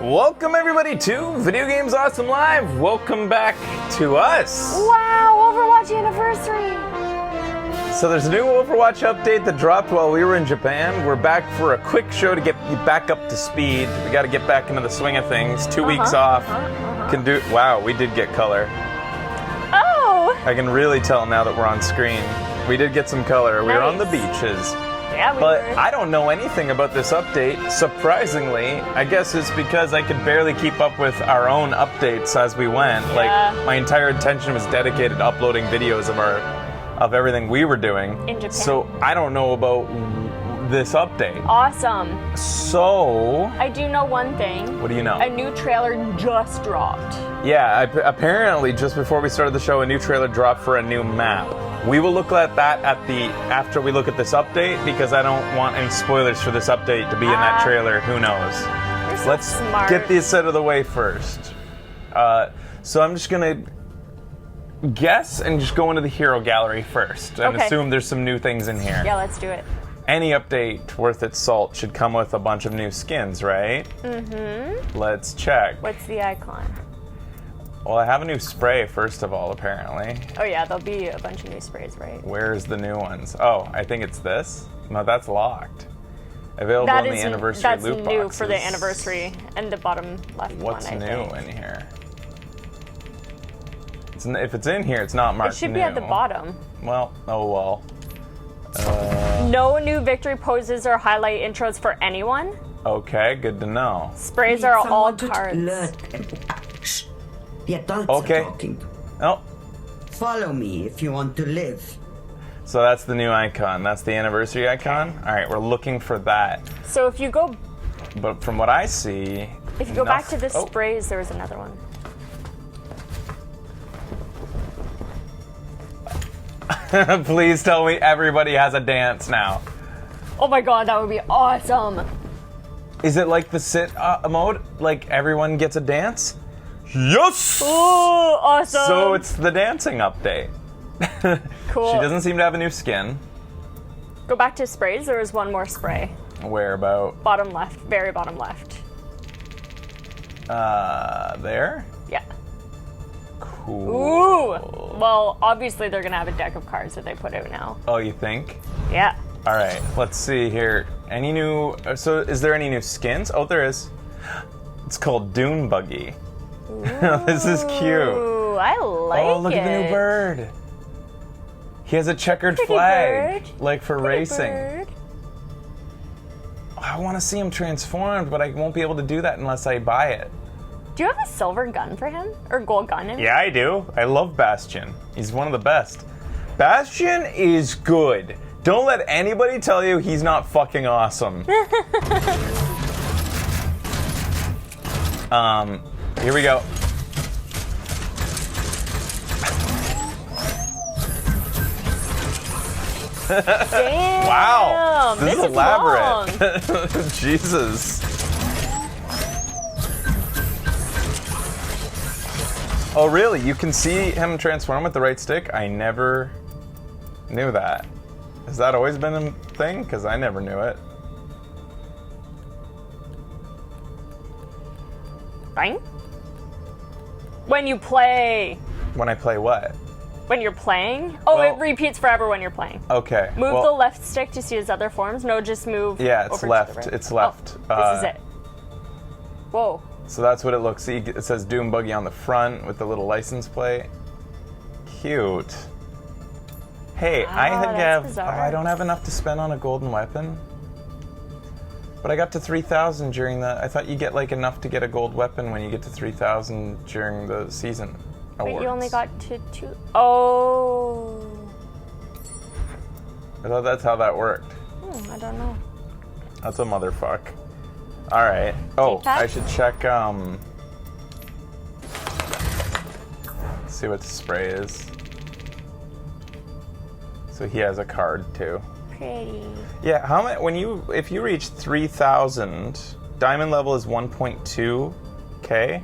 Welcome everybody to Video Games Awesome Live. Welcome back to us. Wow, Overwatch anniversary. So there's a new Overwatch update that dropped while we were in Japan. We're back for a quick show to get you back up to speed. We got to get back into the swing of things. 2 weeks off. Can do. Wow, we did get color. Oh. I can really tell now that we're on screen. We did get some color. We were on the beaches. Yeah, but I don't know anything about this update. Surprisingly, I guess it's because I could barely keep up with our own updates as we went. Yeah. Like my entire attention was dedicated to uploading videos of everything we were doing. In Japan. So I don't know about this update. Awesome. So I do know one thing. What do you know? A new trailer just dropped. Yeah, apparently just before we started the show, a new trailer dropped for a new map. We will look at that after we look at this update because I don't want any spoilers for this update to be in that trailer. Who knows? You're Let's so smart. get this out of the way first. So I'm just gonna guess and just go into the hero gallery first and assume there's some new things in here. Yeah, let's do it. Any update worth its salt should come with a bunch of new skins, right? Mm-hmm. Let's check. What's the icon? Well, I have a new spray, first of all, apparently. Oh yeah, there'll be a bunch of new sprays, right? Where's the new ones? Oh, I think it's this. No, that's locked. Available in the anniversary loot boxes. That's new for the anniversary and the bottom left What's one, I new think. in here? If it's in here, it's not marked It should new. be at the bottom. Well, oh well. No new victory poses or highlight intros for anyone. Okay, good to know. Sprays are all cards. The adults are talking. Oh. Follow me if you want to live. So that's the new icon. That's the anniversary icon. All right, we're looking for that. So if you go, but from what I see, if you go back to the sprays, there was another one. Please tell me everybody has a dance now. Oh my god, that would be awesome. Is it like the sit mode? Like everyone gets a dance? Yes! Oh, awesome. So it's the dancing update. Cool. She doesn't seem to have a new skin. Go back to sprays. There was one more spray. Where about? Bottom left. Very bottom left. There? Yeah. Cool. Ooh! Well, obviously they're gonna have a deck of cards that they put out now. Oh, you think? Yeah. All right, let's see here. Any new... So is there any new skins? Oh, there is. It's called Dune Buggy. This is cute. Ooh, I like it. Oh, look at the new bird. He has a checkered flag, like for racing. Bird. I want to see him transformed, but I won't be able to do that unless I buy it. Do you have a silver gun for him? Or gold gun? Yeah, I do. I love Bastion. He's one of the best. Bastion is good. Don't let anybody tell you he's not fucking awesome. Here we go. Damn, wow, this is elaborate. Long. Jesus. Oh, really? You can see him transform with the right stick? I never knew that. Has that always been a thing? Because I never knew it. Fine. When you play. When I play what? When you're playing? Oh, well, it repeats forever when you're playing. Okay. Move the left stick to see his other forms. No, just move. Yeah, it's over left. To the right. It's left. Oh, this is it. Whoa. So that's what it looks. See, it says Doom Buggy on the front with the little license plate. Cute. Hey, I don't have enough to spend on a golden weapon. But I got to 3,000 during the... I thought you get like enough to get a gold weapon when you get to 3,000 during the season awards. But you only got to 2... Oh. I thought that's how that worked. I don't know. That's a motherfuck. Alright. Oh, I should check, see what the spray is. So he has a card too. Pretty. Yeah, if you reach 3,000, diamond level is 1.2k.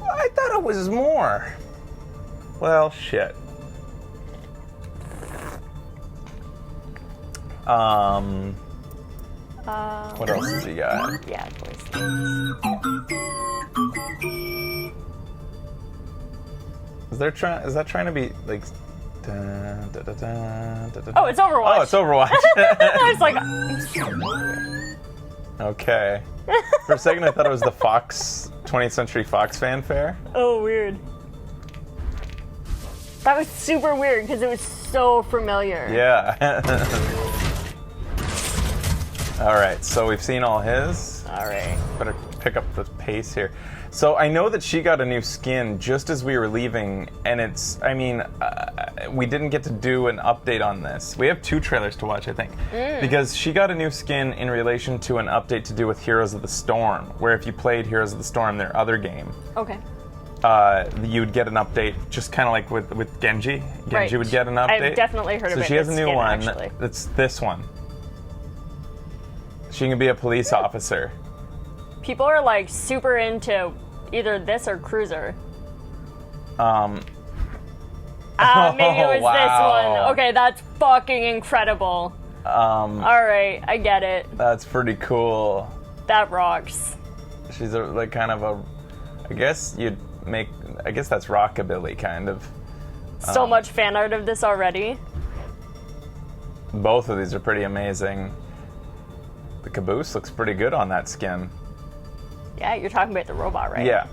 I thought it was more. Well, shit. What else has he got? Yeah, voice. Is that trying to be like? Oh, it's Overwatch. Oh, it's Overwatch. I was like, okay. For a second, I thought it was the Fox 20th Century Fox fanfare. oh, weird. That was super weird because it was so familiar. Yeah. All right, so we've seen all his. All right. Better pick up the pace here. So I know that she got a new skin just as we were leaving, and we didn't get to do an update on this. We have 2 trailers to watch, I think, because she got a new skin in relation to an update to do with Heroes of the Storm, where if you played Heroes of the Storm, their other game, Okay. you'd get an update, just kind of like with Genji. Genji would get an update. I've definitely heard of it. So she has a new skin, one. Actually. It's this one. She can be a police officer. People are like super into either this or Cruiser. Maybe it was wow. this one. Okay, that's fucking incredible. All right, I get it. That's pretty cool. That rocks. She's I guess that's rockabilly kind of. So much fan art of this already. Both of these are pretty amazing. The caboose looks pretty good on that skin. Yeah, you're talking about the robot, right? Yeah.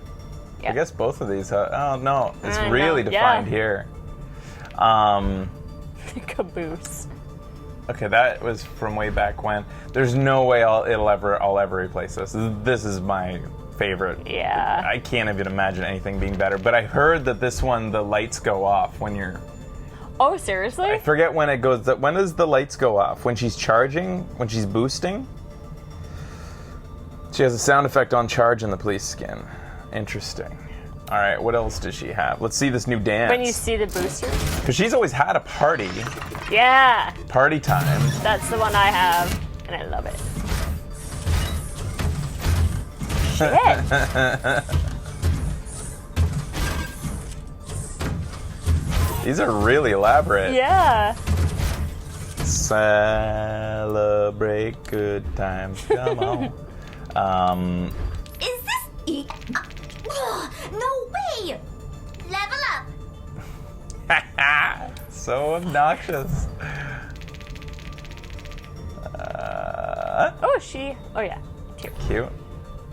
Yeah. I guess both of these. Oh no, it's I really know, defined yeah. here. Caboose. Okay, that was from way back when. There's no way I'll ever replace this. This is my favorite. Yeah. I can't even imagine anything being better. But I heard that this one, the lights go off when you're. Oh, seriously? I forget when it goes. When does the lights go off? When she's charging? When she's boosting? She has a sound effect on charge in the police skin. Interesting. All right, what else does she have? Let's see this new dance. When you see the booster? Because she's always had a party. Yeah. Party time. That's the one I have, and I love it. Shit. These are really elaborate. Yeah. Celebrate good times. Come on. Is this no way! Level up! So obnoxious. Oh, she. Oh, yeah. Cute. Cute.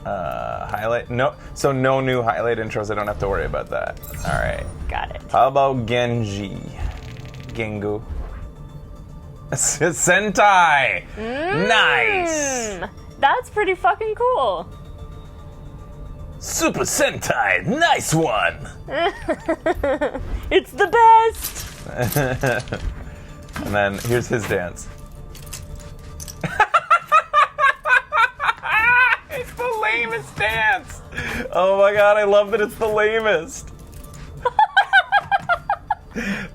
Highlight. No. So no new highlight intros. I don't have to worry about that. All right. Got it. How about Genji? Gengu. Sentai. Nice. That's pretty fucking cool. Super Sentai. Nice one. It's the best. And then here's his dance. It's the lamest dance. Oh my god, I love that it's the lamest.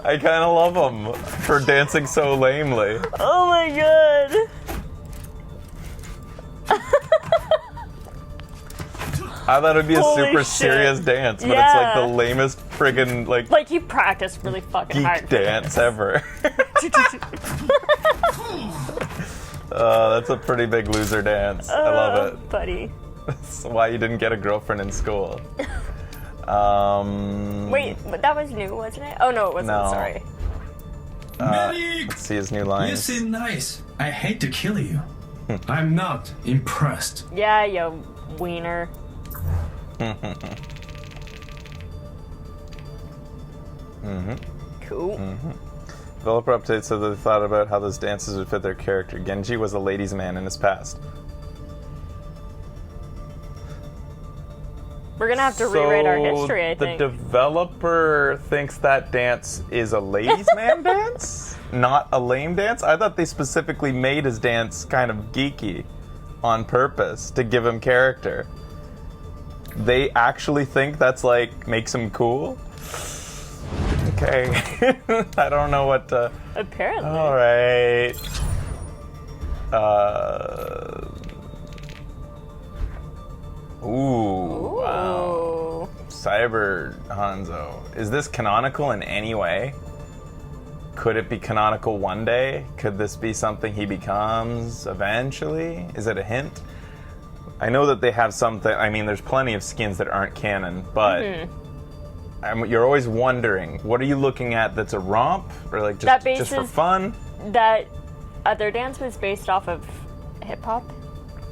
I kind of love him for dancing so lamely. Oh my god. I thought it'd be a Holy super shit. serious dance, but Yeah. it's like the lamest friggin' Like you practiced really fucking hard. geek for dance this. ever. That's a pretty big loser dance. I love it. Buddy. That's why you didn't get a girlfriend in school. Wait, but that was new, wasn't it? Oh no, it wasn't. No. Sorry. Let's see his new You lines. seem nice. I hate to kill you. I'm not impressed. Yeah, yo, wiener. Cool. Developer update said that they thought about how those dances would fit their character. Genji was a ladies' man in his past. We're gonna have to rewrite our history, I think. The developer thinks that dance is a ladies' man dance, not a lame dance. I thought they specifically made his dance kind of geeky on purpose to give him character. They actually think that's like makes him cool. Okay, I don't know what to. Apparently. All right. Ooh. Wow. Cyber Hanzo. Is this canonical in any way? Could it be canonical one day? Could this be something he becomes eventually? Is it a hint? I know that they have something. I mean, there's plenty of skins that aren't canon, but you're always wondering, what are you looking at that's a romp? Or like just for fun? That other dance was based off of hip-hop.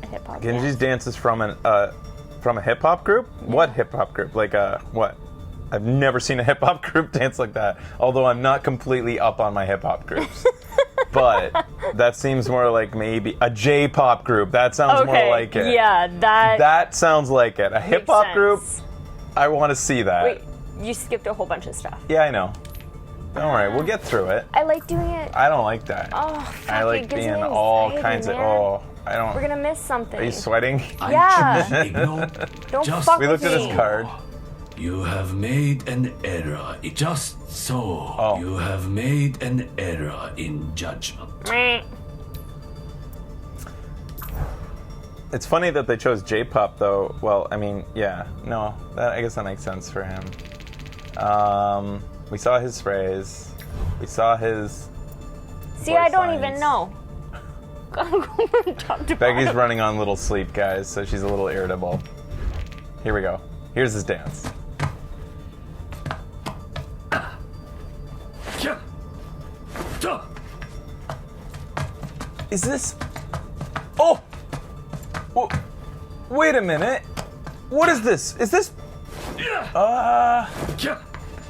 A hip-hop Genji's dance is from a hip-hop group? Yeah. What hip-hop group? Like what? I've never seen a hip-hop group dance like that. Although I'm not completely up on my hip-hop groups. But that seems more like maybe a J-pop group. That sounds more like it. Yeah, that sounds like it. A hip-hop group, I want to see that. Wait, you skipped a whole bunch of stuff. Yeah, I know. Don't worry, we'll get through it. I like doing it. I don't like that. Oh, fuck, I like being all kinds of. Oh, I don't. We're gonna miss something. Are you sweating? Yeah. Don't fuck we with looked at his card. You have made an error. Just so. Oh. You have made an error in judgment. It's funny that they chose J-pop, though. Well, I mean, yeah. No, I guess that makes sense for him. We saw his sprays. We saw his. See, I don't even know. I'm going from top to Becky's bottom. running on little sleep, guys, so she's a little irritable. Here we go. Here's his dance. Is this? Oh! Wait a minute. What is this? Is this?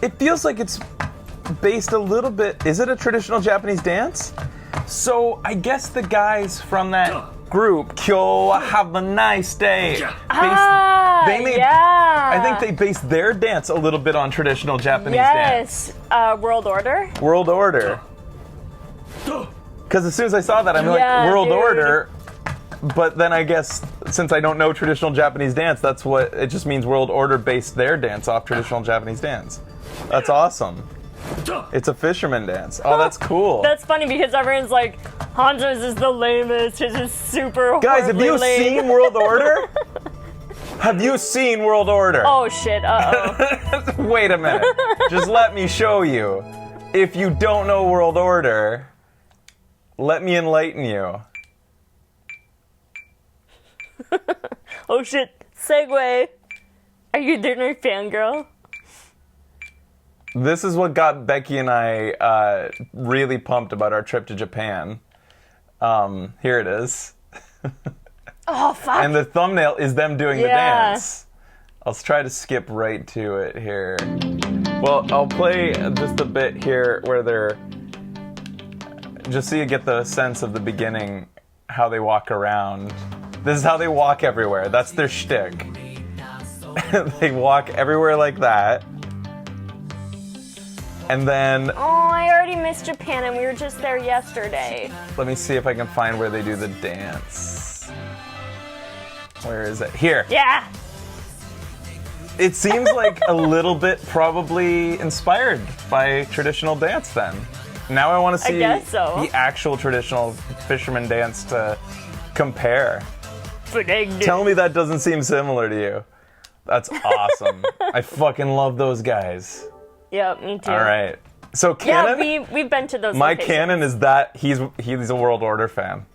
It feels like it's based a little bit. Is it a traditional Japanese dance? So I guess the guys from that group, Kyo, have a nice day. They made. Yeah. I think they based their dance a little bit on traditional Japanese dance. Yes. World Order. World Order. Because as soon as I saw that, I'm like, World Order. But then I guess since I don't know traditional Japanese dance, that's what it just means. World Order based their dance off traditional Japanese dance. That's awesome. It's a fisherman dance. Oh, that's cool. That's funny because everyone's like, Hanzo's is the lamest. His is super. Guys, have you lame. seen World Order? Have you seen World Order? Oh shit! Uh-oh. Wait a minute. Just let me show you. If you don't know World Order, let me enlighten you. Oh shit! Segue. Are you dinner fangirl? This is what got Becky and I really pumped about our trip to Japan. Here it is. Oh fuck! And the thumbnail is them doing the dance. I'll try to skip right to it here. Well, I'll play just a bit here where they're... Just so you get the sense of the beginning, how they walk around. This is how they walk everywhere. That's their shtick. They walk everywhere like that. And then... Oh, I already missed Japan and we were just there yesterday. Let me see if I can find where they do the dance. Where is it? Here. Yeah. It seems like a little bit probably inspired by traditional dance then. Now I want to see the actual traditional fisherman dance to compare. Tell me that doesn't seem similar to you. That's awesome. I fucking love those guys. Yep, me too. All right. So canon? Yeah, we've been to those My locations. canon is that he's a World Order fan.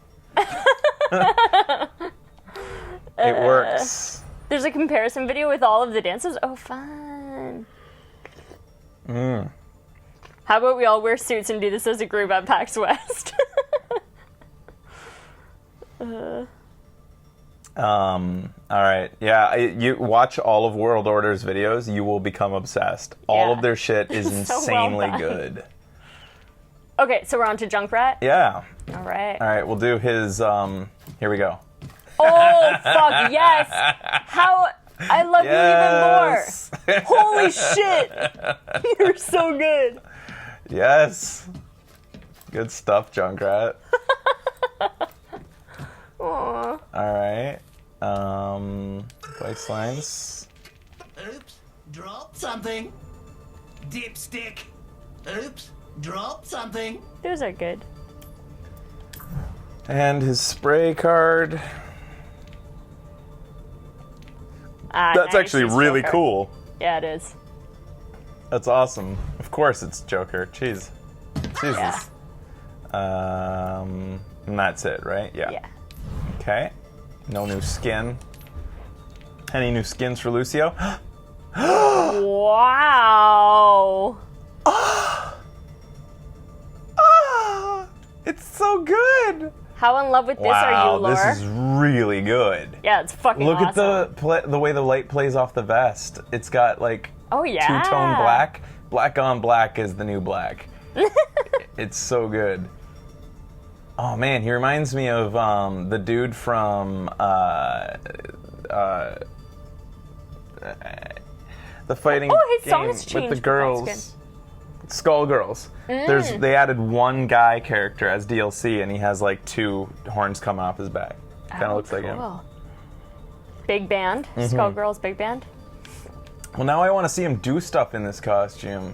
It works. There's a comparison video with all of the dances. Oh, fun. How about we all wear suits and do this as a group at PAX West? All right. Yeah, you watch all of World Order's videos, you will become obsessed. All of their shit is insanely good. Okay, so we're on to Junkrat? Yeah. All right. All right, we'll do his, here we go. Oh, fuck, yes! How... I love you even more! Holy shit! You're so good! Yes. Good stuff, Junkrat. Aww. All right. Place lines. Oops, dropped something. Dipstick. Oops, dropped something. Those are good. And his spray card. That's nice. actually really cool. Yeah, it is. That's awesome. Of course it's Joker. Jeez. Jesus. Yeah. And that's it, right? Yeah. Yeah. Okay. No new skin. Any new skins for Lucio? Wow. It's so good. How in love with this are you, Laura? This is really good. Yeah, it's fucking Look awesome. at the way the light plays off the vest. It's got like Oh yeah. two-tone black. Black on black is the new black. It's so good. Oh man, he reminds me of the dude from the fighting his game song has changed with the with girls. that skin. Skullgirls. They added one guy character as DLC, and he has like two horns coming off his back. Kind of looks like him. Big band, Skullgirls big band. Well, now I want to see him do stuff in this costume.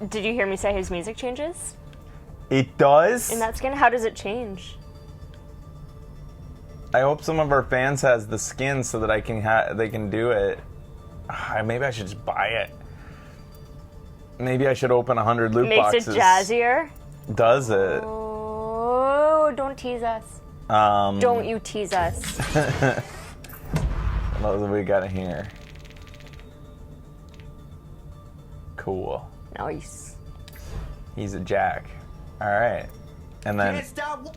Did you hear me say his music changes It does. in that skin? How does it change? I hope some of our fans has the skin so that I can they can do it. Maybe I should just buy it. Maybe I should open 100 loot boxes. Makes it jazzier. Does it? Oh, don't tease us. Don't you tease us. What do we got in here? Cool. Nice. He's a jack. All right. And then. Can't stop.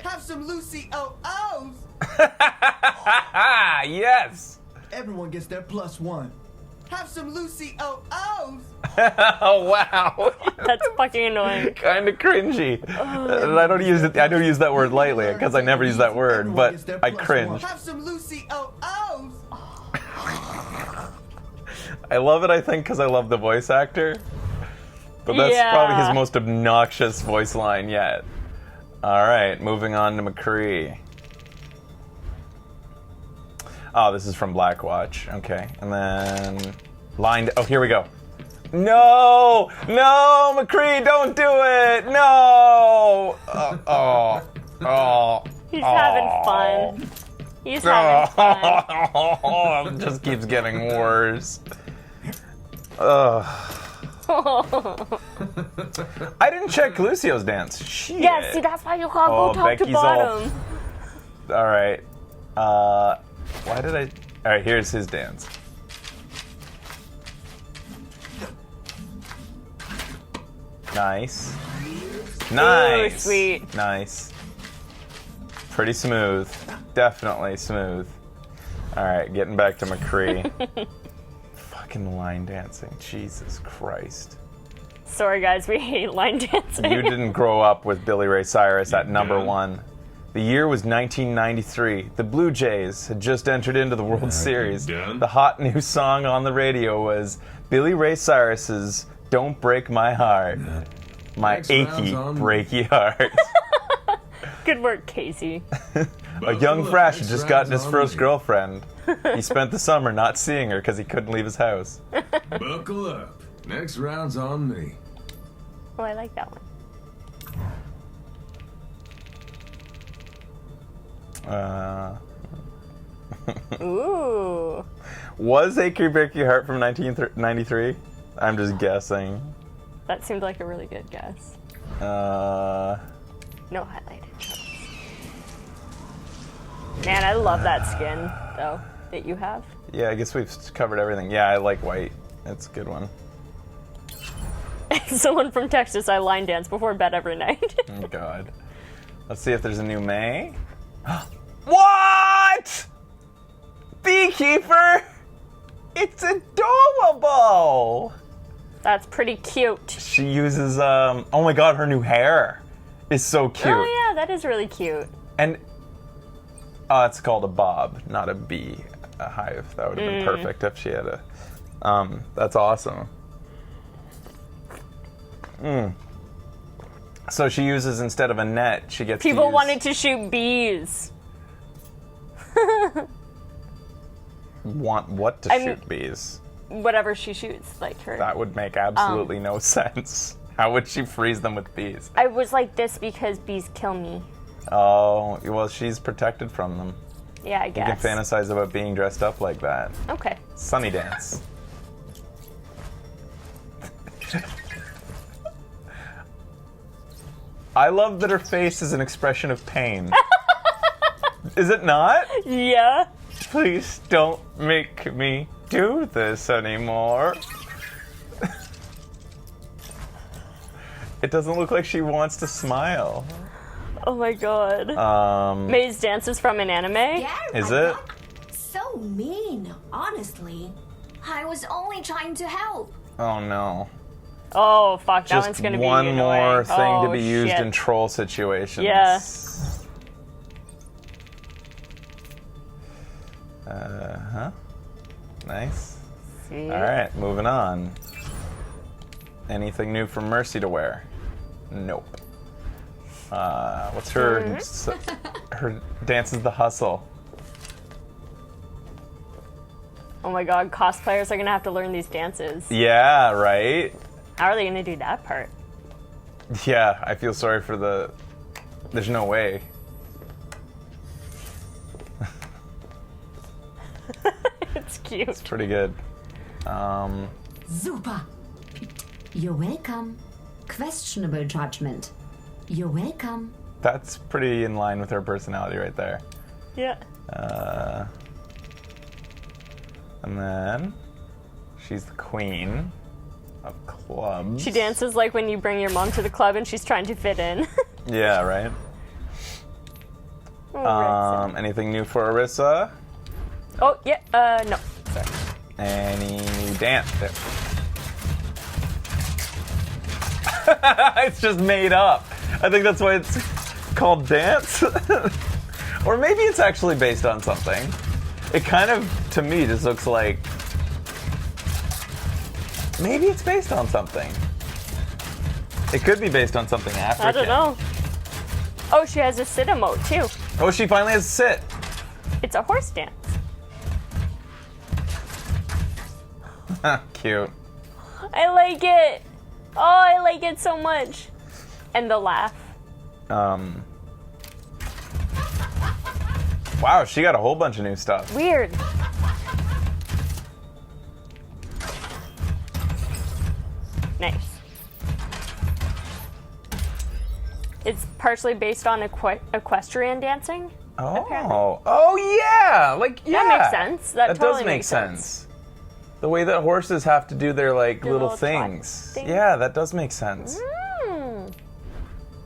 Have some Lucy OOs. Yes. Everyone gets their +1. Have some Lucy OOs. Oh wow. That's fucking annoying. Kind of cringy. I don't use it. I don't use that word lightly because I never use that word, but I cringe. Have some Lucy OOs. I love it. I think because I love the voice actor, but that's probably his most obnoxious voice line yet. All right, moving on to Mccree. Oh, this is from Blackwatch. Okay, and then lined. Oh, here we go. No, no, Mccree, don't do it. No. He's having fun. He's having fun. It just keeps getting worse. Ugh. I didn't check Lucio's dance. Shit. Yeah, see, that's why you can't go top Becky's to bottom. All right. Why did I? All right, here's his dance. Nice. Nice. Ooh, sweet. Nice. Pretty smooth. Definitely smooth. All right, getting back to Mccree. Fucking line dancing. Jesus Christ. Sorry, guys, we hate line dancing. You didn't grow up with Billy Ray Cyrus at number one. The year was 1993. The Blue Jays had just entered into the World Series. The hot new song on the radio was Billy Ray Cyrus's Don't Break My Heart. My achy, breaky heart. Good work, Casey. A young Frash had just gotten his first girlfriend. He spent the summer not seeing her because he couldn't leave his house. Buckle up. Next round's on me. Oh, I like that one. Ooh. Was Achy Breaky Heart from 1993? I'm just guessing. That seemed like a really good guess. Uh, No highlighted. Man, I love that skin, though, that you have. yeah, I guess we've covered everything. Yeah, I like white. It's a good one. Someone from Texas, I line dance before bed every night. Oh, God. Let's see if there's a new May. What? Beekeeper? It's adorable. That's pretty cute. She uses, oh my God, her new hair is so cute. Oh, yeah, that is really cute. And, it's called a bob, not a bee, a hive. That would have been perfect if she had a, that's awesome. So she uses, instead of a net, she gets People to use... wanted to shoot bees. Want what to shoot bees? Whatever she shoots, like her. That would make absolutely no sense. How would she freeze them with bees? I was like this because bees kill me. Oh, well, she's protected from them. Yeah, I You guess. can fantasize about being dressed up like that. Okay. Sunny dance. I love that her face is an expression of pain. Is it not? Yeah. Please don't make me do this anymore. It doesn't look like she wants to smile. Oh my god. May's dance is from an anime? Yeah, Is it? So mean, honestly. I was only trying to help. Oh no. Oh fuck, that Just one's gonna be one more annoying. thing to Oh, be used shit. in troll situations. Yeah. Uh-huh. Nice. See? Alright, moving on. Anything new from Mercy to wear? Nope. What's her... her dance is the hustle. Oh my god, cosplayers are gonna have to learn these dances. Yeah, right? How are they gonna do that part? Yeah, I feel sorry for the... There's no way. It's cute. It's pretty good. Super. You're welcome. Questionable judgment. You're welcome. That's pretty in line with her personality right there. Yeah. And then... She's the queen of clubs. She dances like when you bring your mom to the club and she's trying to fit in. Yeah, right? Oh, Anything new for Orisa? oh, yeah, no. Sorry. Any new dance? There. It's just made up. I think that's why it's called dance. Or maybe it's actually based on something. It kind of, to me, just looks like... Maybe it's based on something. It could be based on something African. I don't know. Oh, she has a sit emote, too. Oh, she finally has a sit. It's a horse dance. Cute. I like it. Oh, I like it so much. And the laugh. Wow, she got a whole bunch of new stuff. Weird. Nice. It's partially based on equestrian dancing. Apparently. Oh yeah, like yeah. That makes sense. That totally does make makes sense. The way that horses have to do their like Their little little trot things. thing. Yeah, that does make sense. Mm.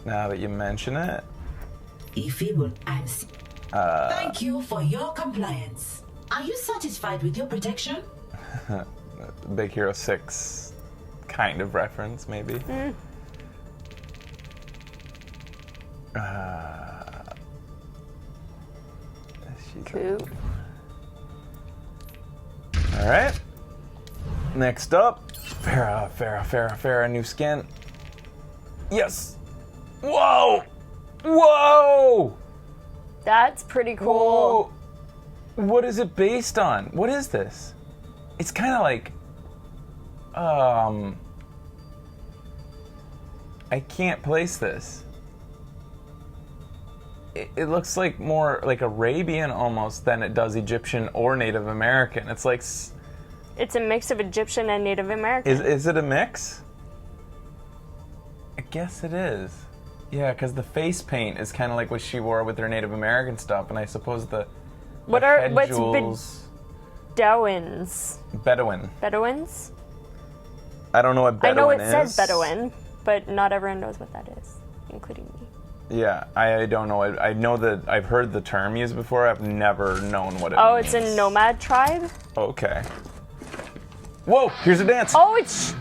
Now that you mention it. If will answer. Thank you for your compliance. Are you satisfied with your protection? Big Hero 6 kind of reference, maybe. Cool. Alright. Next up, Farah, new skin. Yes! Whoa! Whoa! That's pretty cool. Whoa. What is it based on? What is this? It's kind of like... I can't place this. It looks like more like Arabian almost than it does Egyptian or Native American. It's like... It's a mix of Egyptian and Native American. Is it a mix? I guess it is. Yeah, because the face paint is kind of like what she wore with her Native American stuff, and I suppose the head jewels... Bedouins? Bedouins? I don't know what Bedouin is. I know it says Bedouin, but not everyone knows what that is, including me. Yeah, I don't know. I know that I've heard the term used before. I've never known what it means. Oh, it's a nomad tribe? Okay. Whoa, here's a dance. Oh, it's...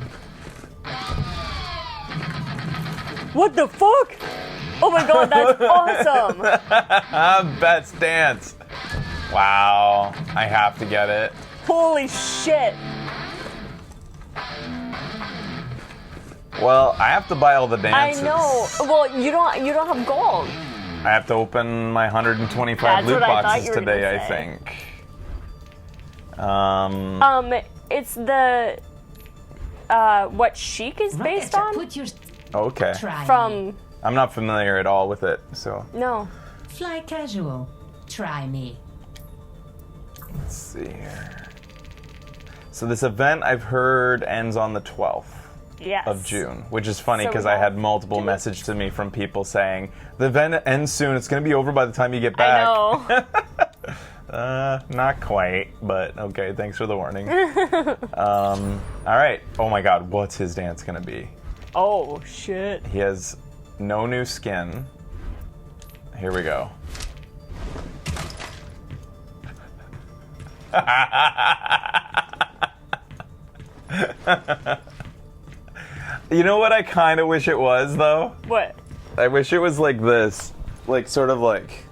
What the fuck? Oh my god, that's awesome. Best dance. Wow, I have to get it. Holy shit. Well, I have to buy all the dances. I know. Well, you don't have gold. I have to open my 125 That's loot what I thought boxes you were today, gonna I say. think. It's the what Chic is based on? Put your Okay. try. From I'm not familiar at all with it, so no. Fly casual. Try me. let's see here. So this event I've heard ends on the 12th. Yes. Of June, which is funny So because we I all had multiple do it. messages to me from people saying the event ends soon. It's going to be over by the time you get back. I know. Not quite, but okay, thanks for the warning. Alright. Oh my god, what's his dance gonna be? Oh, shit. He has no new skin. Here we go. You know what I kind of wish it was, though? What? I wish it was like this. Like, sort of like...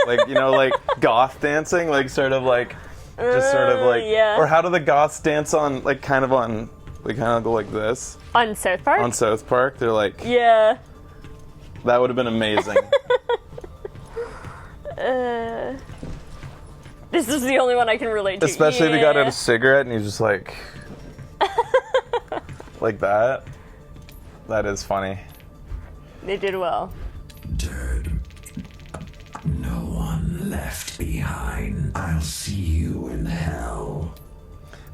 like, you know, like goth dancing? Like, sort of like... Just sort of like... Yeah. Or how do the goths dance on, like, kind of on... They kind of go like this. On South Park? On South Park. They're like... Yeah. That would have been amazing. This is the only one I can relate to. Especially if he got out a cigarette and he's just like... like that. That is funny. They did well. Dead. No one left behind. I'll see you in hell.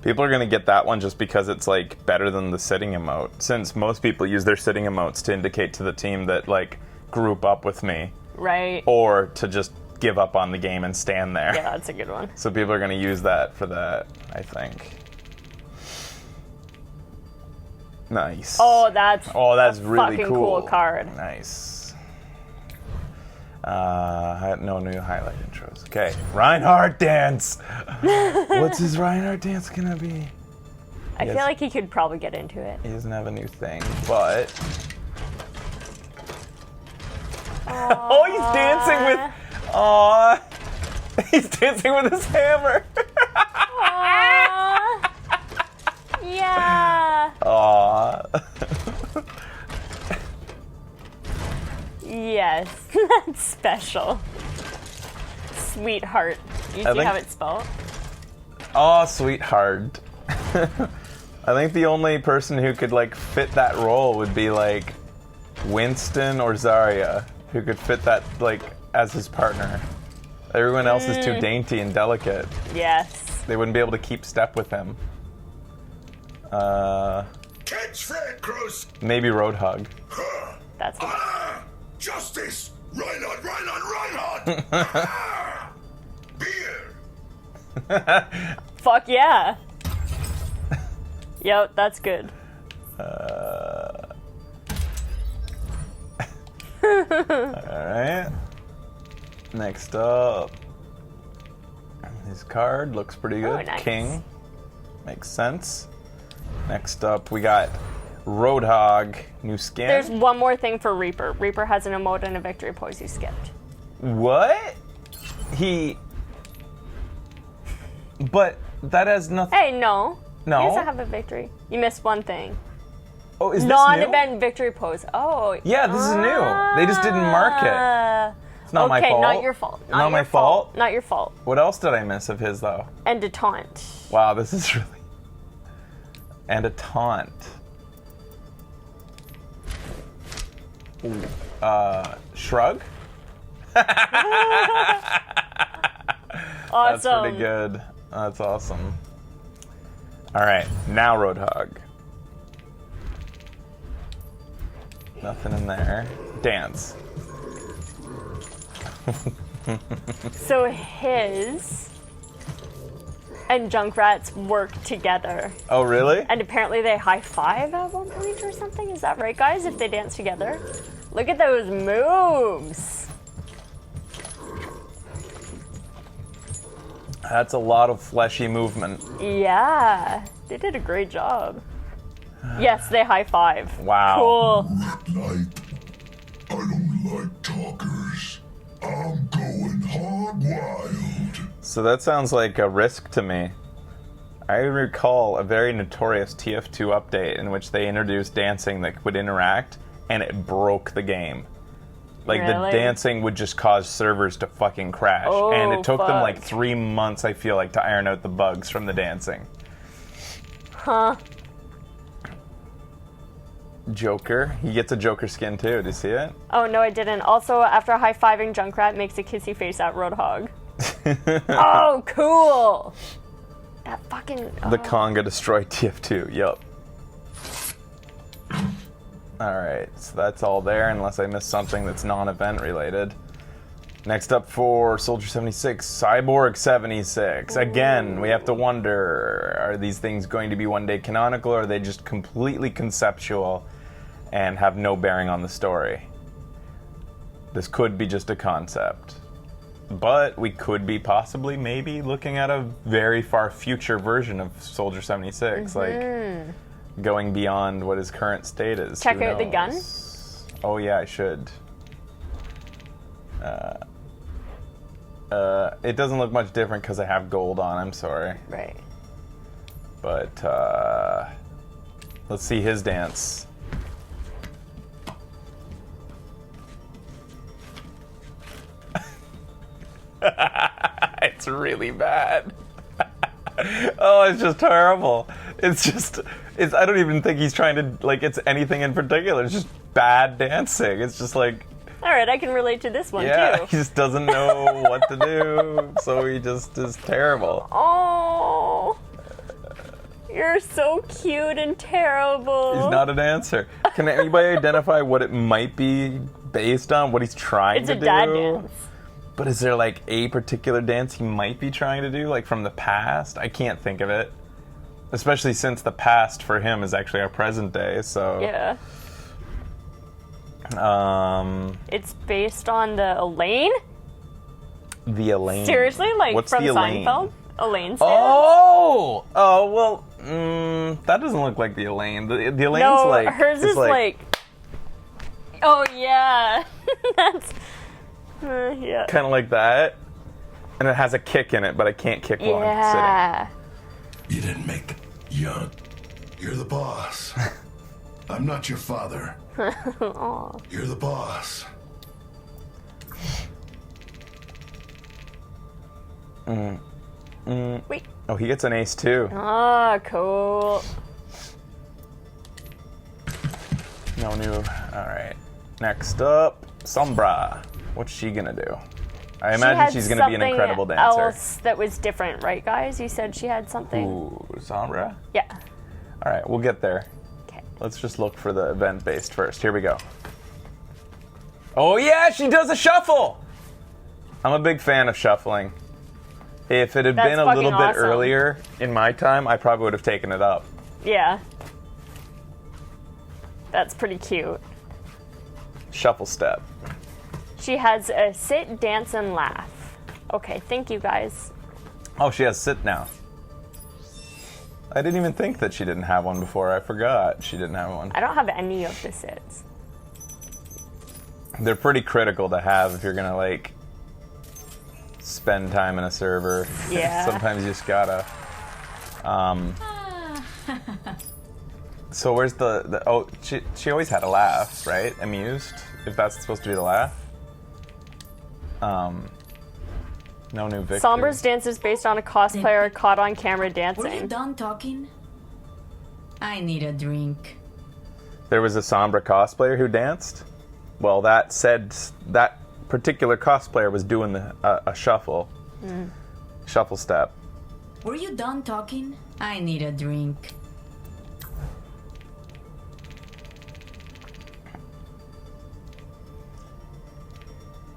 People are going to get that one just because it's like better than the sitting emote, since most people use their sitting emotes to indicate to the team that like group up with me. Right. Or to just give up on the game and stand there. Yeah, that's a good one. So people are going to use that for that, I think. Nice. Oh, that's really fucking cool card. Nice. No new highlight intros. Okay, Reinhardt dance. What's his Reinhardt dance gonna be? I feel like he could probably get into it. He doesn't have a new thing, but oh, he's dancing with. Aw, he's dancing with his hammer. Aww. Yeah. Aw. Yes, that's special. Sweetheart. You see how it's spelled? Oh, sweetheart. I think the only person who could like fit that role would be like Winston or Zarya, who could fit that like as his partner. Everyone else is too dainty and delicate. Yes. They wouldn't be able to keep step with him. Catch Fred Gross. Maybe Roadhog. That's Ah, justice! Reinhardt! Beer! Fuck yeah. Yep, that's good. Alright. Next up. His card looks pretty good. Oh, nice. King. Makes sense. Next up, we got Roadhog. New skin. There's one more thing for Reaper. Reaper has an emote and a victory pose you skipped. What? But that has nothing. Hey, no. No. He doesn't have a victory. You missed one thing. Oh, is this Non-event victory pose. Oh. Yeah, this is new. They just didn't mark it. It's not my fault. Okay, not your fault. Not my fault? Not your fault. What else did I miss of his, though? And a taunt. Wow, this is really... And a taunt. Ooh. Shrug? Awesome. That's pretty good. That's awesome. Alright, now Roadhog. Nothing in there. Dance. So his and Junkrat's work together. Oh, really? And apparently they high-five at one point or something. Is that right, guys? If they dance together? Look at those moves. That's a lot of fleshy movement. Yeah. They did a great job. Yes, they high-five. Wow. Cool. I don't like talkers. I'm going hog wild. So that sounds like a risk to me. I recall a very notorious TF2 update in which they introduced dancing that would interact, and it broke the game. Like, Really? the dancing would just cause servers to fucking crash. Oh, and it took them fuck. like 3 months, I feel like, to iron out the bugs from the dancing. Huh. Joker. He gets a Joker skin too. Did you see it? Oh, no, I didn't. Also, after high-fiving, Junkrat makes a kissy face at Roadhog. Oh, cool! That fucking... The Conga destroyed TF2. Yup. Oh. Alright, so that's all there, unless I missed something that's non-event related. Next up for Soldier 76, Cyborg 76. Again, we have to wonder, are these things going to be one day canonical, or are they just completely conceptual and have no bearing on the story? This could be just a concept. But we could be possibly, maybe, looking at a very far future version of Soldier 76, like going beyond what his current state is. Check out the gun? Oh yeah, I should. It doesn't look much different because I have gold on, I'm sorry. Right. But, let's see his dance. It's really bad. Oh, it's just terrible. I don't even think he's trying to, like, it's anything in particular. It's just bad dancing. It's just like... Alright, I can relate to this one, too. He just doesn't know what to do, so he just is terrible. Oh, you're so cute and terrible. He's not a dancer. Can anybody identify what it might be based on, what he's trying to do? It's a dad dance. But is there, like, a particular dance he might be trying to do, like, from the past? I can't think of it. Especially since the past for him is actually our present day, so... Yeah. It's based on the Elaine? The Elaine? Seriously? Like, what's from the Elaine? Seinfeld? Elaine's dance? Oh! Oh, well, that doesn't look like the Elaine. The Elaine's no, like... hers is like... Oh, yeah. That's... yeah. Kind of like that. And it has a kick in it, but I can't kick while I'm sitting. You didn't make the... You're the boss. I'm not your father. You're the boss. Wait. Oh, he gets an ace too. Oh, cool. No new. Alright. Next up, Sombra. What's she gonna do? I imagine she's gonna be an incredible dancer. Else that was different, right, guys? You said she had something. Ooh, Sombra? Yeah. Alright, we'll get there. Okay. Let's just look for the event-based first. Here we go. Oh yeah, she does a shuffle! I'm a big fan of shuffling. If it had been a little bit earlier in my time, I probably would have taken it up. Yeah. That's pretty cute. Shuffle step. She has a sit, dance, and laugh. Okay, thank you guys. Oh, she has sit now. I didn't even think that she didn't have one before. I forgot she didn't have one. I don't have any of the sits. They're pretty critical to have if you're gonna, like, spend time in a server. Yeah. Sometimes you just gotta. So where's the oh, she always had a laugh, right? Amused, if that's supposed to be the laugh. No new victory. Sombra's dance is based on a cosplayer caught on camera dancing. Were you done talking? I need a drink. There was a Sombra cosplayer who danced? Well, that said, that particular cosplayer was doing a shuffle. Shuffle step. Were you done talking? I need a drink.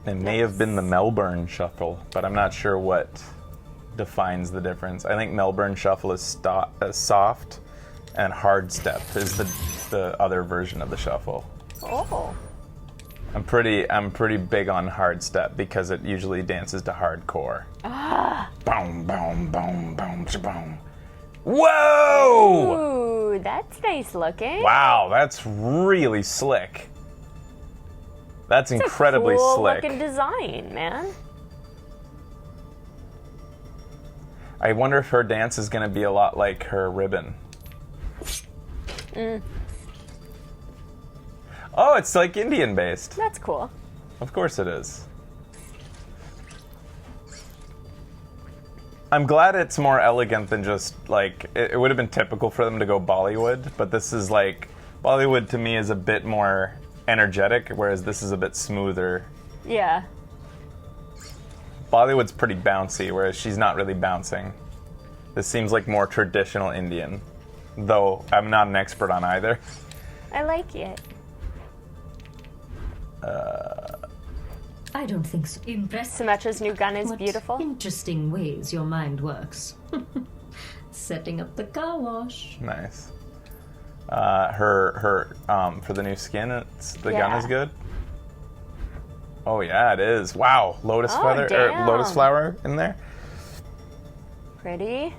It may have been the Melbourne Shuffle, but I'm not sure what defines the difference. I think Melbourne Shuffle is soft, and hard step is the other version of the shuffle. Oh. I'm pretty big on hard step because it usually dances to hardcore. Boom, boom, boom, boom, boom. Whoa! Ooh, that's nice looking. Wow, that's really slick. That's incredibly cool slick. Looking design, man. I wonder if her dance is going to be a lot like her ribbon. Oh, it's like Indian based. That's cool. Of course it is. I'm glad it's more elegant than just like it would have been typical for them to go Bollywood, but this is like Bollywood to me is a bit more energetic, whereas this is a bit smoother. Yeah. Bollywood's pretty bouncy, whereas she's not really bouncing. This seems like more traditional Indian, though I'm not an expert on either. I like it. I don't think so. Impressive. Symmetra's new gun is What beautiful. interesting ways your mind works. Setting up the car wash. Nice. Her for the new skin, the gun Yeah. is good. Oh yeah, it is. Wow, lotus Oh, feather or damn. lotus flower in there. Pretty.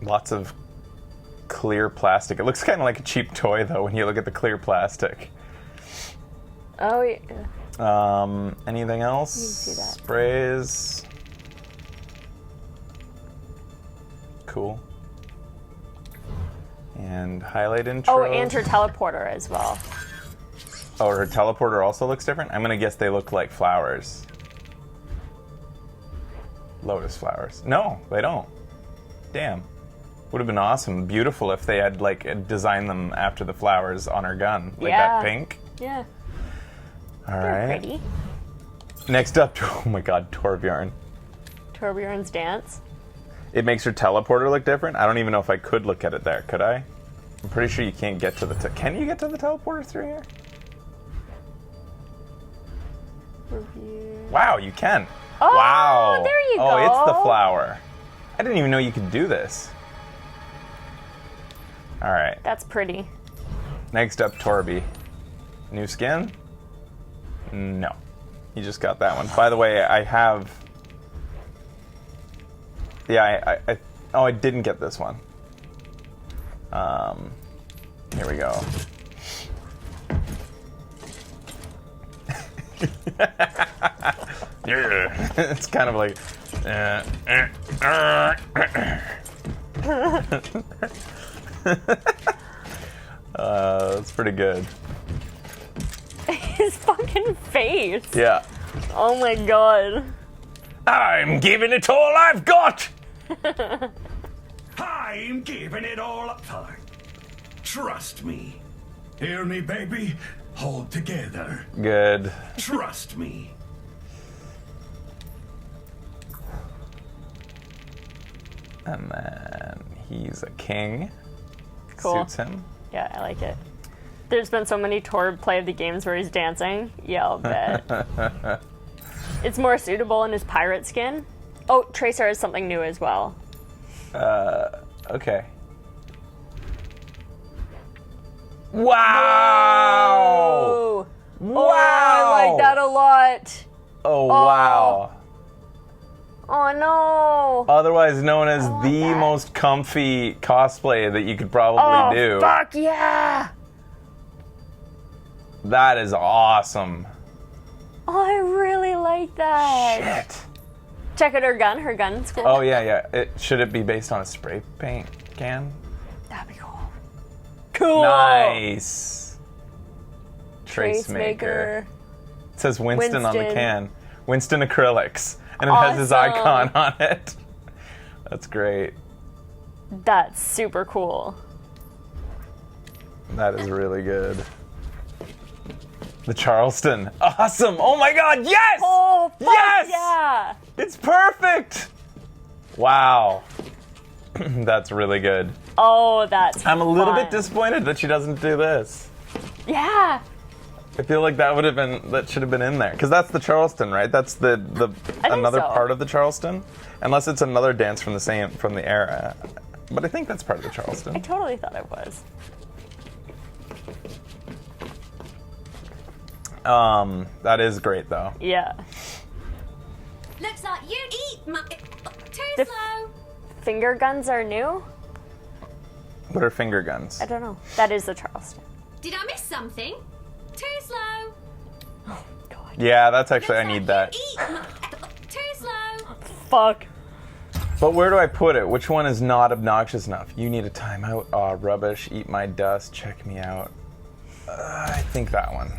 Lots of clear plastic. It looks kind of like a cheap toy though when you look at the clear plastic. Oh yeah. Anything else? see that. Sprays. Cool. And highlight intro. Oh, and her teleporter as well. Oh, her teleporter also looks different? I'm gonna guess they look like flowers. Lotus flowers. No, they don't. Damn. Would have been awesome, beautiful if they had like designed them after the flowers on her gun. Like Yeah. that pink. Yeah. Alright. Pretty. Next up, oh my god, Torbjorn. Torbjorn's dance. It makes her teleporter look different. I don't even know if I could look at it there. Could I? I'm pretty sure you can't get to the... Can you get to the teleporter through here? Review. Wow, you can. Oh, Wow. there you Oh, go. it's the flower. I didn't even know you could do this. All right. That's pretty. Next up, Torby. New skin? No. You just got that one. By the way, I have... Yeah, I didn't get this one. Here we go. It's kind of like... That's pretty good. His fucking face. Yeah. Oh my god. I'm giving it all I've got! I'm giving it all up. Trust me. Hear me, baby? Hold together. Good. Trust me. And then he's a king. Cool. Suits him. Yeah, I like it. There's been so many Torb play of the games where he's dancing. Yeah, I'll bet. It's more suitable in his pirate skin. Oh, Tracer has something new as well. Okay. Wow! Oh, Wow! I like that a lot. Oh, wow. Oh no. Otherwise known as the most comfy cosplay that you could probably do. Fuck yeah! That is awesome. Oh, I really like that. Shit. Check out her gun. Her gun's cool. Oh, yeah. Should it be based on a spray paint can? That'd be cool. Cool. Nice. Trace maker. It says Winston on the Winston. can. Winston acrylics. And it has his icon on it. That's great. That's super cool. That is really good. The Charleston. Awesome. Oh my god, yes! Oh, fuck yes! yeah! It's perfect! Wow. That's really good. Oh, that's I'm a little fun. bit disappointed that she doesn't do this. Yeah. I feel like that should have been in there. Because that's the Charleston, right? That's the another so. part of the Charleston. Unless it's another dance from the era. But I think that's part of the I Charleston. totally thought it was. That is great though. Yeah. Looks like you eat my. Too The- slow. Finger guns are new? What are finger guns? I don't know. That is the Charleston. Did I miss something? Too slow. God. Yeah, that's actually, I Looks need like that. you eat my. Too slow. Fuck. But where do I put it? Which one is not obnoxious enough? You need a timeout. Aw, rubbish. Eat my dust. Check me out. I think that one.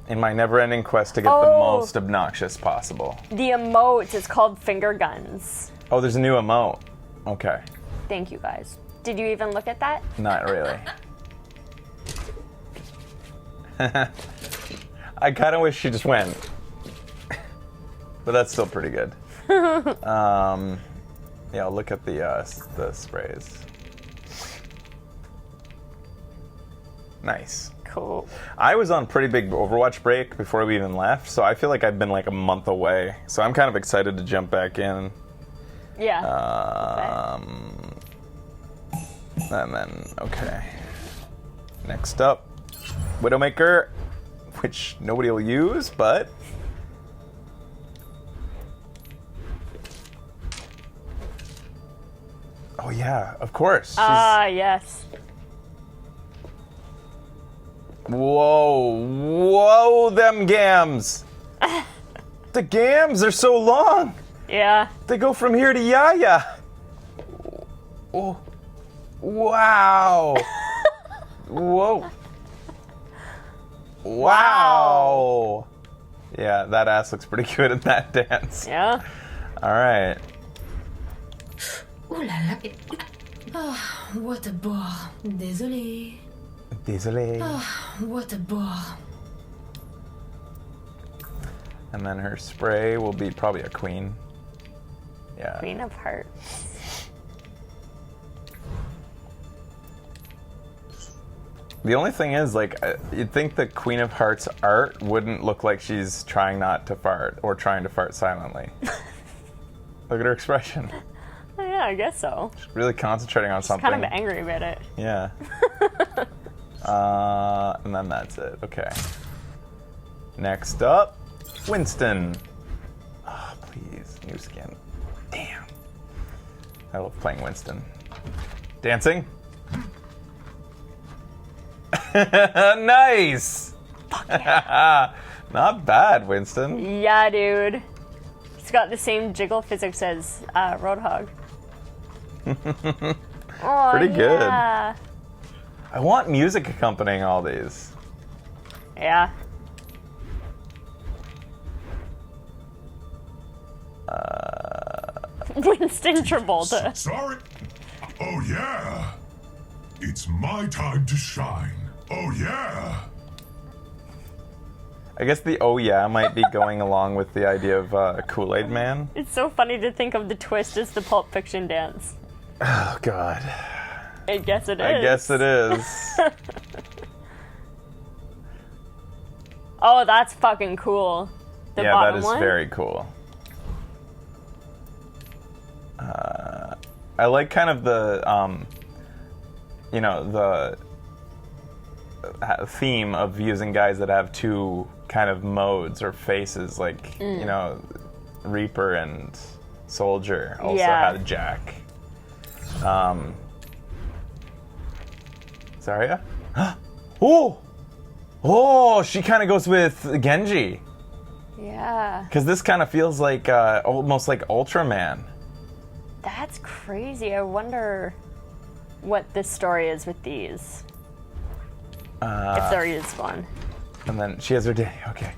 In my never-ending quest to get the Oh. most obnoxious possible. The emote is called finger guns. Oh, there's a new emote. Okay. Thank you guys. Did you even look at that? Not really. I kind of wish she just went. But that's still pretty good. Yeah, I'll look at the sprays. Nice. Cool. I was on pretty big Overwatch break before we even left, so I feel like I've been like a month away. So I'm kind of excited to jump back in. Yeah. And then, okay. Next up, Widowmaker, which nobody will use, but... Oh yeah, of course. Yes. Whoa, them gams! The gams are so long! Yeah. They go from here to Yaya! Oh. Wow! Whoa! Wow! Yeah, that ass looks pretty good in that dance. Yeah. Alright. Ooh la la. Oh, what a bore. Désolé. Désolé. Oh, what a bore. And then her spray will be probably a queen. Yeah. Queen of Hearts. The only thing is, like, you'd think the Queen of Hearts art wouldn't look like she's trying not to fart or trying to fart silently. Look at her expression. Oh, yeah, I guess so. She's really concentrating on something. Kind of angry about it. Yeah. And then that's it. Okay. Next up, Winston. Oh, please, new skin. Damn. I love playing Winston. Dancing. Nice. Fuck yeah. Not bad, Winston. Yeah, dude. He's got the same jiggle physics as Roadhog. Oh, Pretty good. Yeah. I want music accompanying all these. Yeah. Winston Travolta. Sorry. Oh, yeah. It's my time to shine. Oh, yeah. I guess the oh yeah might be going along with the idea of Kool-Aid Man. It's so funny to think of the twist as the Pulp Fiction dance. Oh, God. I guess it is. I guess it is. Oh, that's fucking cool. The Yeah, bottom that is one? very cool. I like kind of the, you know, the theme of using guys that have two kind of modes or faces, like, you know, Reaper and Soldier also had Jack. Zarya? Oh, she kind of goes with Genji. Yeah. Because this kind of feels like almost like Ultraman. That's crazy. I wonder what this story is with these. If there is one. And then she has her day. Okay.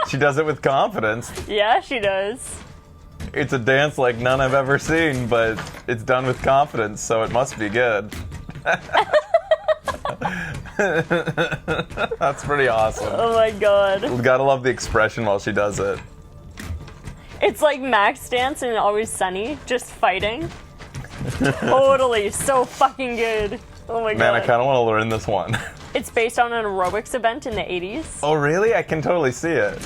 She does it with confidence. Yeah, she does. It's a dance like none I've ever seen, but it's done with confidence, so it must be good. That's pretty awesome. Oh my god. We've gotta love the expression while she does it. It's like Max Dance and Always Sunny, just fighting. Totally, so fucking good. Oh my god. Man, I kind of want to learn this one. It's based on an aerobics event in the 80s. Oh, really? I can totally see it.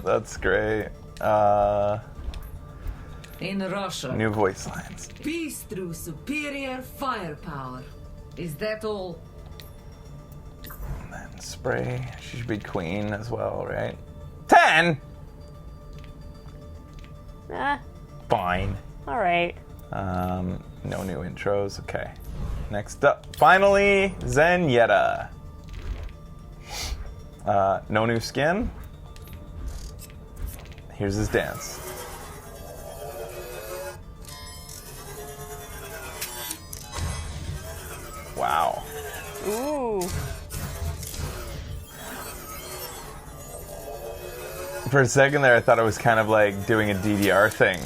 That's great. In Russia, New voice lines. peace through superior firepower. Is that all? And then spray. She should be queen as well, right? 10! Fine. Alright. No new intros. Okay. Next up, finally, Zenyatta. No new skin. Here's his dance. Wow. Ooh. For a second there, I thought it was kind of like doing a DDR thing.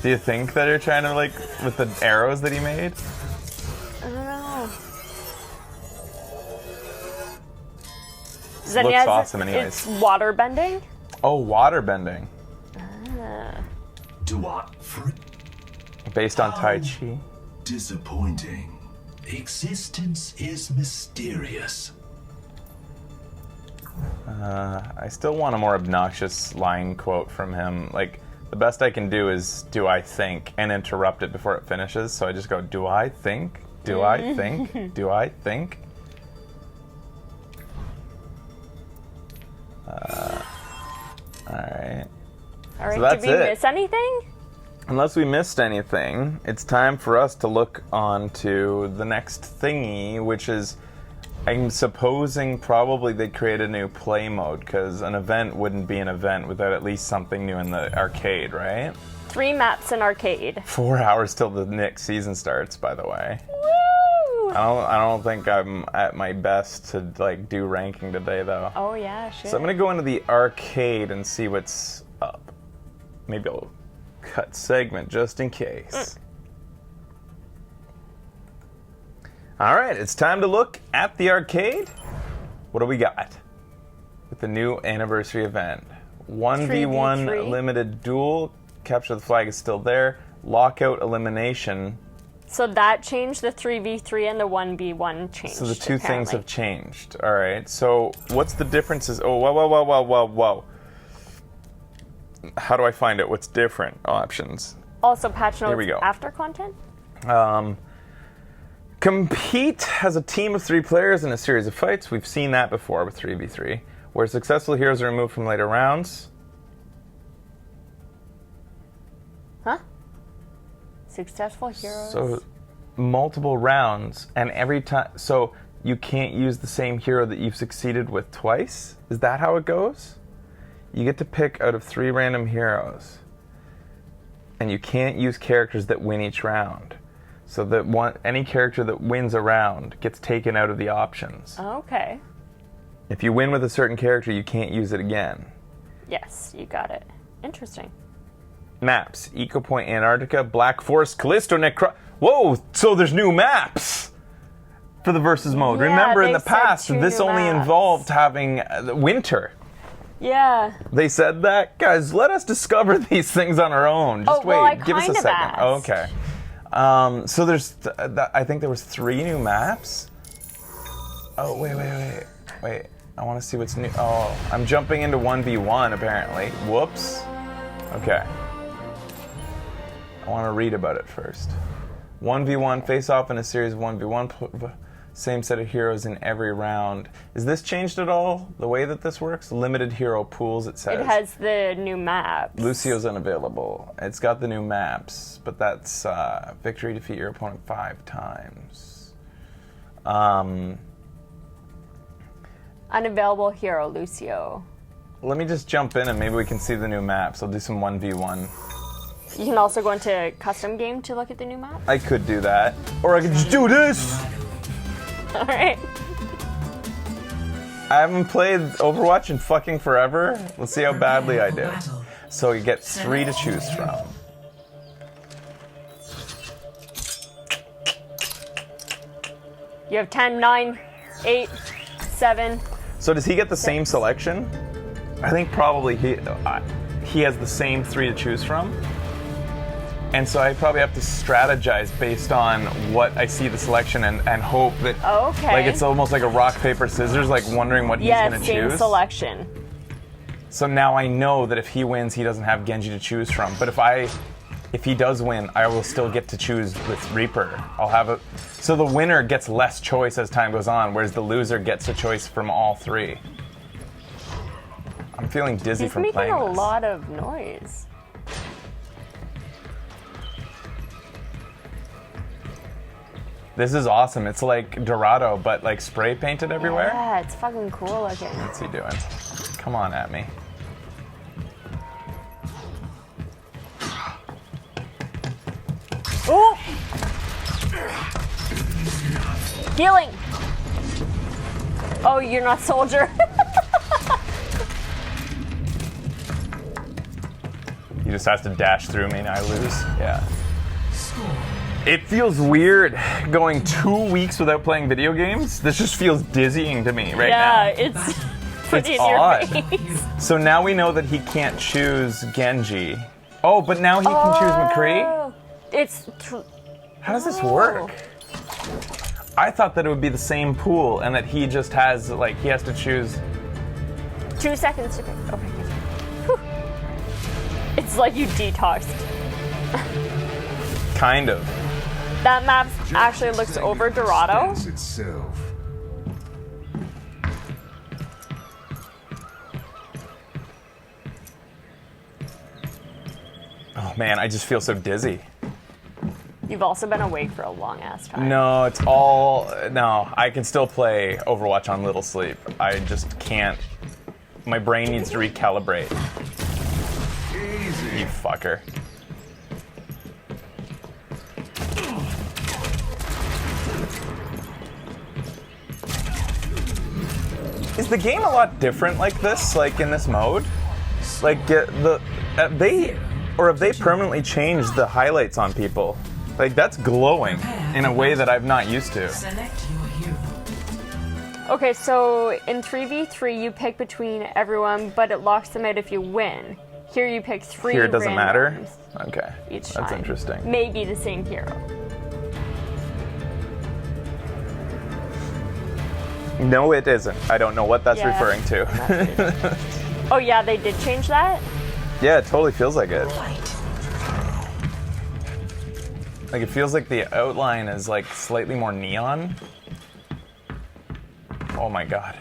Do you think that they're trying to, like, with the arrows that he made? I don't know. Then looks he has awesome anyways. It's water bending. Oh, water bending. Do I? Based on Tai Chi. Disappointing. Existence is mysterious. I still want a more obnoxious line quote from him. Like, the best I can do is, do I think, and interrupt it before it finishes. So I just go, do I think? Do I think? Do I think? Alright. Alright, So that's did we it. miss anything? Unless we missed anything, it's time for us to look on to the next thingy, which is, I'm supposing probably they create a new play mode, because an event wouldn't be an event without at least something new in the arcade, right? 3 maps in arcade. 4 hours till the next season starts, by the way. Woo! I don't think I'm at my best to like do ranking today, though. Oh yeah, shit. So I'm gonna go into the arcade and see what's up. Maybe I'll cut segment just in case. All right, it's time to look at the arcade. What do we got with the new anniversary event? 1v1 3v3. limited duel. Capture the flag is still there. Lockout elimination. So that changed, the 3v3 and the 1v1 changed. So the two things apparently. have changed. All right. So what's the differences? Oh, whoa. How do I find it? What's different? Options. Also, patch notes Here we go. after content? Compete has a team of 3 players in a series of fights. We've seen that before with 3v3, where successful heroes are removed from later rounds. Huh? Successful heroes? So multiple rounds, and every time, so you can't use the same hero that you've succeeded with twice? Is that how it goes? You get to pick out of 3 random heroes, and you can't use characters that win each round. So that any character that wins a round gets taken out of the options. Okay. If you win with a certain character, you can't use it again. Yes, you got it. Interesting. Maps: Eco Point, Antarctica, Black Forest, Callisto, Whoa! So there's new maps for the versus mode. Yeah, Remember, in they the past, said 2 this new only maps. involved having winter. Yeah. They said that? Guys, let us discover these things on our own. Just well, I wait. Give us a kind of second. asked. Oh, okay. So there's, I think there was 3 new maps. Oh, wait. I want to see what's new. Oh, I'm jumping into 1v1 apparently. Whoops. Okay. I want to read about it first. 1v1, face off in a series of 1v1, same set of heroes in every round. Is this changed at all, the way that this works? Limited hero pools, it says. It has the new maps. Lucio's unavailable. It's got the new maps, but that's victory, defeat your opponent 5 times. Unavailable hero, Lucio. Let me just jump in and maybe we can see the new maps. I'll do some 1v1. You can also go into custom game to look at the new map. I could do that. Or I could just do this! Alright. I haven't played Overwatch in fucking forever. Let's see how badly I do. So you get 3 to choose from. You have 10, 9, 8, 7. So does he get the same selection? I think probably he has the same 3 to choose from. And so I probably have to strategize based on what I see the selection and hope that, Okay. like, it's almost like a rock, paper, scissors, like wondering what he's going to same choose. selection. So now I know that if he wins, he doesn't have Genji to choose from. But if he does win, I will still get to choose with Reaper. So the winner gets less choice as time goes on, whereas the loser gets a choice from all 3. I'm feeling dizzy He's from making playing a this. lot of noise. This is awesome. It's like Dorado, but like spray painted everywhere. Yeah, it's fucking cool looking. What's he doing? Come on at me. Ooh! Healing! Oh, you're not soldier. He just has to dash through me and I lose. Yeah. It feels weird going 2 weeks without playing video games. This just feels dizzying to me right now. Yeah, it's put It's in odd. your face. So now we know that he can't choose Genji. Oh, but now he can choose McCree? How does this work? I thought that it would be the same pool and that he just has, like, he has to choose. 2 seconds to pick. Okay. Whew. It's like you detoxed. Kind of. That map actually looks over Dorado. Oh man, I just feel so dizzy. You've also been awake for a long ass time. No, it's all. No, I can still play Overwatch on little sleep. I just can't. My brain needs to recalibrate. Easy. You fucker. Is the game a lot different like this, like in this mode? Like have they permanently changed the highlights on people? Like that's glowing in a way that I'm not used to. Okay, so in 3v3 you pick between everyone, but it locks them out if you win. Here you pick 3 Here it doesn't matter? randoms Okay. each That's time. interesting. Maybe the same hero. No, it isn't. I don't know what that's Yeah. referring to. Oh yeah, they did change that? Yeah, it totally feels like it. Like it feels like the outline is like slightly more neon. Oh my god.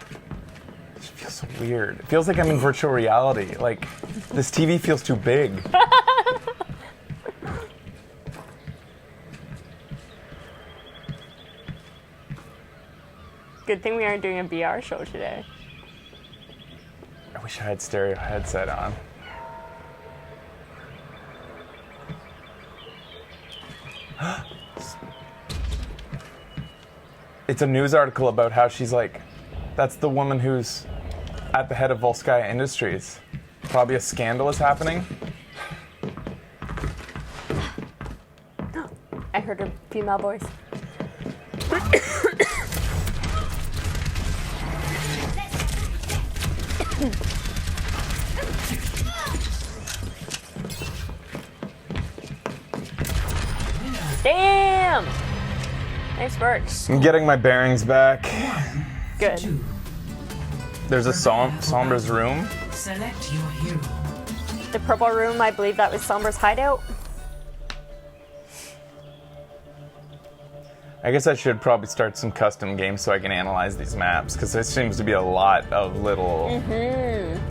It just feels so weird. It feels like I'm in virtual reality. Like this TV feels too big. Good thing we aren't doing a VR show today. I wish I had stereo headset on. It's a news article about how she's like, that's the woman who's at the head of Volskaya Industries. Probably a scandal is happening. I heard a female voice. Damn! Nice work. I'm getting my bearings back. Good. There's a Sombra's room. Select your hero. The purple room, I believe that was Sombra's hideout. I guess I should probably start some custom games so I can analyze these maps, because there seems to be a lot of little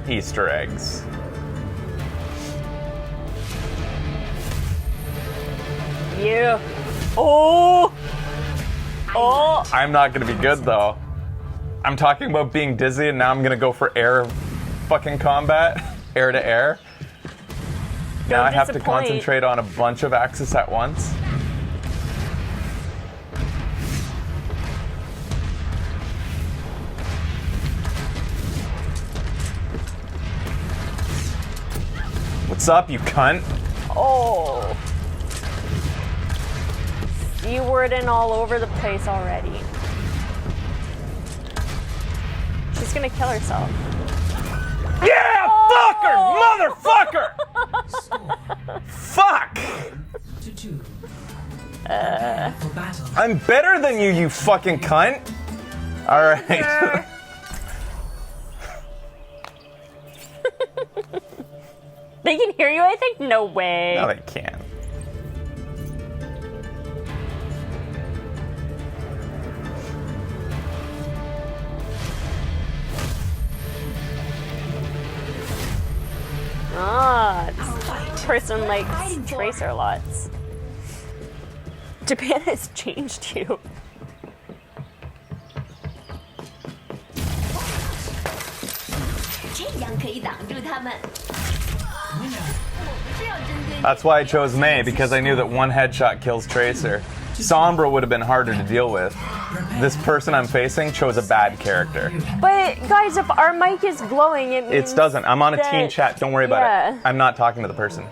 Easter eggs. Yeah. Oh! Oh! I'm not gonna be good though. I'm talking about being dizzy and now I'm gonna go for air fucking combat. Air to air. Now I have to concentrate on a bunch of axes at once. What's up, you cunt? Oh. You wording all over the place already. She's gonna kill herself. Yeah! Fucker! Motherfucker! Fuck! I'm better than you, you fucking cunt! Alright. They can hear you, I think? No way. No, they can't. Ah, this person likes Tracer lots. Japan has changed you. That's why I chose Mei, because I knew that one headshot kills Tracer. Sombra would have been harder to deal with. This person I'm facing chose a bad character. But guys, if our mic is glowing, it means It doesn't. I'm on a that- team chat. Don't worry about yeah. it. I'm not talking to the person.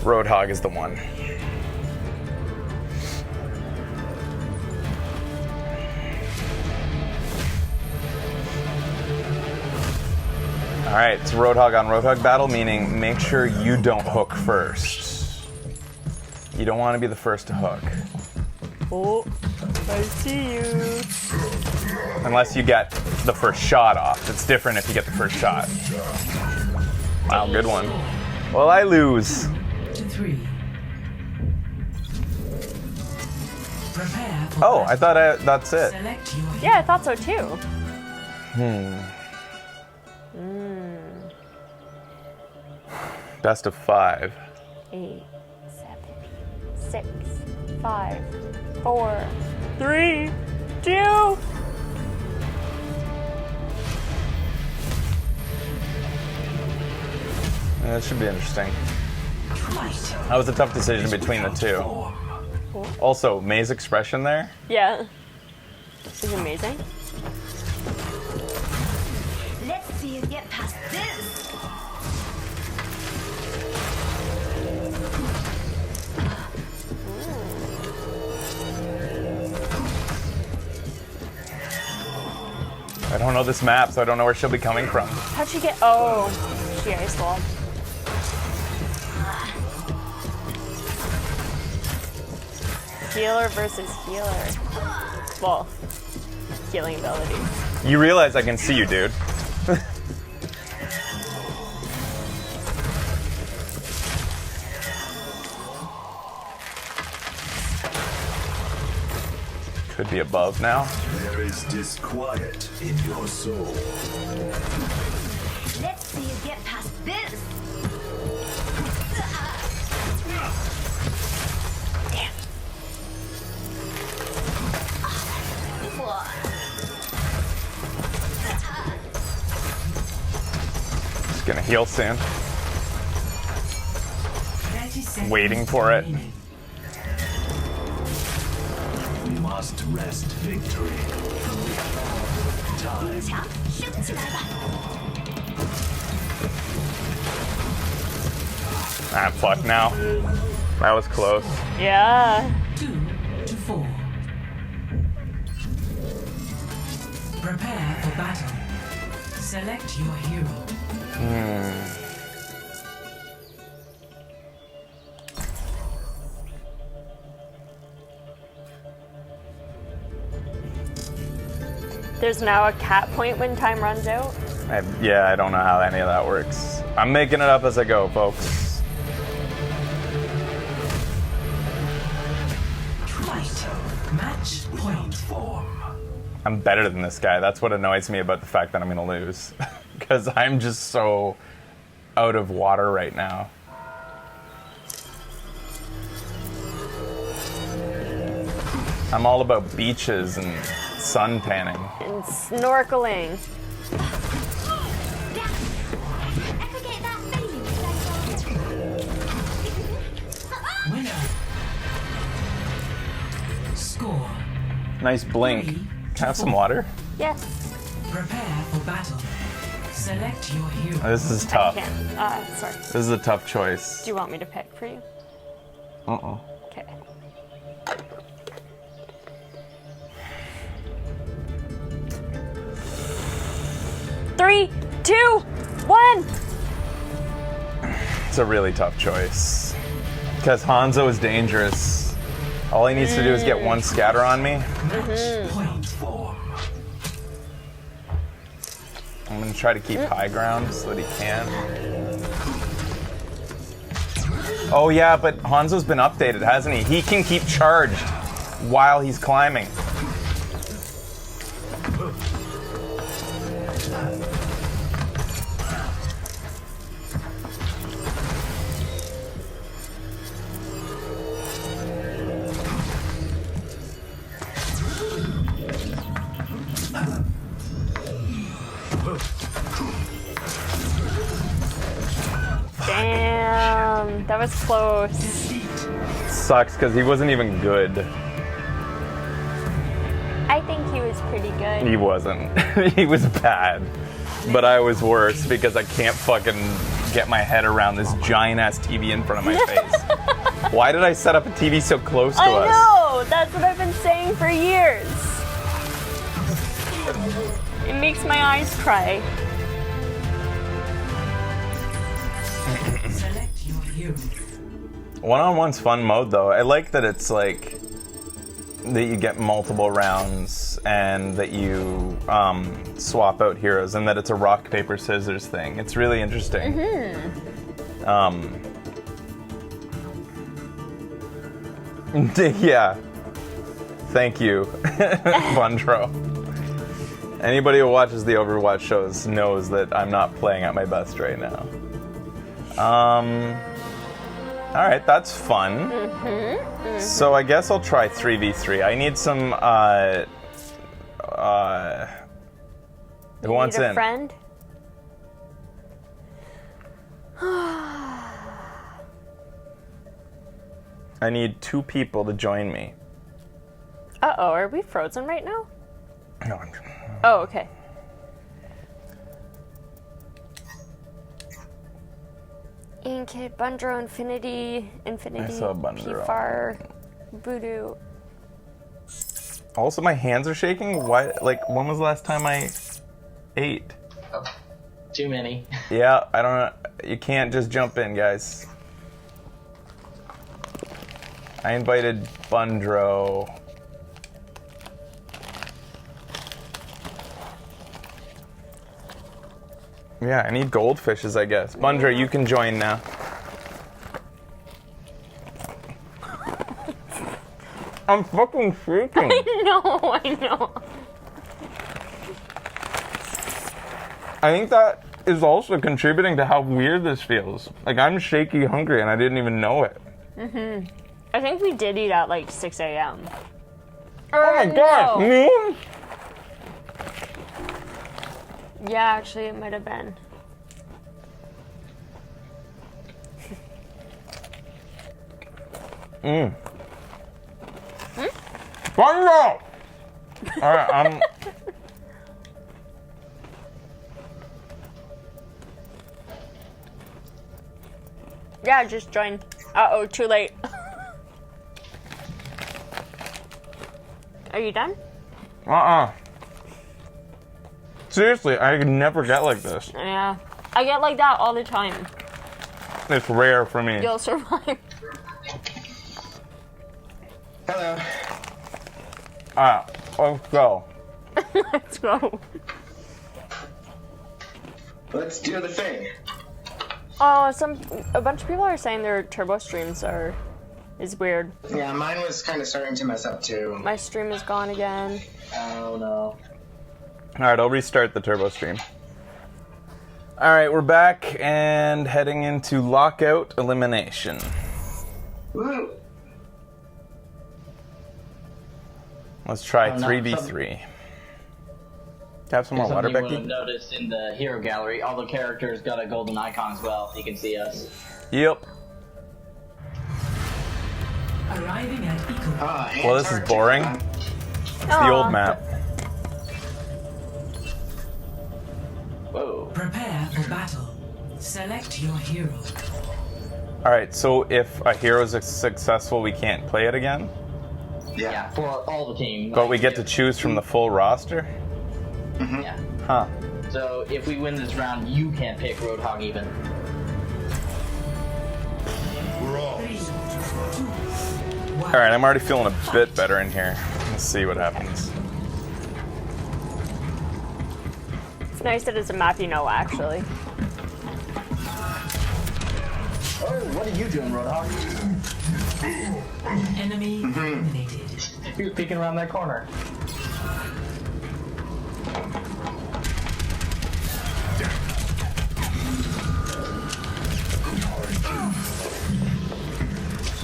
Roadhog is the one. Alright, it's Roadhog on Roadhog battle, meaning make sure you don't hook first. You don't want to be the first to hook. Oh, I see you. Unless you get the first shot off. It's different if you get the first shot. Wow, good one. Well, I lose. To 3. Prepare for Oh, I thought that's it. select your Yeah, I thought so too. Best of 5. 8, 7, 6, 5, 4, 3, 2. That should be interesting. right. That was a tough decision between the two. Also, May's expression there. Yeah. It's amazing. Let's see you get past this. I don't know this map, so I don't know where she'll be coming from. How'd she get? Oh, she ice walled. Healer versus healer. Well, healing abilities. You realize I can see you, dude. Could be above now. There is disquiet in your soul. Let's see you get past this. She's gonna heal soon. 30 seconds Waiting for it. remaining. We must wrest victory. Time. 枪，升起来吧！ Ah, fuck now. That was close. Yeah. 2 to 4. Prepare for battle. Select your hero. There's now a cat point when time runs out. Yeah, I don't know how any of that works. I'm making it up as I go, folks. Right. Match point. I'm better than this guy. That's what annoys me about the fact that I'm gonna lose. Because I'm just so out of water right now. I'm all about beaches and sun tanning. And snorkeling. I forget that feeling. Winner. Score. Nice blink. Can I have some water? Yes. Prepare for battle. Select your hero. This is I tough. can. Sorry. This is a tough choice. Do you want me to pick for you? Uh-uh. Okay. Three, two, one. It's a really tough choice. Because Hanzo is dangerous. All he needs to do is get one scatter on me. Match point. I'm gonna try to keep high ground so that he can. Oh yeah, but Hanzo's been updated, hasn't he? He can keep charged while he's climbing. Damn, that was close. Sucks because he wasn't even good. I think he was pretty good. He wasn't. He was bad. But I was worse because I can't fucking get my head around this giant ass TV in front of my face. Why did I set up a TV so close to I us? know! That's what I've been saying for years. It makes my eyes cry. you. One-on-one's fun mode though. I like that it's like that you get multiple rounds and that you swap out heroes and that it's a rock paper scissors thing. It's really interesting. Yeah. Thank you, Bundro. Anybody who watches the Overwatch shows knows that I'm not playing at my best right now. Alright, that's fun. So I guess I'll try 3v3. I need some, who wants in? Friend? I need 2 people to join me. Uh-oh, are we frozen right now? No, Oh, okay. Inkit, Bundro, Infinity, I saw Bundro. Pfar, Voodoo. Also, my hands are shaking. Why? Like, when was the last time I ate? Oh, too many. Yeah, I don't know. You can't just jump in, guys. I invited Bundro. Yeah, I need goldfishes, I guess. Bundro, you can join now. I'm fucking freaking. I know. I think that is also contributing to how weird this feels. Like, I'm shaky hungry and I didn't even know it. I think we did eat at like 6 a.m. Oh my god! Noon? Yeah, actually, it might have been. Bundro! Alright, Yeah, just join. Uh-oh, too late. Are you done? Seriously, I could never get like this. Yeah. I get like that all the time. It's rare for me. You'll survive. Hello. Alright, let's go. Let's go. Let's do the thing. Oh, a bunch of people are saying their turbo streams is weird. Yeah, mine was kind of starting to mess up too. My stream is gone again. Oh no. Alright, I'll restart the turbo stream. Alright, we're back and heading into Lockout Elimination. Woo! Let's try 3v3. Have some more water, Becky? You would have noticed in the hero gallery, all the characters got a golden icon as well. You can see us. Yep. Arriving at Eco. Well, this is boring. It's the old map. Whoa. Prepare for battle. Select your hero. Alright, so if a hero is successful, we can't play it again? Yeah, for all the team. But we get to choose from the full roster? Yeah. Huh. So if we win this round, you can't pick Roadhog even. We're all. Alright, I'm already feeling a bit better in here. Let's see what happens. It's nice that it's a map you know, actually. Oh, what are you doing, Roadhog? Enemy eliminated. He was peeking around that corner.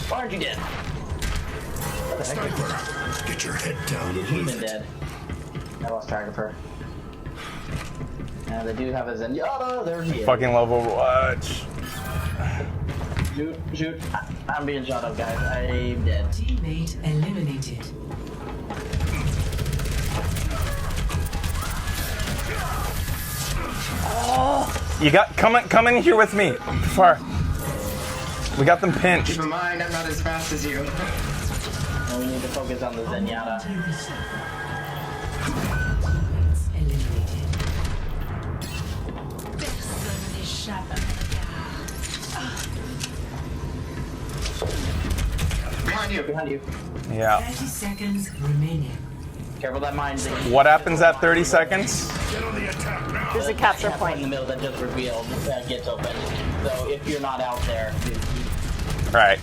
Why aren't you dead? Sniper, get your head down and She's lift been it. dead. I lost track of her. They do have a Zenyatta. There he is. Fucking love Overwatch. Shoot. I'm being shot up, guys. I'm dead. Teammate eliminated. You got come in here with me. Far. We got them pinched. Keep in mind, I'm not as fast as you. Well, we need to focus on the Zenyatta. Behind you. Yeah. 30 seconds remaining. Careful that mine. What happens at 30 seconds? There's a capture point in the middle that just revealed that gets open. So if you're not out there, Right.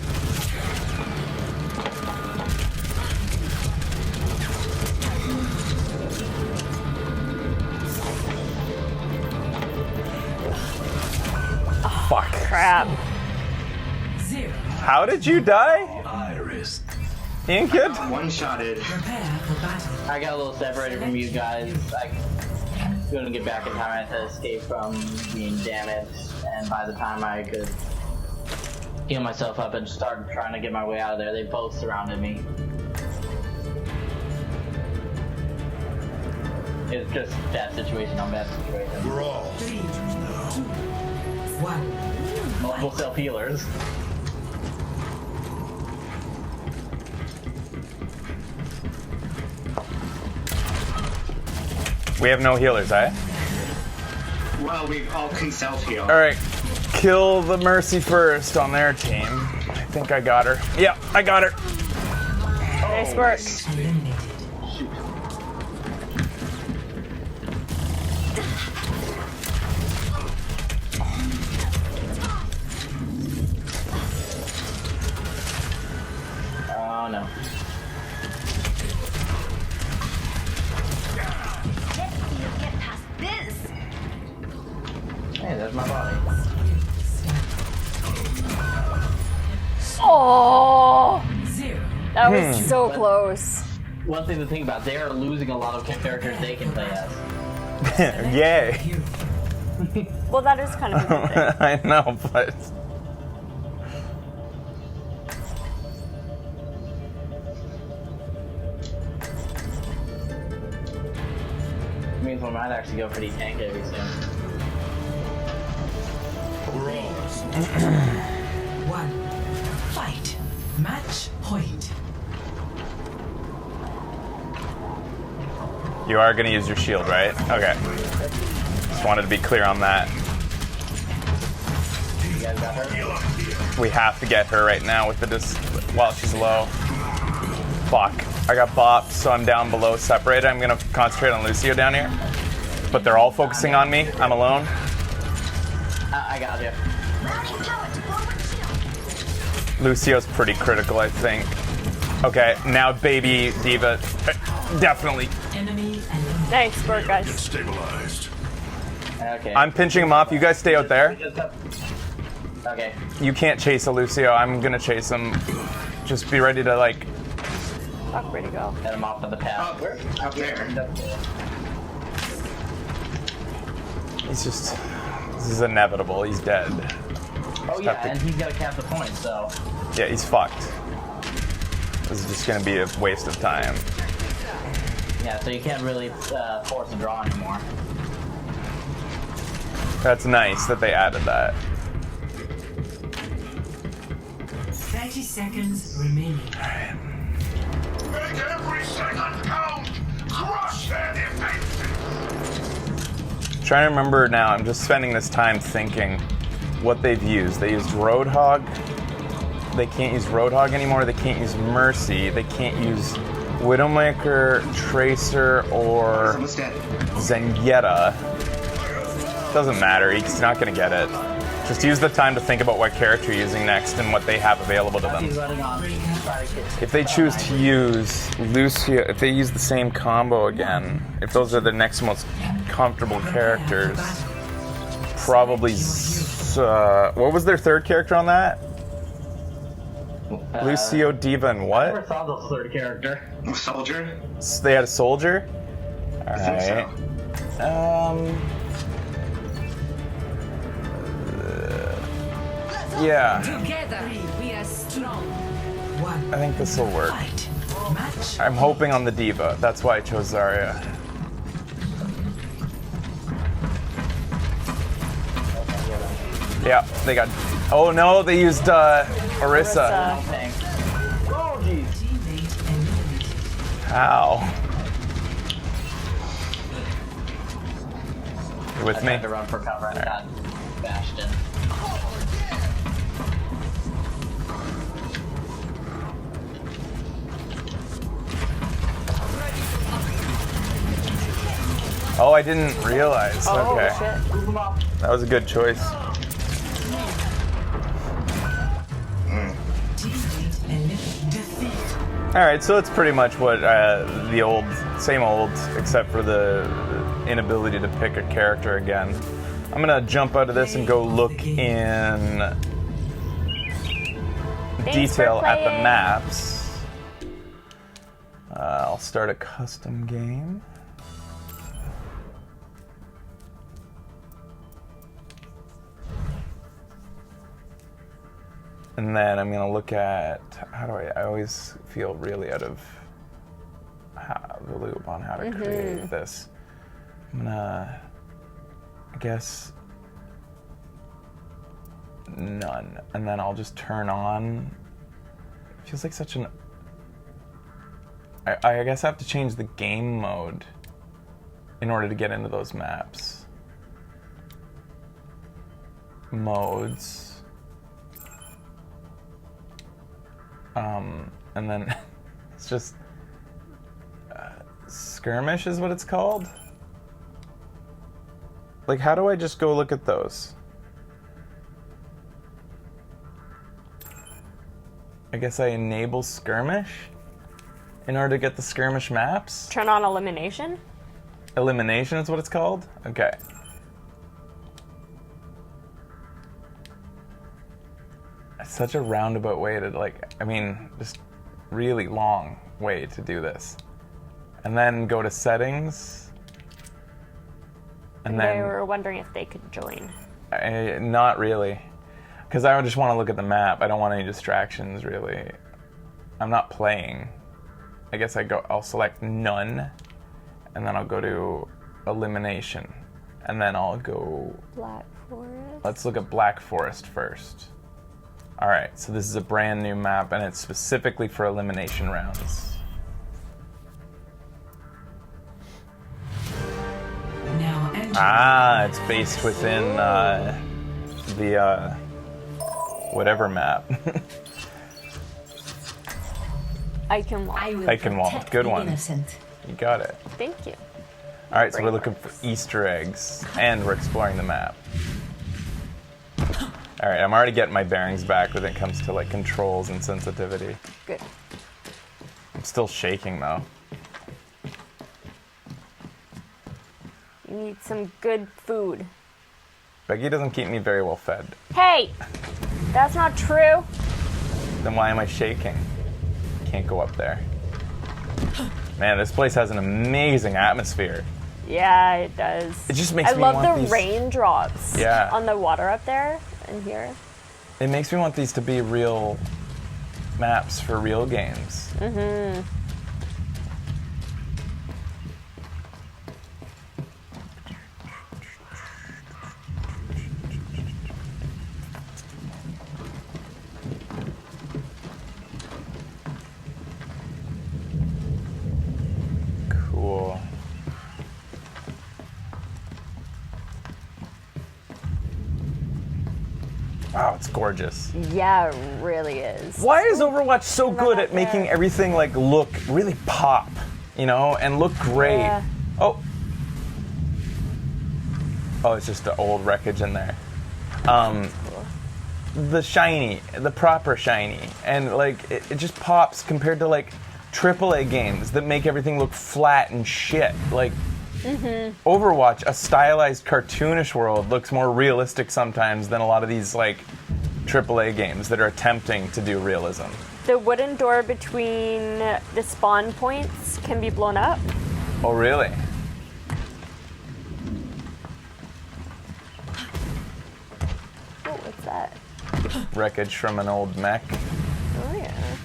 Oh, fuck. Crap. 0. How did you die? Iris. Ain't good? One-shotted. Prepare for battle. I got a little separated from you guys. I couldn't get back in time. I had to escape from being damaged, and by the time I could heal myself up and start trying to get my way out of there, they both surrounded me. It's just bad situation on bad situation. We're all. 3, 2, 1. Multiple self-healers. We have no healers, eh? Well, we all can self-heal. Alright. Kill the Mercy first on their team. I think I got her. Yeah, I got her. Nice work. Eliminated. Oh no. Let's see you get past this. Hey, there's my body. Oh, 0. that was so close. One thing to think about, they are losing a lot of characters they can play as. Yay. Well, that is kind of a good thing. I know, but... Means we might actually go pretty tank heavy soon. We're all. 1. Fight. Match point. You are going to use your shield, right? Okay. Just wanted to be clear on that. You guys got her? We have to get her right now with the while she's low. Fuck. I got bopped, so I'm down below separated. I'm going to concentrate on Lucio down here. But they're all focusing on me. I'm alone. I got you. Lucio's pretty critical, I think. Okay, now baby Diva. Definitely. Enemy Nice work, Get guys. stabilized. Okay. I'm pinching him off. You guys stay out there. Okay. You can't chase a Lucio. I'm going to chase him. Just be ready to, like... Fuck, where'd he go? Head him off to the path. Where? Up there. He's just... This is inevitable. He's dead. Oh yeah, and he's got to cap the point, so... Yeah, he's fucked. This is just going to be a waste of time. Yeah, so you can't really force a draw anymore. That's nice that they added that. 30 seconds remaining. Make every second count! Crush their defenses! Trying to remember now, I'm just spending this time thinking what they've used. They used Roadhog. They can't use Roadhog anymore. They can't use Mercy. They can't use Widowmaker, Tracer, or Zenyatta. Doesn't matter, he's not gonna get it. Just use the time to think about what character you're using next and what they have available to them. If they choose to use Lucio, if they use the same combo again, if those are the next most comfortable characters, probably... what was their third character on that? Lucio, Diva, and I what? never saw the third character. Soldier? So they had a soldier? Alright. Yeah. Together, we are strong. I think this will work. Match. I'm hoping on the Diva. That's why I chose Zarya. Yeah, they got... Oh no, they used Orisa. Oh jeez. How? You with I me? tried to run for cover and got bashed in. Oh, I didn't realize. Oh, Okay. shit. That was a good choice. Alright, so it's pretty much what the old, same old, except for the inability to pick a character again. I'm gonna jump out of this and go look in detail at the maps. I'll start a custom game. And then I'm gonna look at, I always feel really out of the loop on how to create this. I'm gonna, I guess, none. And then I'll just turn on, it feels like such an, I guess I have to change the game mode in order to get into those maps. Modes. And then it's just skirmish is what it's called. Like, how do I just go look at those? I guess I enable skirmish in order to get the skirmish maps. Turn on elimination? Elimination is what it's called? Okay. It's such a roundabout way to, like, I mean, just really long way to do this. And then go to settings. And then they were wondering if they could join. Not really. Because I just want to look at the map. I don't want any distractions, really. I'm not playing. I guess I'll select none. And then I'll go to elimination. And then I'll go... Black Forest? Let's look at Black Forest first. Alright, so this is a brand new map, and it's specifically for elimination rounds. Ah, it's based within the whatever map. Eichenwald. Good one. You got it. Thank you. Alright, so we're looking for Easter eggs, and we're exploring the map. Alright, I'm already getting my bearings back when it comes to, like, controls and sensitivity. Good. I'm still shaking, though. You need some good food. Becky doesn't keep me very well fed. Hey! That's not true. Then why am I shaking? Can't go up there. Man, this place has an amazing atmosphere. Yeah, it does. It just makes me want want I love the these... raindrops on the water up there and here. It makes me want these to be real maps for real games. Mm-hmm. Cool. Wow, it's gorgeous. Yeah, it really is. Why is Overwatch so good at making everything like look really pop, you know, and look great? Yeah. Oh, it's just the old wreckage in there. The shiny, the proper shiny, and like it just pops compared to like AAA games that make everything look flat and shit. Like Overwatch, a stylized, cartoonish world, looks more realistic sometimes than a lot of these like AAA games that are attempting to do realism. The wooden door between the spawn points can be blown up. Oh, really? Oh, what's that? Wreckage from an old mech. Oh, yeah.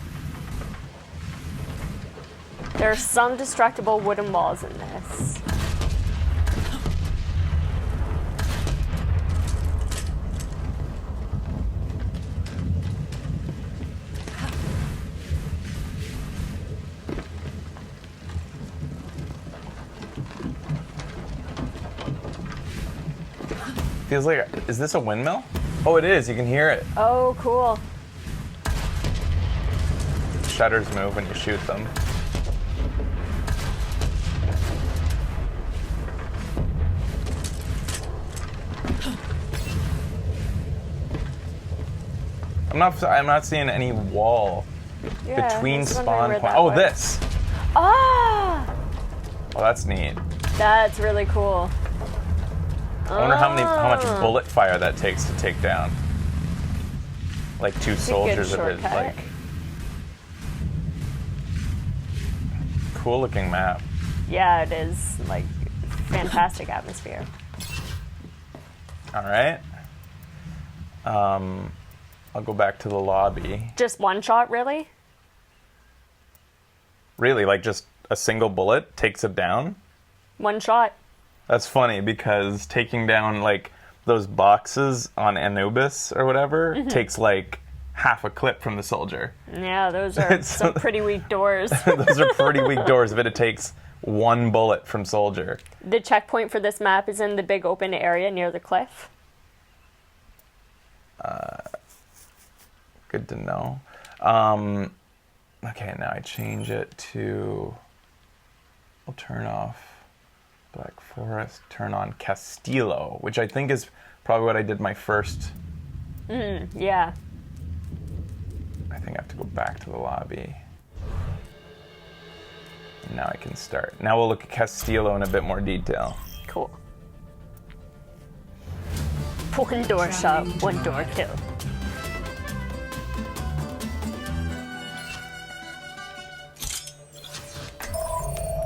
There are some destructible wooden walls in this. Feels like, is this a windmill? Oh, it is. You can hear it. Oh, cool. Shutters move when you shoot them. I'm not seeing any wall between spawn points. Oh, this. Ah. Oh, that's neat. That's really cool. I wonder how much bullet fire that takes to take down like 2 soldiers of it. Like, cool looking map. Yeah, it is. Like, fantastic atmosphere. All right. I'll go back to the lobby. Just one shot, really? Really, like just a single bullet takes it down? One shot. That's funny because taking down like those boxes on Anubis or whatever takes like half a clip from the soldier. Yeah, those are some pretty weak doors. Those are pretty weak doors, but it takes 1 bullet from soldier. The checkpoint for this map is in the big open area near the cliff. Good to know. Okay, now I change it to... I'll turn off Black Forest, turn on Castillo, which I think is probably what I did my first... Yeah. I think I have to go back to the lobby. Now I can start. Now we'll look at Castillo in a bit more detail. Cool. 1 door shot, 1 door kill.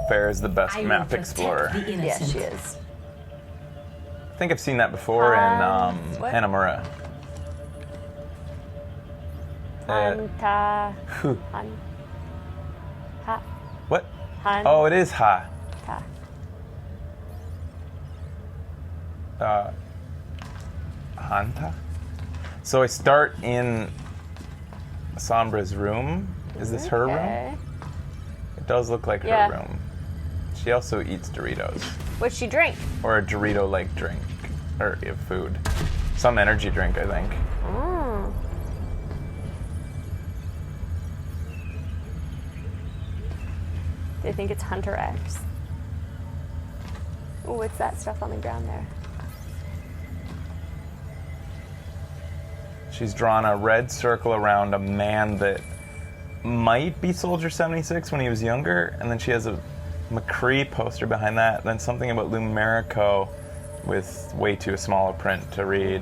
Fair is the best map explorer. Yeah, she is. I think I've seen that before in Hanamura. Hanta. Ha. What? Han. Oh, it is Ha. Ta. Hanta? So I start in Sombra's room. Is this her room? It does look like her room. She also eats Doritos. What's she drink? Or a Dorito-like drink. Or food. Some energy drink, I think. Mm. They think it's Hunter X. Ooh, what's that stuff on the ground there? She's drawn a red circle around a man that might be Soldier 76 when he was younger, and then she has a Mccree poster behind that, then something about Lumerico with way too small a print to read.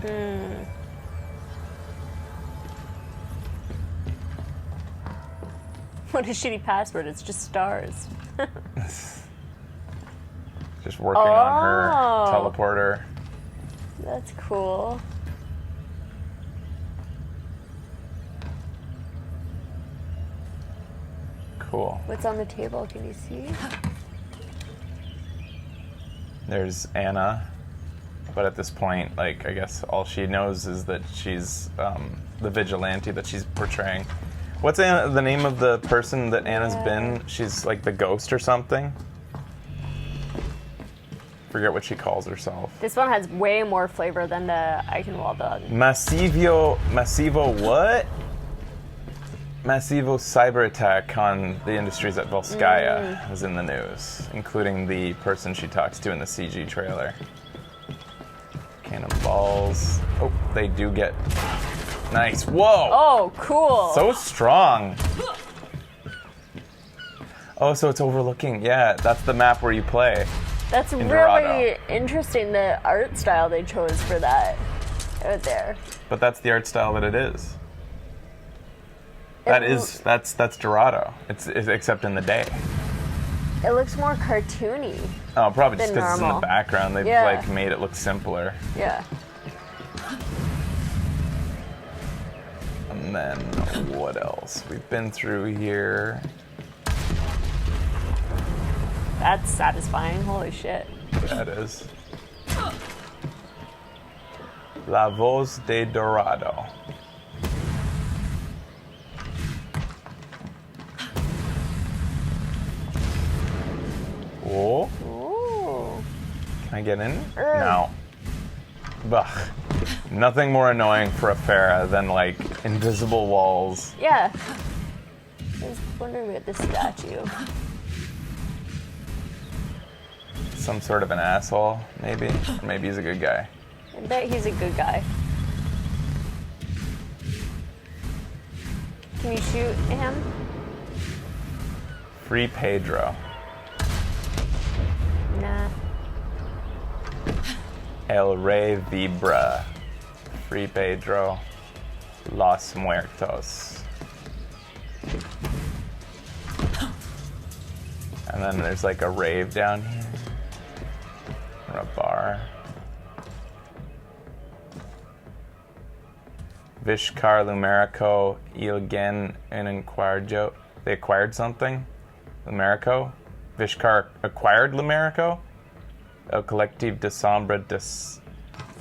What a shitty password, it's just stars. Just working on her teleporter. That's cool. Cool. What's on the table? Can you see? There's Anna, but at this point, like, I guess all she knows is that she's the vigilante that she's portraying. What's Anna, the name of the person that Anna's been? She's like the ghost or something? Forget what she calls herself. This one has way more flavor than the icon wall dog. Massivo what? Massivo cyber attack on the industries at Volskaya was in the news, including the person she talks to in the CG trailer. Cannonballs. Oh, they do get... Nice. Whoa! Oh, cool. So strong. Oh, so it's overlooking. Yeah, that's the map where you play. That's really interesting, the art style they chose for that out there. But that's the art style that it is. That's Dorado. It's except in the day. It looks more cartoony. Oh, probably just because it's in the background. They've like made it look simpler. Yeah. And then what else? We've been through here. That's satisfying. Holy shit. That is. La Voz de Dorado. Oh. Ooh. Can I get in? No. Ugh. Nothing more annoying for a Farah than like invisible walls. Yeah. I was wondering about this statue. Some sort of an asshole, maybe. Or maybe he's a good guy. I bet he's a good guy. Can you shoot him? Free Pedro. Nah. El Rey Vibra. Free Pedro. Los Muertos. And then there's like a rave down here. Or a bar. Vishkar Lumerico Ilgen and Inquarjo. They acquired something? Lumerico? Vishkar acquired Lumerico? El Collective de Sombra des...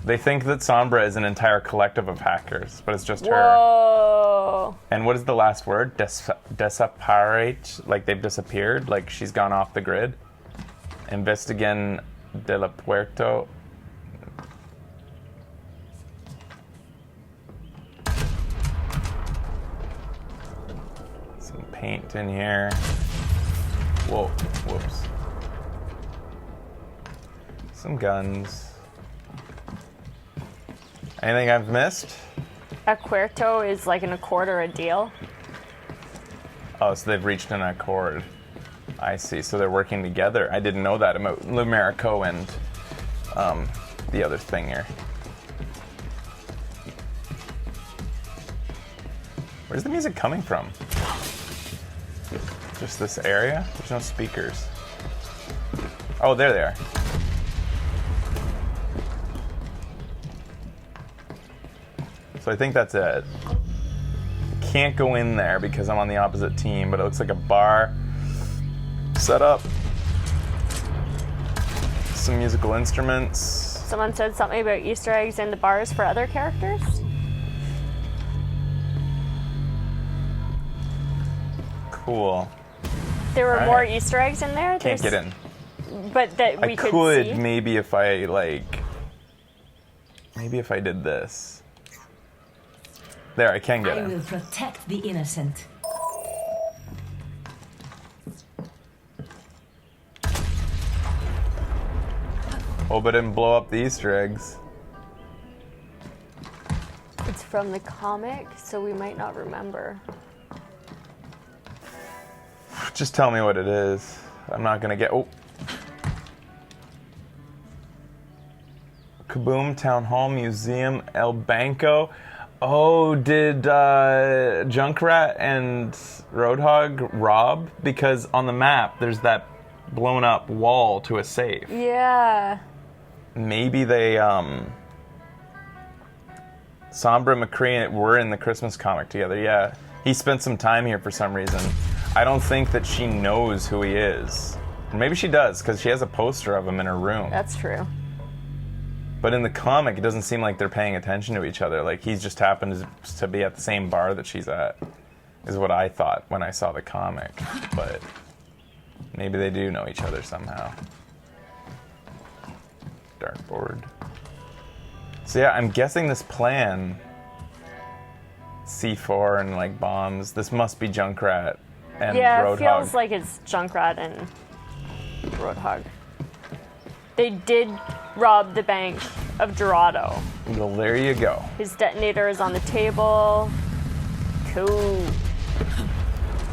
They think that Sombra is an entire collective of hackers, but it's just her. Whoa. And what is the last word? Desaparate? Like they've disappeared? Like she's gone off the grid? Investigan de la Puerto. Some paint in here. Whoa, whoops. Some guns. Anything I've missed? A Puerto is like an accord or a deal. Oh, so they've reached an accord. I see. So they're working together. I didn't know that about Lumerico and the other thing here. Where's the music coming from? Just this area? There's no speakers. Oh, there they are. So I think that's it. Can't go in there because I'm on the opposite team, but it looks like a bar set up. Some musical instruments. Someone said something about Easter eggs in the bars for other characters. Cool. There were All more right. Easter eggs in there. Can't get in. But that we I could see. maybe if I maybe if I did this. There, I can get I in. will protect the innocent. Hope I didn't blow up the Easter eggs. It's from the comic, so we might not remember. Just tell me what it is. I'm not gonna get. Oh. Kaboom Town Hall Museum El Banco. Oh, did Junkrat and Roadhog rob? Because on the map there's that blown up wall to a safe. Yeah. Maybe they Sombra Mccree were in the Christmas comic together. Yeah, he spent some time here for some reason. I don't think that she knows who he is. Or maybe she does because she has a poster of him in her room. That's true. But in the comic, it doesn't seem like they're paying attention to each other. Like he's just happened to be at the same bar that she's at, is what I thought when I saw the comic. But maybe they do know each other somehow. Dartboard. So yeah, I'm guessing this plan, C4 and like bombs, this must be Junkrat and Yeah, Roadhog. it feels like it's Junkrat and Roadhog. They did rob the bank of Dorado. Well, there you go. His detonator is on the table. Cool.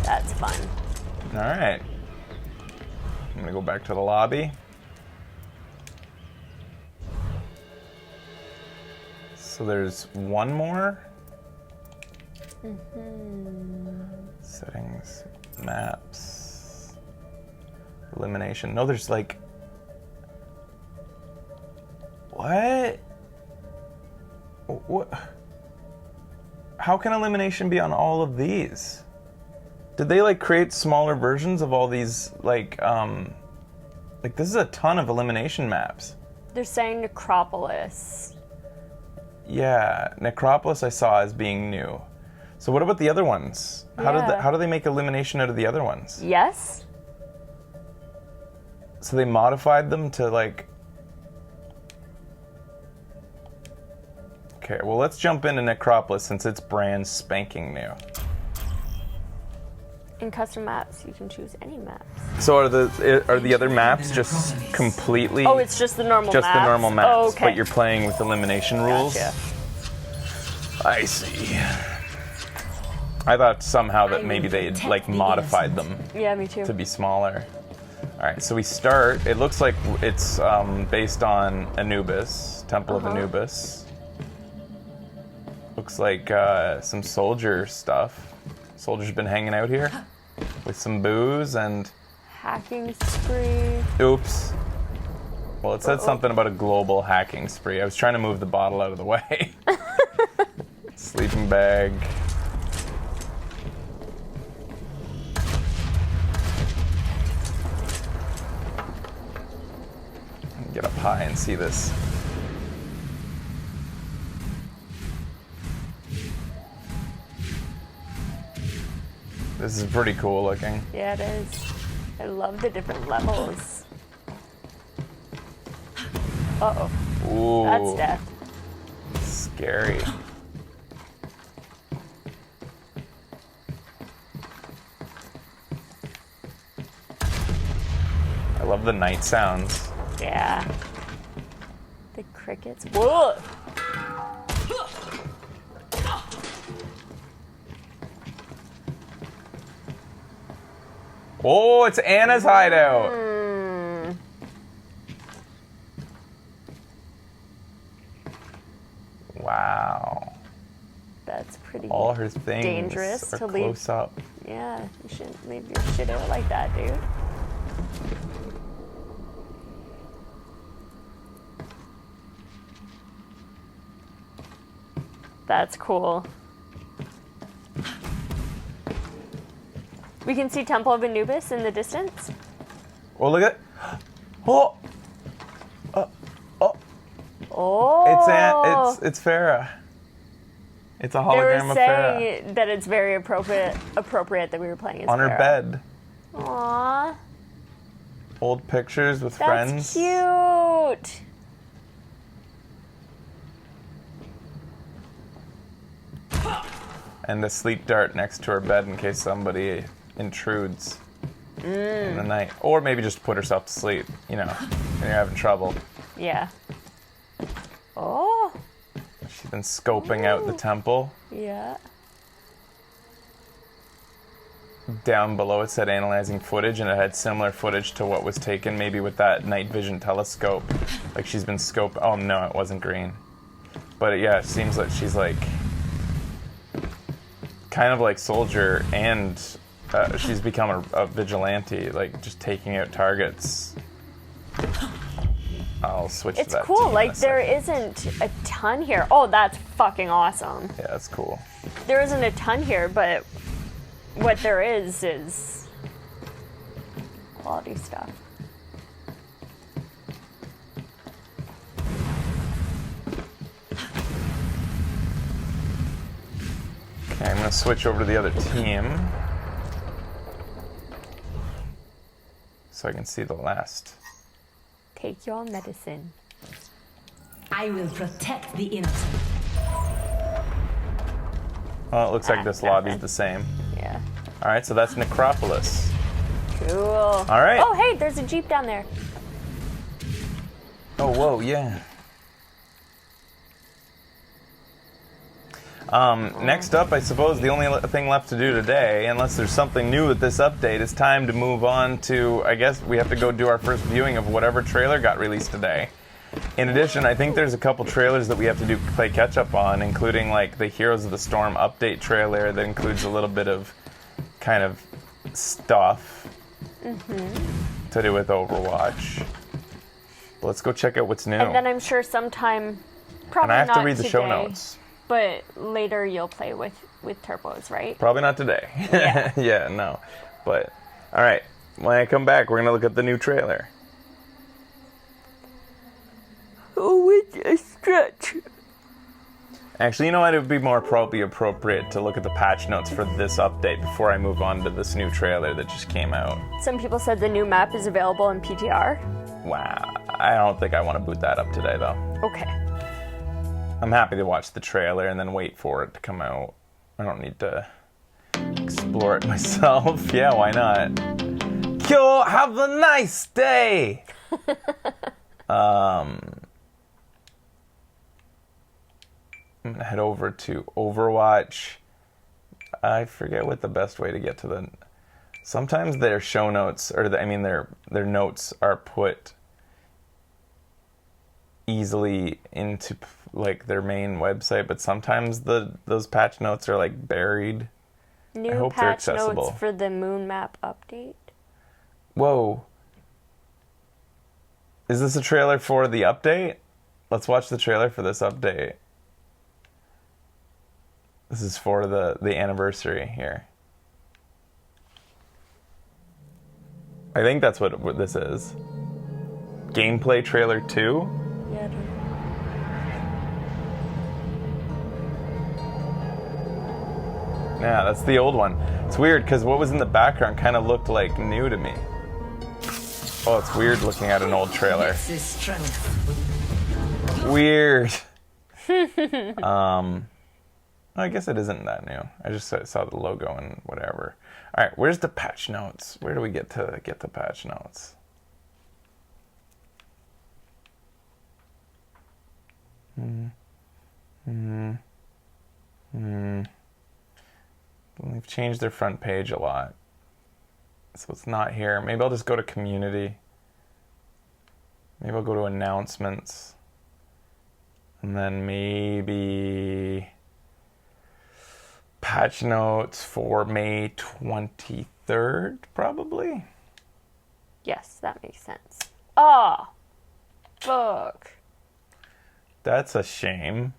That's fun. All right. I'm gonna go back to the lobby. So there's one more. Settings, maps, elimination. No, there's like. What? What? How can elimination be on all of these? Did they like create smaller versions of all these like this is a ton of elimination maps. They're saying Necropolis. Yeah, Necropolis I saw as being new. So what about the other ones? Yeah. How do they make elimination out of the other ones? Yes? So they modified them to like. Okay, well let's jump into Necropolis since it's brand spanking new. In custom maps, you can choose any maps. So are the other maps just completely? Oh, it's just the normal just maps? the normal maps, Oh, okay. but you're playing with elimination rules. Gotcha. I see. I thought somehow that maybe they like modified them. Yeah, me too. To be smaller. All right, so we start. It looks like it's based on Anubis, Temple of Anubis. Looks like some soldier stuff. Soldiers been hanging out here with some booze and hacking spree. Oops. Well, it said something about a global hacking spree. I was trying to move the bottle out of the way. Sleeping bag. Get up high and see this. This is pretty cool looking. Yeah, it is. I love the different levels. Uh-oh. Ooh. That's death. Scary. I love the night sounds. Yeah. The crickets. Whoa! Oh, it's Anna's hideout. Wow. That's pretty all her things dangerous are to close leave. up. Yeah, you shouldn't leave your shit out like that, dude. That's cool. We can see Temple of Anubis in the distance. Oh, look at oh, Oh, it's Farah. It's a they hologram were of Farah saying that it's very appropriate that we were playing as on her Farah. bed. Aww, Old pictures with that's friends. cute. And a sleep dart next to her bed in case somebody intrudes in the night. Or maybe just put herself to sleep, you know, when you're having trouble. Yeah. Oh. She's been scoping out the temple. Yeah. Down below it said analyzing footage, and it had similar footage to what was taken maybe with that night vision telescope. Like she's been scoped. Oh no, it wasn't green. But yeah, it seems like she's like kind of like Soldier, and she's become a vigilante, like just taking out targets. I'll switch to that. It's cool. Like there second. isn't a ton here. Oh, that's fucking awesome. Yeah, that's cool. There isn't a ton here, but what there is quality stuff. Okay, I'm gonna switch over to the other team so I can see the last. Take your medicine. I will protect the innocent. Well, it looks like this lobby's the same. Yeah. All right, so that's Necropolis. Cool. All right. Oh, hey, there's a Jeep down there. Oh, whoa, yeah. Next up, I suppose the only thing left to do today, unless there's something new with this update, is time to move on to, I guess we have to go do our first viewing of whatever trailer got released today. In addition, I think there's a couple trailers that we have to play catch up on, including like the Heroes of the Storm update trailer that includes a little bit of kind of stuff to do with Overwatch. But let's go check out what's new. And then I'm sure sometime, probably And I have not to read the show today, notes. but later you'll play with turbos, right? Probably not today. Yeah. Yeah, no. But, all right. When I come back, we're going to look at the new trailer. Oh, it's a stretch. Actually, you know what? It would be more appropriate to look at the patch notes for this update before I move on to this new trailer that just came out. Some people said the new map is available in PTR. Wow. I don't think I want to boot that up today, though. Okay. I'm happy to watch the trailer and then wait for it to come out. I don't need to explore it myself. Yeah, why not? Yo, have a nice day! I'm gonna head over to Overwatch. I forget what the best way to get to the... Sometimes their show notes, or their notes are put easily into like their main website, but sometimes those patch notes are like buried. I hope they're patch accessible. notes for the moon map update. Whoa. Is this a trailer for the update? Let's watch the trailer for this update. This is for the anniversary here. I think that's what this is. Gameplay trailer 2? Yeah, Yeah, that's the old one. It's weird because what was in the background kind of looked like new to me. Oh, it's weird looking at an old trailer. Weird. I guess it isn't that new. I just saw the logo and whatever. All right, where's the patch notes? Where do we get the patch notes? They've changed their front page a lot, so it's not here. Maybe I'll just go to community. Maybe I'll go to announcements, and then maybe patch notes for May 23rd, probably. Yes, that makes sense. Oh, fuck. That's a shame.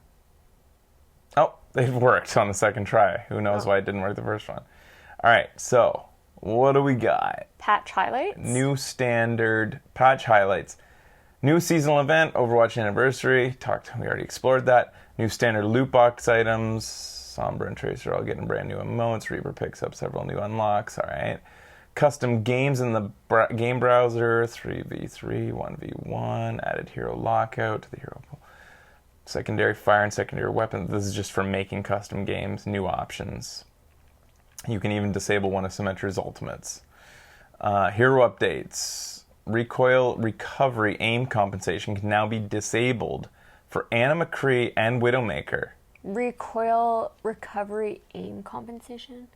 Oh, it worked on the second try. Who knows why it didn't work the first one. All right, so what do we got? Patch highlights? New standard patch highlights. New seasonal event, Overwatch anniversary. We already explored that. New standard loot box items. Sombra and Tracer all getting brand new emotes. Reaper picks up several new unlocks. All right. Custom games in the game browser. 3v3, 1v1. Added hero lockout to the hero pool. Secondary fire and secondary weapons. This is just for making custom games. New options. You can even disable one of Symmetra's ultimates. Hero updates. Recoil recovery aim compensation can now be disabled for Anna Mccree and Widowmaker. Recoil recovery aim compensation?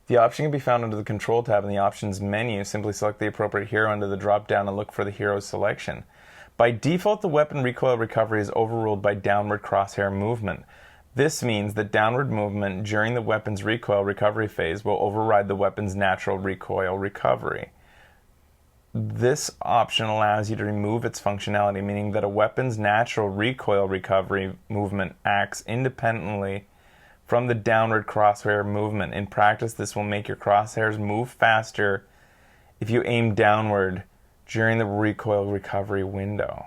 The option can be found under the Control tab in the Options menu. Simply select the appropriate hero under the drop-down and look for the hero's selection. By default, the weapon recoil recovery is overruled by downward crosshair movement. This means that downward movement during the weapon's recoil recovery phase will override the weapon's natural recoil recovery. This option allows you to remove its functionality, meaning that a weapon's natural recoil recovery movement acts independently from the downward crosshair movement. In practice, this will make your crosshairs move faster if you aim downward during the recoil recovery window.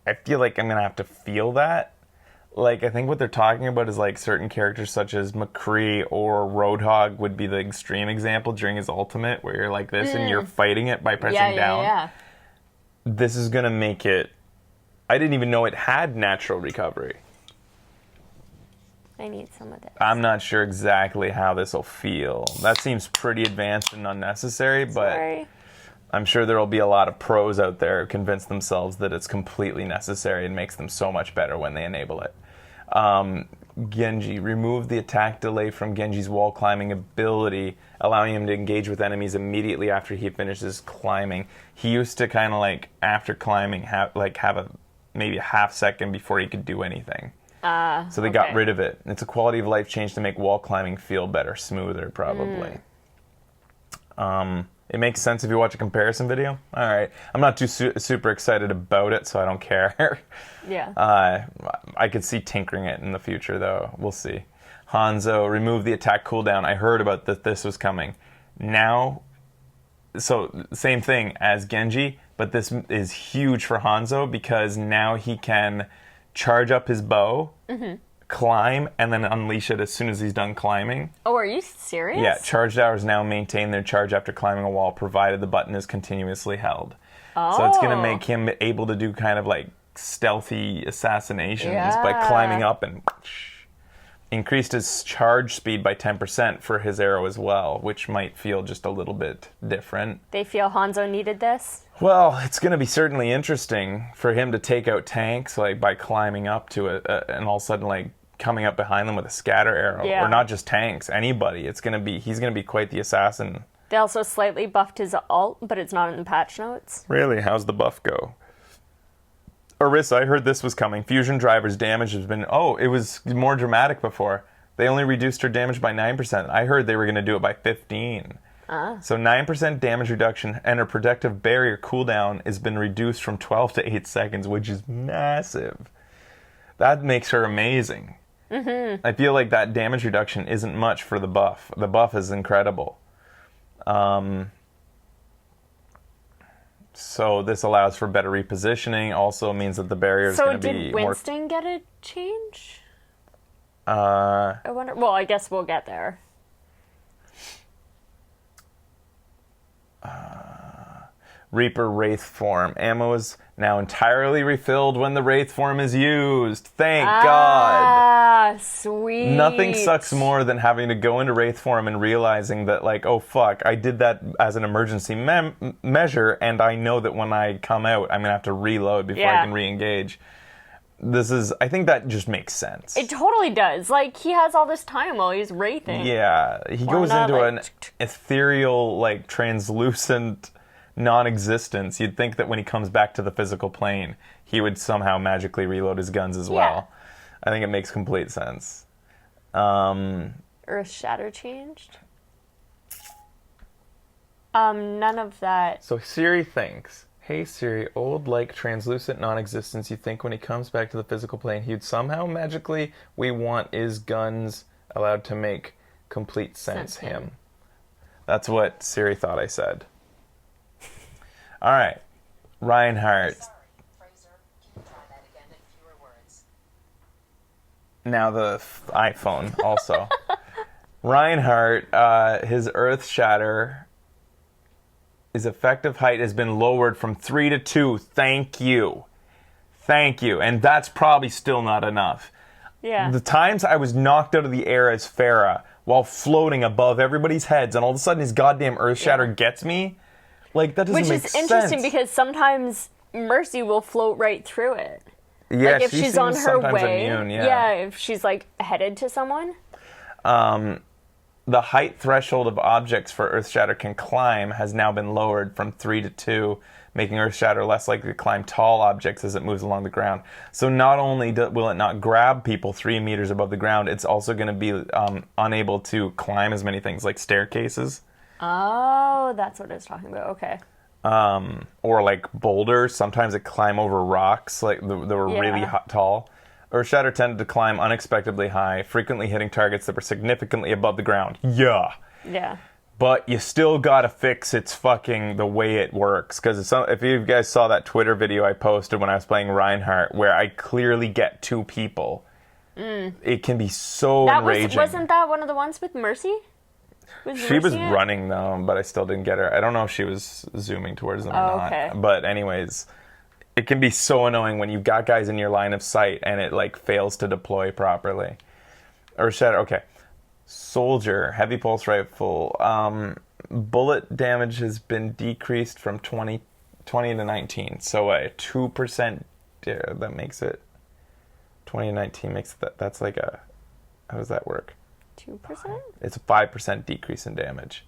I feel like I'm going to have to feel that. Like, I think what they're talking about is like certain characters such as Mccree or Roadhog would be the extreme example during his ultimate where you're like this and you're fighting it by pressing down. Yeah. This is going to make it... I didn't even know it had natural recovery. I need some of this. I'm not sure exactly how this will feel. That seems pretty advanced and unnecessary, but I'm sure there will be a lot of pros out there who convince themselves that it's completely necessary and makes them so much better when they enable it. Genji, remove the attack delay from Genji's wall climbing ability, allowing him to engage with enemies immediately after he finishes climbing. He used to kind of like, after climbing, have maybe a half second before he could do anything. So they got rid of it. It's a quality of life change to make wall climbing feel better, smoother, probably. It makes sense if you watch a comparison video. All right. I'm not too super excited about it, so I don't care. Yeah. I could see tinkering it in the future, though. We'll see. Hanzo, remove the attack cooldown. I heard about that this was coming. Now, so same thing as Genji, but this is huge for Hanzo because now he can charge up his bow, climb, and then unleash it as soon as he's done climbing. Oh, are you serious? Yeah, charged hours now maintain their charge after climbing a wall, provided the button is continuously held. Oh. So it's going to make him able to do kind of like stealthy assassinations by climbing up and increased his charge speed by 10% for his arrow as well, which might feel just a little bit different. They feel Hanzo needed this? Well, it's going to be certainly interesting for him to take out tanks like by climbing up to it and all of a sudden like coming up behind them with a scatter arrow, Yeah. or not just tanks, anybody. He's gonna be quite the assassin. They also slightly buffed his ult, but it's not in the patch notes. Really, how's the buff go? Orisa, I heard this was coming. Fusion driver's damage has been... Oh, it was more dramatic before. They only reduced her damage by 9%. I heard they were going to do it by 15. So 9% damage reduction, and her protective barrier cooldown has been reduced from 12 to 8 seconds, which is massive. That makes her amazing. I feel like that damage reduction isn't much for the buff. The buff is incredible. So this allows for better repositioning. Also means that the barrier is going to be So did Winston get a change? more... I wonder. Well, I guess we'll get there. Reaper Wraith form. Ammo is now entirely refilled when the Wraith form is used. Thank God. Ah, sweet. Nothing sucks more than having to go into Wraith form and realizing that, like, oh fuck, I did that as an emergency measure, and I know that when I come out, I'm gonna have to reload before I can re-engage. I think that just makes sense. It totally does. Like, he has all this time while he's wraithing. Yeah, he goes into an ethereal, like, translucent non-existence. You'd think that when he comes back to the physical plane, he would somehow magically reload his guns as well. I think it makes complete sense. Earth Shatter changed? None of that. So Siri thinks, hey Siri, old like translucent non-existence, you think when he comes back to the physical plane, he'd somehow magically, we want his guns allowed to make complete sense him. That's what Siri thought I said. All right, Reinhardt. Now the iPhone also. Reinhardt, his Earth Shatter, his effective height has been lowered from 3 to 2. Thank you. Thank you. And that's probably still not enough. Yeah. The times I was knocked out of the air as Farah while floating above everybody's heads, and all of a sudden his goddamn Earth Shatter gets me, like, that doesn't make sense. Which is interesting because sometimes Mercy will float right through it. Yeah, like if she's on her way. Immune, if she's like headed to someone. The height threshold of objects for Earth Shatter can climb has now been lowered from 3 to 2, making Earth Shatter less likely to climb tall objects as it moves along the ground. So not only will it not grab people 3 meters above the ground, it's also going to be unable to climb as many things like staircases. Oh, that's what I was talking about. Okay. Or like boulders. Sometimes it climb over rocks, like that were really tall. Earth Shatter tended to climb unexpectedly high, frequently hitting targets that were significantly above the ground. Yeah. But you still gotta fix its fucking the way it works. Because if you guys saw that Twitter video I posted when I was playing Reinhardt, where I clearly get 2 people, it can be so enraging. Wasn't that one of the ones with Mercy? She was running though, but I still didn't get her. I don't know if she was zooming towards them or not. Okay. But anyways, it can be so annoying when you've got guys in your line of sight and it like fails to deploy properly. Or Shatter, okay. Soldier, heavy pulse rifle. Bullet damage has been decreased from 20 to 19. So a 2% that makes it 20 to 19 makes that's like a, how does that work? 2%? It's a 5% decrease in damage.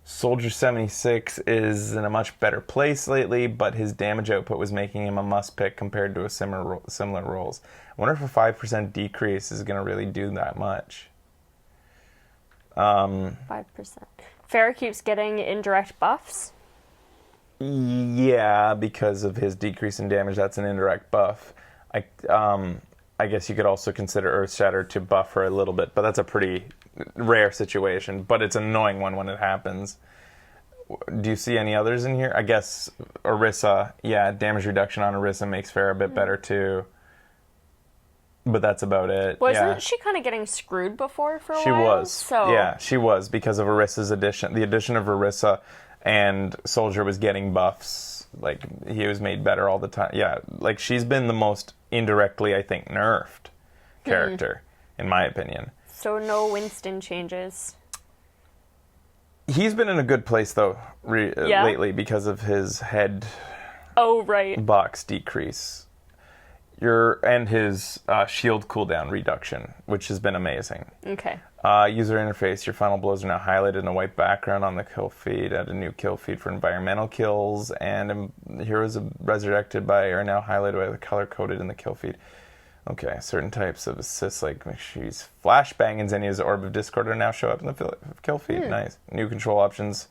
Soldier 76 is in a much better place lately, but his damage output was making him a must pick compared to a similar roles. I wonder if a 5% decrease is going to really do that much. 5%. Farah keeps getting indirect buffs? Yeah, because of his decrease in damage, that's an indirect buff. I guess you could also consider Earth Shatter to buff her a little bit, but that's a pretty rare situation. But it's an annoying one when it happens. Do you see any others in here? I guess Orisa, damage reduction on Orisa makes Farah a bit better too. But that's about it. Wasn't she kind of getting screwed before for a while? She was. So... Yeah, she was because of Orisa's addition. The addition of Orisa and Soldier was getting buffs. Like, he was made better all the time. Yeah, like, she's been the most indirectly, I think, nerfed character, in my opinion. So no Winston changes. He's been in a good place, though, lately because of his head box decrease. and his shield cooldown reduction, which has been amazing. Okay. User interface, your final blows are now highlighted in a white background on the kill feed. Add a new kill feed for environmental kills, and heroes resurrected by are now highlighted by the color coded in the kill feed. Okay, certain types of assists like Mccree's flashbang and Zenya's Orb of Discord are now show up in the kill feed. Nice. New control options.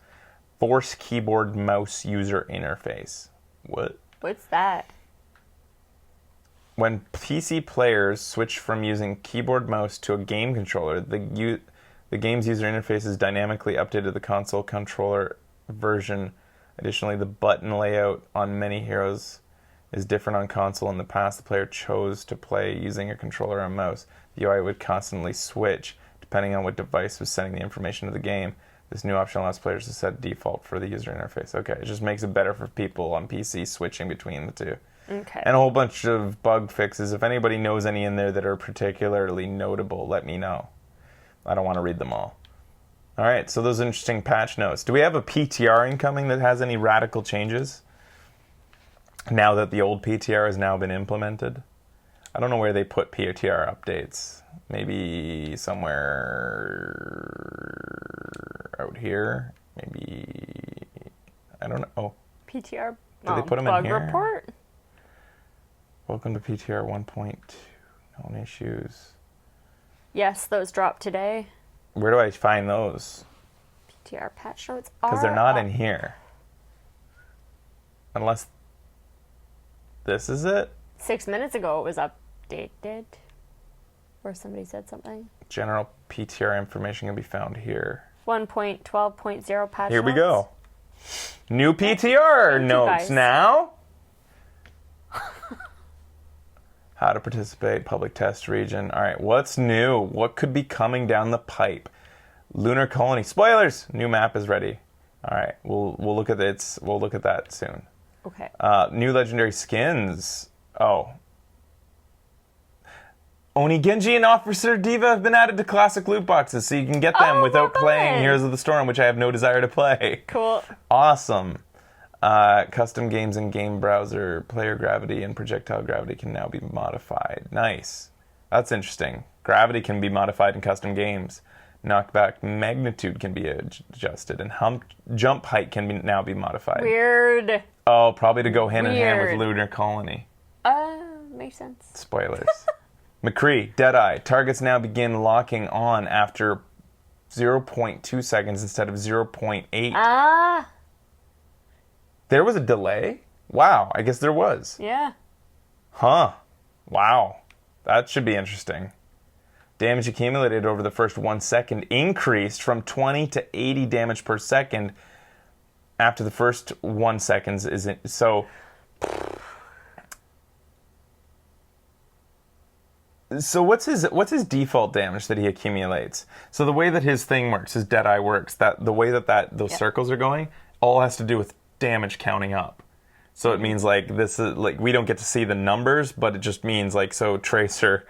Force keyboard mouse user interface. What? What's that? When PC players switch from using keyboard mouse to a game controller, the game's user interface is dynamically updated to the console controller version. Additionally, the button layout on many heroes is different on console. In the past, the player chose to play using a controller or mouse. The UI would constantly switch depending on what device was sending the information to the game. This new option allows players to set default for the user interface. Okay, it just makes it better for people on PC switching between the two. Okay. And a whole bunch of bug fixes. If anybody knows any in there that are particularly notable, let me know. I don't want to read them all. All right, so those are interesting patch notes. Do we have a PTR incoming that has any radical changes now that the old PTR has now been implemented? I don't know where they put PTR updates. Maybe somewhere out here. Maybe, I don't know. Oh. PTR Did they put them bug in here? report? Welcome to PTR 1.2. Known issues. Yes, those dropped today. Where do I find those? PTR patch notes Because they're not in here. Unless this is it? 6 minutes ago it was updated. Or somebody said something. General PTR information can be found here. 1.12.0 patch Here we notes. go. New PTR notes now. How to participate, public test region. All right, what's new? What could be coming down the pipe? Lunar colony. Spoilers! New map is ready. All right, we'll look at it. We'll look at that soon. Okay. New legendary skins. Oh. Oni Genji and Officer Diva have been added to classic loot boxes, so you can get them without playing Heroes of the Storm, which I have no desire to play. Cool. Awesome. Custom games in game browser, player gravity and projectile gravity can now be modified. Nice. That's interesting. Gravity can be modified in custom games. Knockback magnitude can be adjusted, and jump height can now be modified. Weird. Oh, probably to go hand in hand with Lunar Colony. Makes sense. Spoilers. Mccree, Deadeye. Targets now begin locking on after 0.2 seconds instead of 0.8. Ah. There was a delay? Wow, I guess there was. Yeah. Huh. Wow. That should be interesting. Damage accumulated over the first 1 second increased from 20 to 80 damage per second after the first 1 second isn't. So what's his default damage that he accumulates? So the way that his thing works, his Deadeye works, that the way that those circles are going, all has to do with damage counting up. So it means like this is like we don't get to see the numbers, but it just means like so Tracer,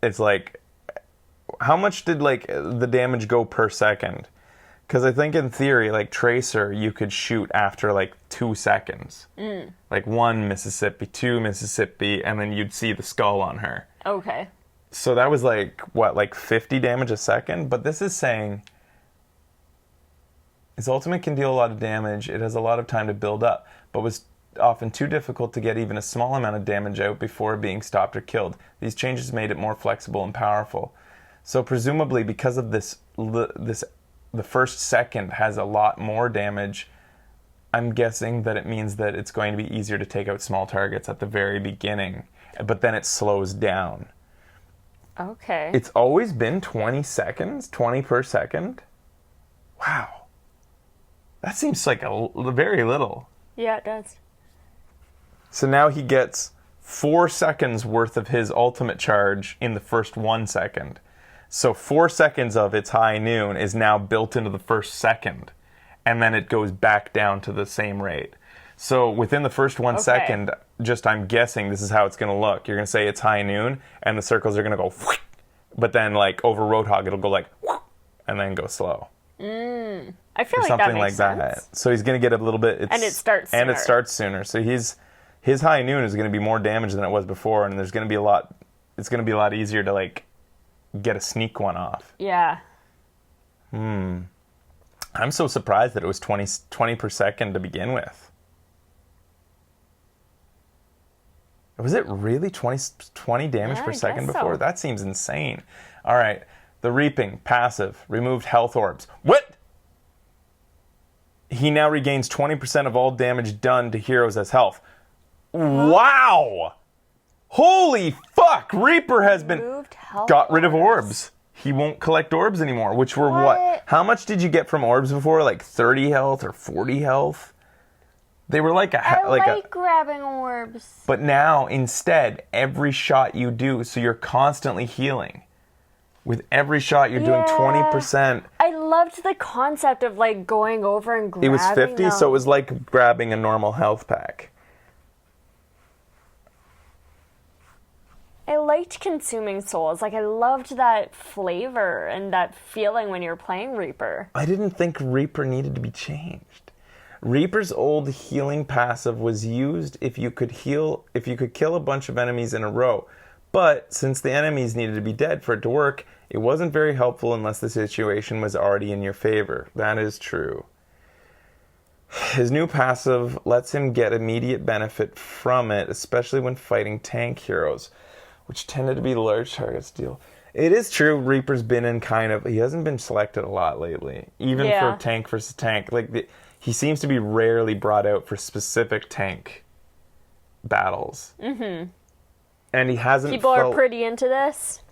it's like how much did like the damage go per second? Because I think in theory, like Tracer, you could shoot after like 2 seconds, like 1 Mississippi, 2 Mississippi, and then you'd see the skull on her. Okay. So that was like what, like 50 damage a second? But this is saying his ultimate can deal a lot of damage. It has a lot of time to build up, but was often too difficult to get even a small amount of damage out before being stopped or killed. These changes made it more flexible and powerful. So presumably because of this, the first second has a lot more damage. I'm guessing that it means that it's going to be easier to take out small targets at the very beginning, but then it slows down. Okay. It's always been 20 seconds, 20 per second. Wow. That seems like very little. Yeah, it does. So now he gets 4 seconds worth of his ultimate charge in the first 1 second. So 4 seconds of its high noon is now built into the first second. And then it goes back down to the same rate. So within the first 1 second, just I'm guessing this is how it's going to look. You're going to say it's high noon, and the circles are going to go, but then like over Roadhog, it'll go like, and then go slow. I feel like something that makes like sense. that. So he's going to get a little bit. And it starts sooner. So his high noon is going to be more damage than it was before, and there's going to be a lot. It's going to be a lot easier to like get a sneak one off. Yeah. I'm so surprised that it was 20 per second to begin with. Was it really 20 damage per second before? So. That seems insane. All right. The Reaping, passive, removed health orbs. What? He now regains 20% of all damage done to heroes as health. Wow! Holy fuck! Reaper has been got rid of orbs. He won't collect orbs anymore, which were what? How much did you get from orbs before? Like 30 health or 40 health? They were like I like grabbing orbs. But now, instead, every shot you do, so you're constantly healing. With every shot, you're doing 20%. I loved the concept of like going over and grabbing It was 50, them. so it was like grabbing a normal health pack. I liked consuming souls. Like, I loved that flavor and that feeling when you're playing Reaper. I didn't think Reaper needed to be changed. Reaper's old healing passive was used if you could kill a bunch of enemies in a row. But since the enemies needed to be dead for it to work, it wasn't very helpful unless the situation was already in your favor. That is true. His new passive lets him get immediate benefit from it, especially when fighting tank heroes, which tended to be large targets deal. It is true, Reaper's been in he hasn't been selected a lot lately. Even for tank versus tank. He seems to be rarely brought out for specific tank battles. Mm-hmm. And he hasn't People are pretty into this.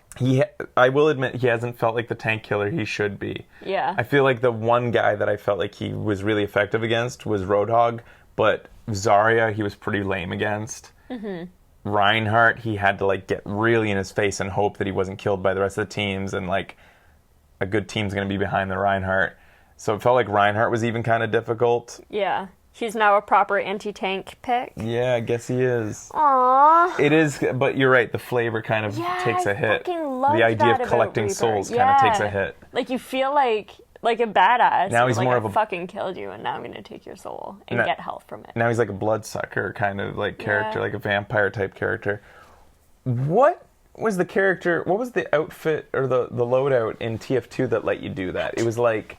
I will admit, he hasn't felt like the tank killer he should be. Yeah. I feel like the one guy that I felt like he was really effective against was Roadhog, but Zarya he was pretty lame against. Mm-hmm. Reinhardt, he had to like get really in his face and hope that he wasn't killed by the rest of the teams, and like a good team's going to be behind the Reinhardt. So it felt like Reinhardt was even kind of difficult. Yeah. He's now a proper anti-tank pick. Yeah, I guess he is. Aww. It is, but you're right, the flavor kind of takes a hit. The idea of collecting souls kind of takes a hit. Like, you feel like a badass. Now he's like, more I of a fucking killed you, and now I'm going to take your soul and get health from it. Now he's like a bloodsucker kind of like character, like a vampire type character. What was the character, what was the outfit or the loadout in TF2 that let you do that? It was like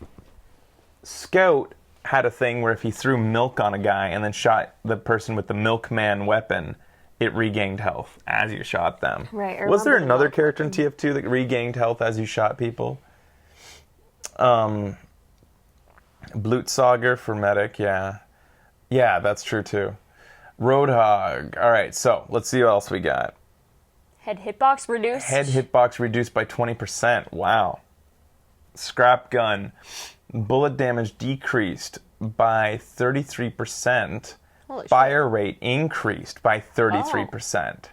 Scout had a thing where if he threw milk on a guy and then shot the person with the milkman weapon, it regained health as you shot them. Right. Was there another character in TF2 that regained health as you shot people? Blutsauger for medic, yeah. Yeah, that's true too. Roadhog. All right, so let's see what else we got. Head hitbox reduced. Head hitbox reduced by 20%. Wow. Scrap gun. Bullet damage decreased by 33%. Fire rate increased by 33%.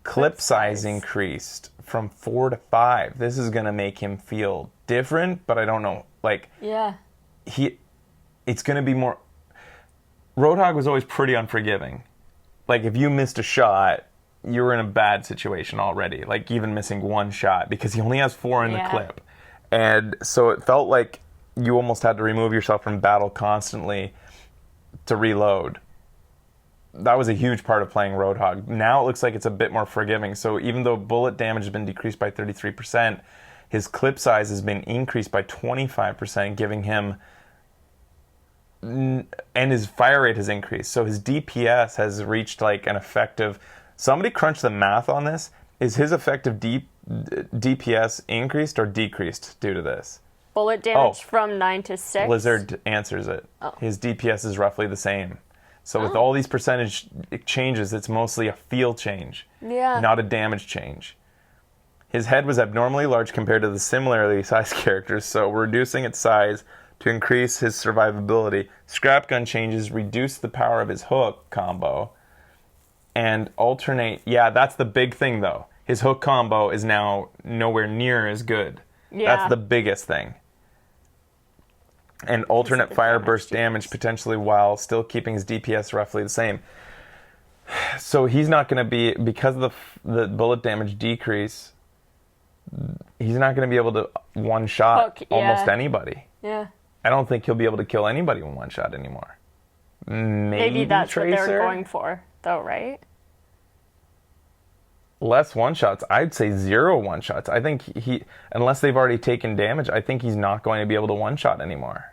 Clip size increased from 4 to 5. This is going to make him feel different, but I don't know. Like, it's going to be more... Roadhog was always pretty unforgiving. Like, if you missed a shot, you were in a bad situation already. Like, even missing one shot, because he only has 4 in the clip. And so it felt like you almost had to remove yourself from battle constantly to reload. That was a huge part of playing Roadhog. Now it looks like it's a bit more forgiving. So even though bullet damage has been decreased by 33%, his clip size has been increased by 25%, giving him... And his fire rate has increased. So his DPS has reached like an effective... Somebody crunched the math on this. Is his effective DPS increased or decreased due to this? Bullet damage from 9 to 6? Blizzard answers it. Oh. His DPS is roughly the same. So with all these percentage changes, it's mostly a feel change, not a damage change. His head was abnormally large compared to the similarly sized characters, so reducing its size to increase his survivability. Scrap gun changes reduce the power of his hook combo and alternate. Yeah, that's the big thing, though. His hook combo is now nowhere near as good. Yeah. That's the biggest thing. And alternate fire burst damage potentially while still keeping his DPS roughly the same. So he's not going to be, because of the bullet damage decrease, he's not going to be able to one-shot almost anybody. Yeah. I don't think he'll be able to kill anybody in one shot anymore. Maybe that's Tracer? what they're going for, though, right? Less one-shots. I'd say 0 one-shots. I think he, unless they've already taken damage, I think he's not going to be able to one-shot anymore.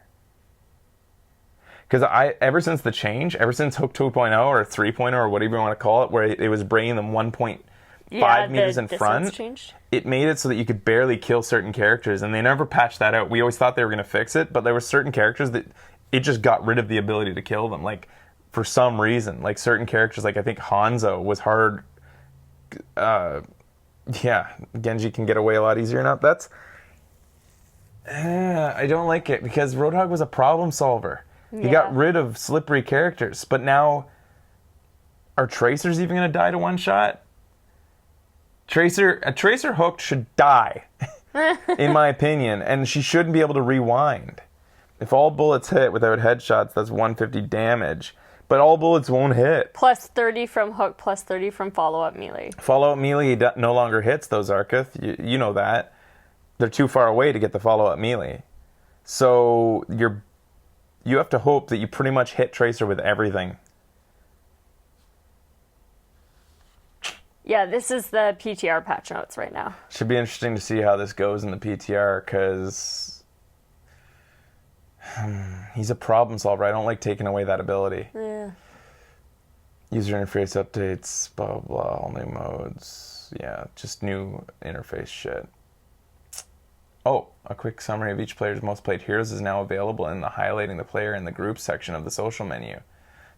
Because ever since the change, ever since Hook 2.0 or 3.0 or whatever you want to call it, where it was bringing them 1.5 meters in front, changed. It made it so that you could barely kill certain characters, and they never patched that out. We always thought they were going to fix it, but there were certain characters that it just got rid of the ability to kill them. Like, for some reason, like certain characters, like I think Hanzo was hard. Genji can get away a lot easier now. That's I don't like it because Roadhog was a problem solver. He got rid of slippery characters, but now are Tracers even going to die to one shot? A Tracer hooked should die, in my opinion, and she shouldn't be able to rewind. If all bullets hit without headshots, that's 150 damage. But all bullets won't hit. Plus 30 from hook, plus 30 from follow-up melee. Follow-up melee no longer hits those, Arceth. You know that. They're too far away to get the follow-up melee. So you have to hope that you pretty much hit Tracer with everything. Yeah, this is the PTR patch notes right now. Should be interesting to see how this goes in the PTR, because he's a problem solver. I don't like taking away that ability. Yeah. User interface updates, blah, blah, all new modes. Yeah, just new interface shit. Oh, a quick summary of each player's most played heroes is now available in the highlighting the player in the group section of the social menu.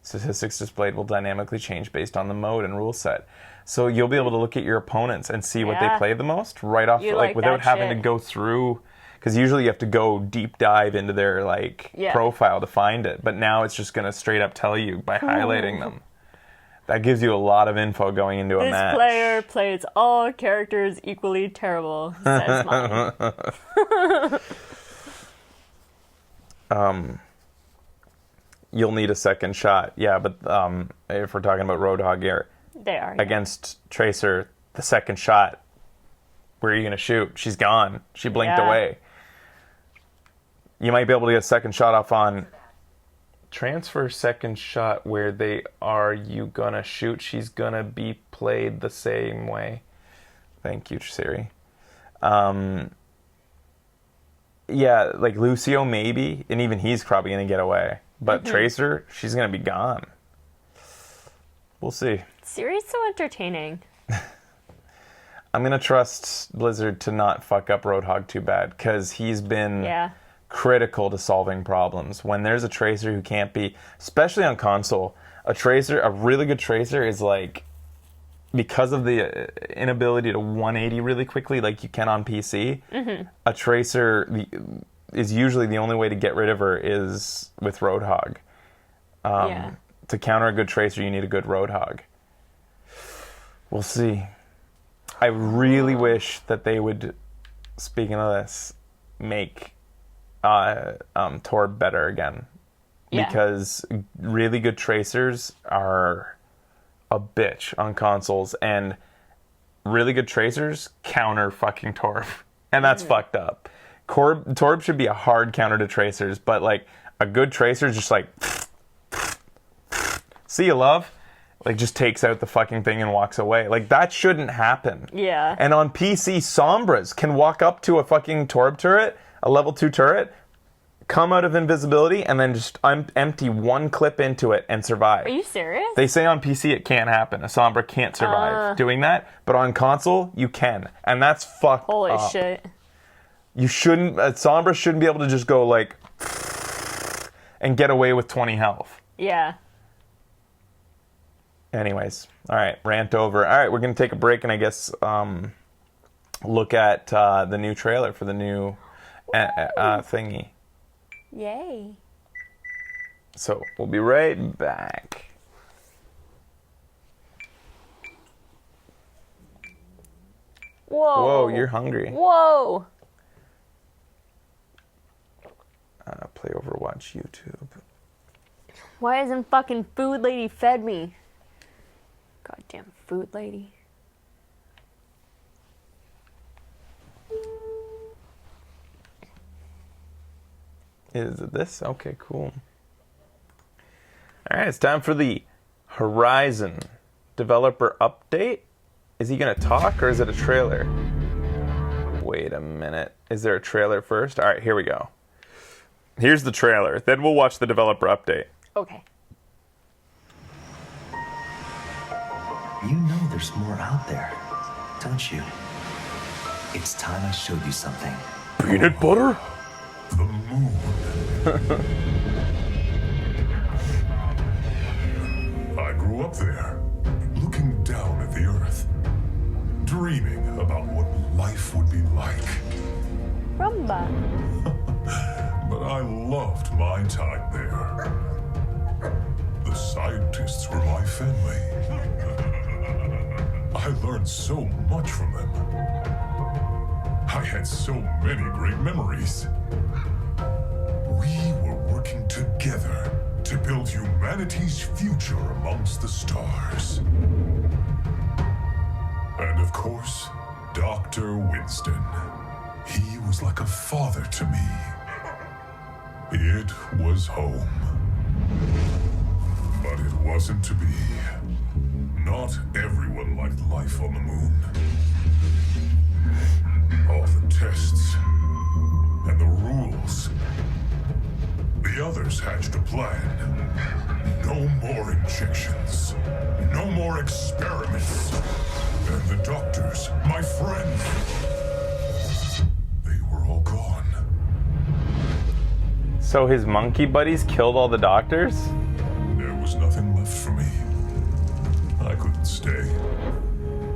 Statistics displayed will dynamically change based on the mode and rule set. So you'll be able to look at your opponents and see what they play the most right off, like without having to go through, because usually you have to go deep dive into their profile to find it. But now it's just going to straight up tell you by highlighting them. That gives you a lot of info going into a match. This player plays all characters equally terrible, says mine. You'll need a second shot. Yeah, but if we're talking about Roadhog here, they are against Tracer, the second shot, where are you going to shoot? She's gone. She blinked away. You might be able to get a second shot off on transfer second shot. Where they are you going to shoot? She's going to be played the same way. Thank you, Siri. Yeah, like Lucio maybe, and even he's probably going to get away. But Tracer, she's going to be gone. We'll see. Siri's so entertaining. I'm going to trust Blizzard to not fuck up Roadhog too bad, because he's been critical to solving problems. When there's a Tracer who can't be, especially on console, a really good Tracer is like, because of the inability to 180 really quickly like you can on PC, a Tracer is usually the only way to get rid of her is with Roadhog. To counter a good Tracer, you need a good Roadhog. We'll see. I really wish that they would, speaking of this, make Torb better again. Because really good Tracers are a bitch on consoles, and really good Tracers counter fucking Torb. And that's fucked up. Torb should be a hard counter to Tracers, but like a good Tracer is just like, see you, love? Like just takes out the fucking thing and walks away. Like that shouldn't happen. Yeah. And on PC, Sombras can walk up to a fucking Torb turret, a level 2 turret, come out of invisibility, and then just empty one clip into it and survive. Are you serious? They say on PC it can't happen. A Sombra can't survive doing that, but on console, you can. And that's fucked up. Holy shit. You shouldn't, Sombra shouldn't be able to just go like, and get away with 20 health. Yeah. Anyways, all right, rant over. All right, we're going to take a break and I guess look at the new trailer for the new thingy. Yay. So we'll be right back. Whoa. Whoa, you're hungry. Whoa. Play Overwatch YouTube. Why hasn't fucking food lady fed me? Goddamn food lady. Is it this? Okay, cool. Alright, it's time for the Horizon developer update. Is he going to talk or is it a trailer? Wait a minute. Is there a trailer first? Alright, here we go. Here's the trailer. Then we'll watch the developer update. Okay. You know there's more out there, don't you? It's time I showed you something. Peanut butter? The moon. I grew up there, looking down at the earth, dreaming about what life would be like. Rumba. But I loved my time there. The scientists were my family. I learned so much from them. I had so many great memories. We were working together to build humanity's future amongst the stars. And of course, Dr. Winston. He was like a father to me. It was home. But it wasn't to be. Not everyone liked life on the moon. All the tests and the rules. The others hatched a plan. No more injections. No more experiments. And the doctors, my friends, they were all gone. So his monkey buddies killed all the doctors? There was nothing left for me. I couldn't stay.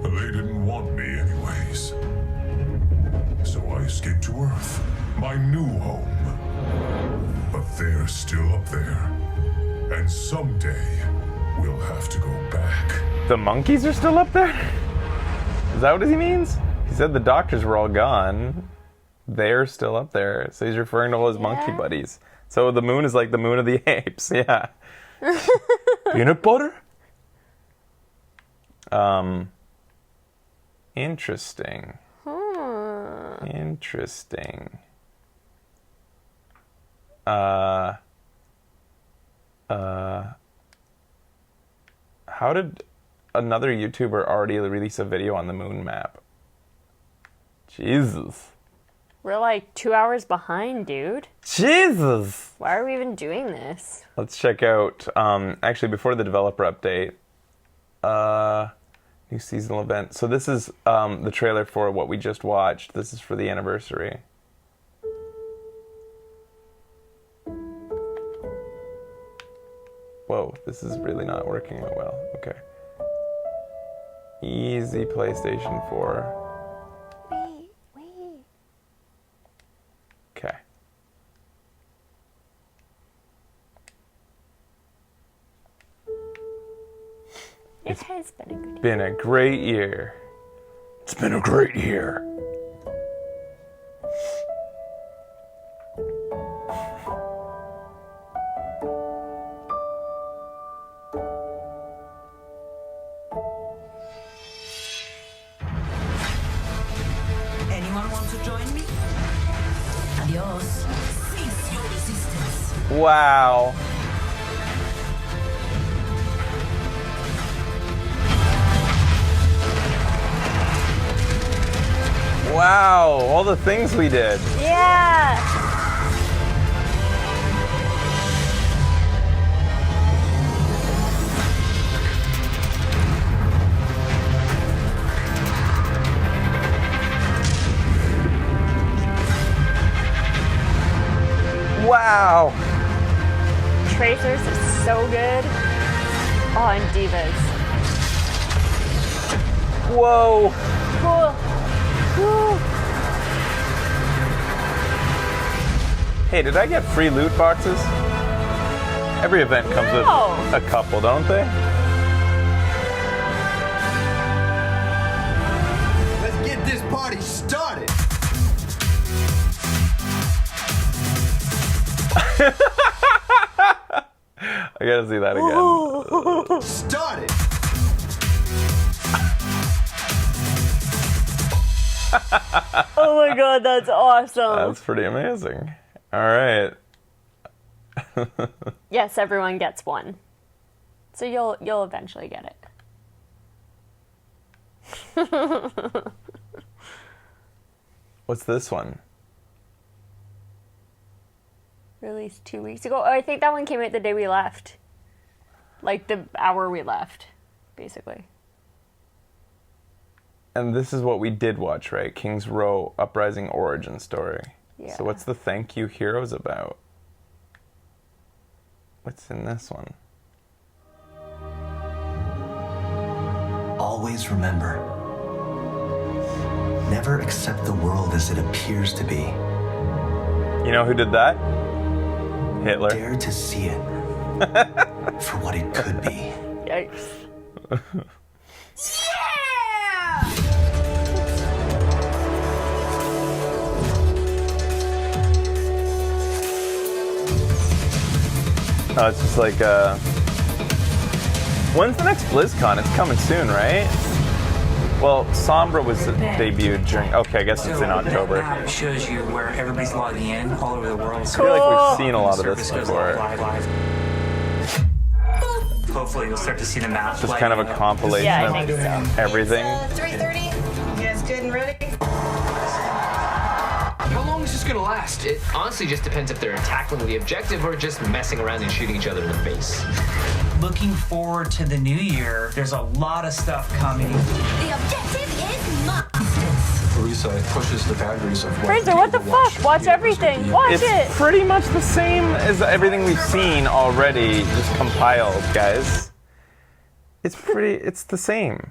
They didn't want me anyways. So I escaped to Earth, my new home. But they're still up there. And someday, we'll have to go back. The monkeys are still up there? Is that what he means? He said the doctors were all gone. They're still up there. So he's referring to all his monkey buddies. So the moon is like the moon of the apes. Yeah. Peanut butter? Interesting. Interesting. How did another YouTuber already release a video on the moon map? Jesus. We're like 2 hours behind, dude. Jesus! Why are we even doing this? Let's check out, actually before the developer update, new seasonal event. So this is the trailer for what we just watched. This is for the anniversary. Whoa, this is really not working out well. Okay. Easy PlayStation 4. Wait. Okay. It has been a good year. Been a great year. It's been a great year. Anyone want to join me? Adios. Cease your resistance. Wow. Wow, all the things we did. Yeah. Wow. Tracers is so good. Oh, and Divas. Whoa. Cool. Woo. Hey, did I get free loot boxes? Every event comes with a couple, don't they? Let's get this party started. I gotta see that again. Started. Oh my god, that's awesome. That's pretty amazing. All right. Yes, everyone gets one. So you'll eventually get it. What's this one? Released 2 weeks ago. Oh, I think that one came out the day we left. Like the hour we left, basically. And this is what we did watch, right? King's Row Uprising origin story. Yeah. So what's the Thank You Heroes about? What's in this one? Always remember, never accept the world as it appears to be. You know who did that? Hitler. Dare to see it for what it could be. Yikes. Oh, it's just like, when's the next BlizzCon? It's coming soon, right? Well, Sombra was debuted during, okay, I guess it's in October. The map shows you where everybody's logging in all over the world. I feel like we've seen a lot of this before. Hopefully you'll start to see the map. Just kind of a compilation of everything. 3:30. You guys good and ready? How long is this gonna last? It honestly just depends if they're tackling the objective or just messing around and shooting each other in the face. Looking forward to the new year, there's a lot of stuff coming. The objective is Marisa pushes the boundaries of what Fraser, what the fuck? Watch everything. Watch it. It's pretty much the same as everything we've seen already, just compiled, guys. It's the same.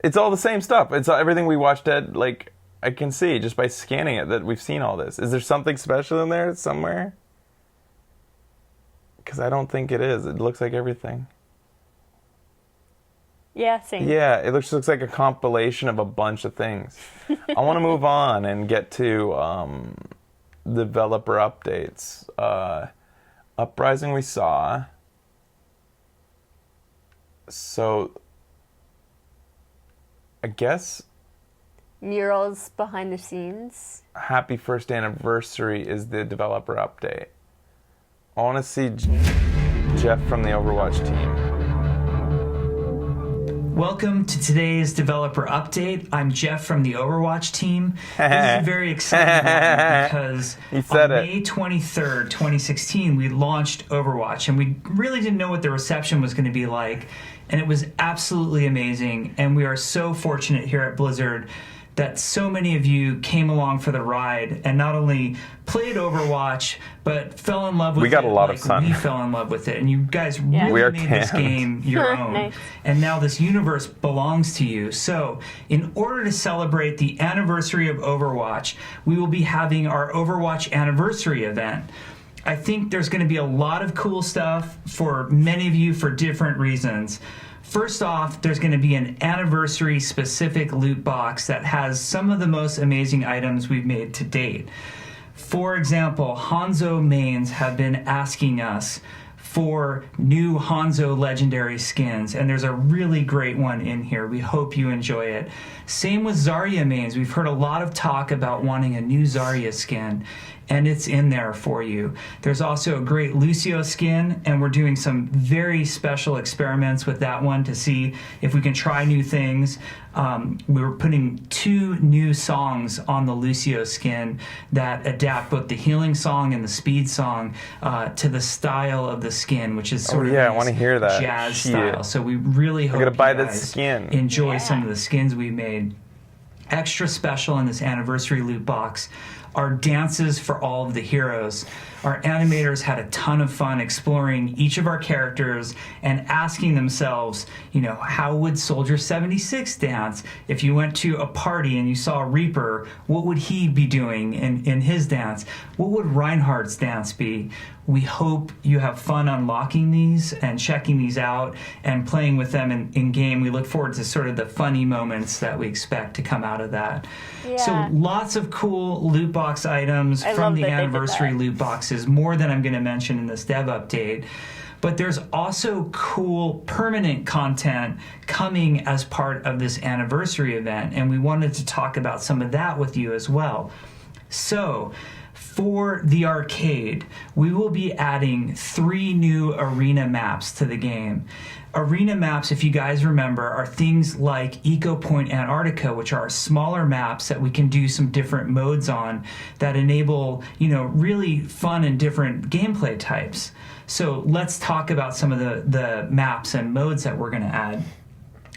It's all the same stuff. It's everything we watched at, like, I can see just by scanning it that we've seen all this. Is there something special in there somewhere? Because I don't think it is. It looks like everything. Yeah, same. Yeah, it looks like a compilation of a bunch of things. I want to move on and get to developer updates. Uprising we saw. So, I guess... Murals behind the scenes. Happy first anniversary is the developer update. I want to see Jeff from the Overwatch team. Welcome to today's developer update. I'm Jeff from the Overwatch team. This is a very exciting one because on May 23rd, 2016, we launched Overwatch, and we really didn't know what the reception was going to be like, and it was absolutely amazing, and we are so fortunate here at Blizzard that so many of you came along for the ride and not only played Overwatch, but fell in love with it. We got a lot of fun. We fell in love with it, and you guys really made this game your own. Nice. And now this universe belongs to you. So, in order to celebrate the anniversary of Overwatch, we will be having our Overwatch anniversary event. I think there's going to be a lot of cool stuff for many of you for different reasons. First off, there's going to be an anniversary-specific loot box that has some of the most amazing items we've made to date. For example, Hanzo mains have been asking us for new Hanzo legendary skins, and there's a really great one in here. We hope you enjoy it. Same with Zarya mains. We've heard a lot of talk about wanting a new Zarya skin, and it's in there for you. There's also a great Lucio skin, and we're doing some very special experiments with that one to see if we can try new things. We're putting 2 new songs on the Lucio skin that adapt both the healing song and the speed song to the style of the skin, which is sort of I want to hear that. Jazz style. So we really hope you guys enjoy some of the skins we made. Extra special in this anniversary loot box are dances for all of the heroes. Our animators had a ton of fun exploring each of our characters and asking themselves, you know, how would Soldier 76 dance? If you went to a party and you saw a Reaper, what would he be doing in his dance? What would Reinhardt's dance be? We hope you have fun unlocking these and checking these out and playing with them in game. We look forward to sort of the funny moments that we expect to come out of that. Yeah. So lots of cool loot box items from the anniversary loot boxes, more than I'm going to mention in this dev update. But there's also cool permanent content coming as part of this anniversary event, and we wanted to talk about some of that with you as well. So, For the arcade, we will be adding 3 new arena maps to the game. Arena maps, if you guys remember, are things like Eco Point Antarctica, which are smaller maps that we can do some different modes on that enable, really fun and different gameplay types. So let's talk about some of the maps and modes that we're going to add.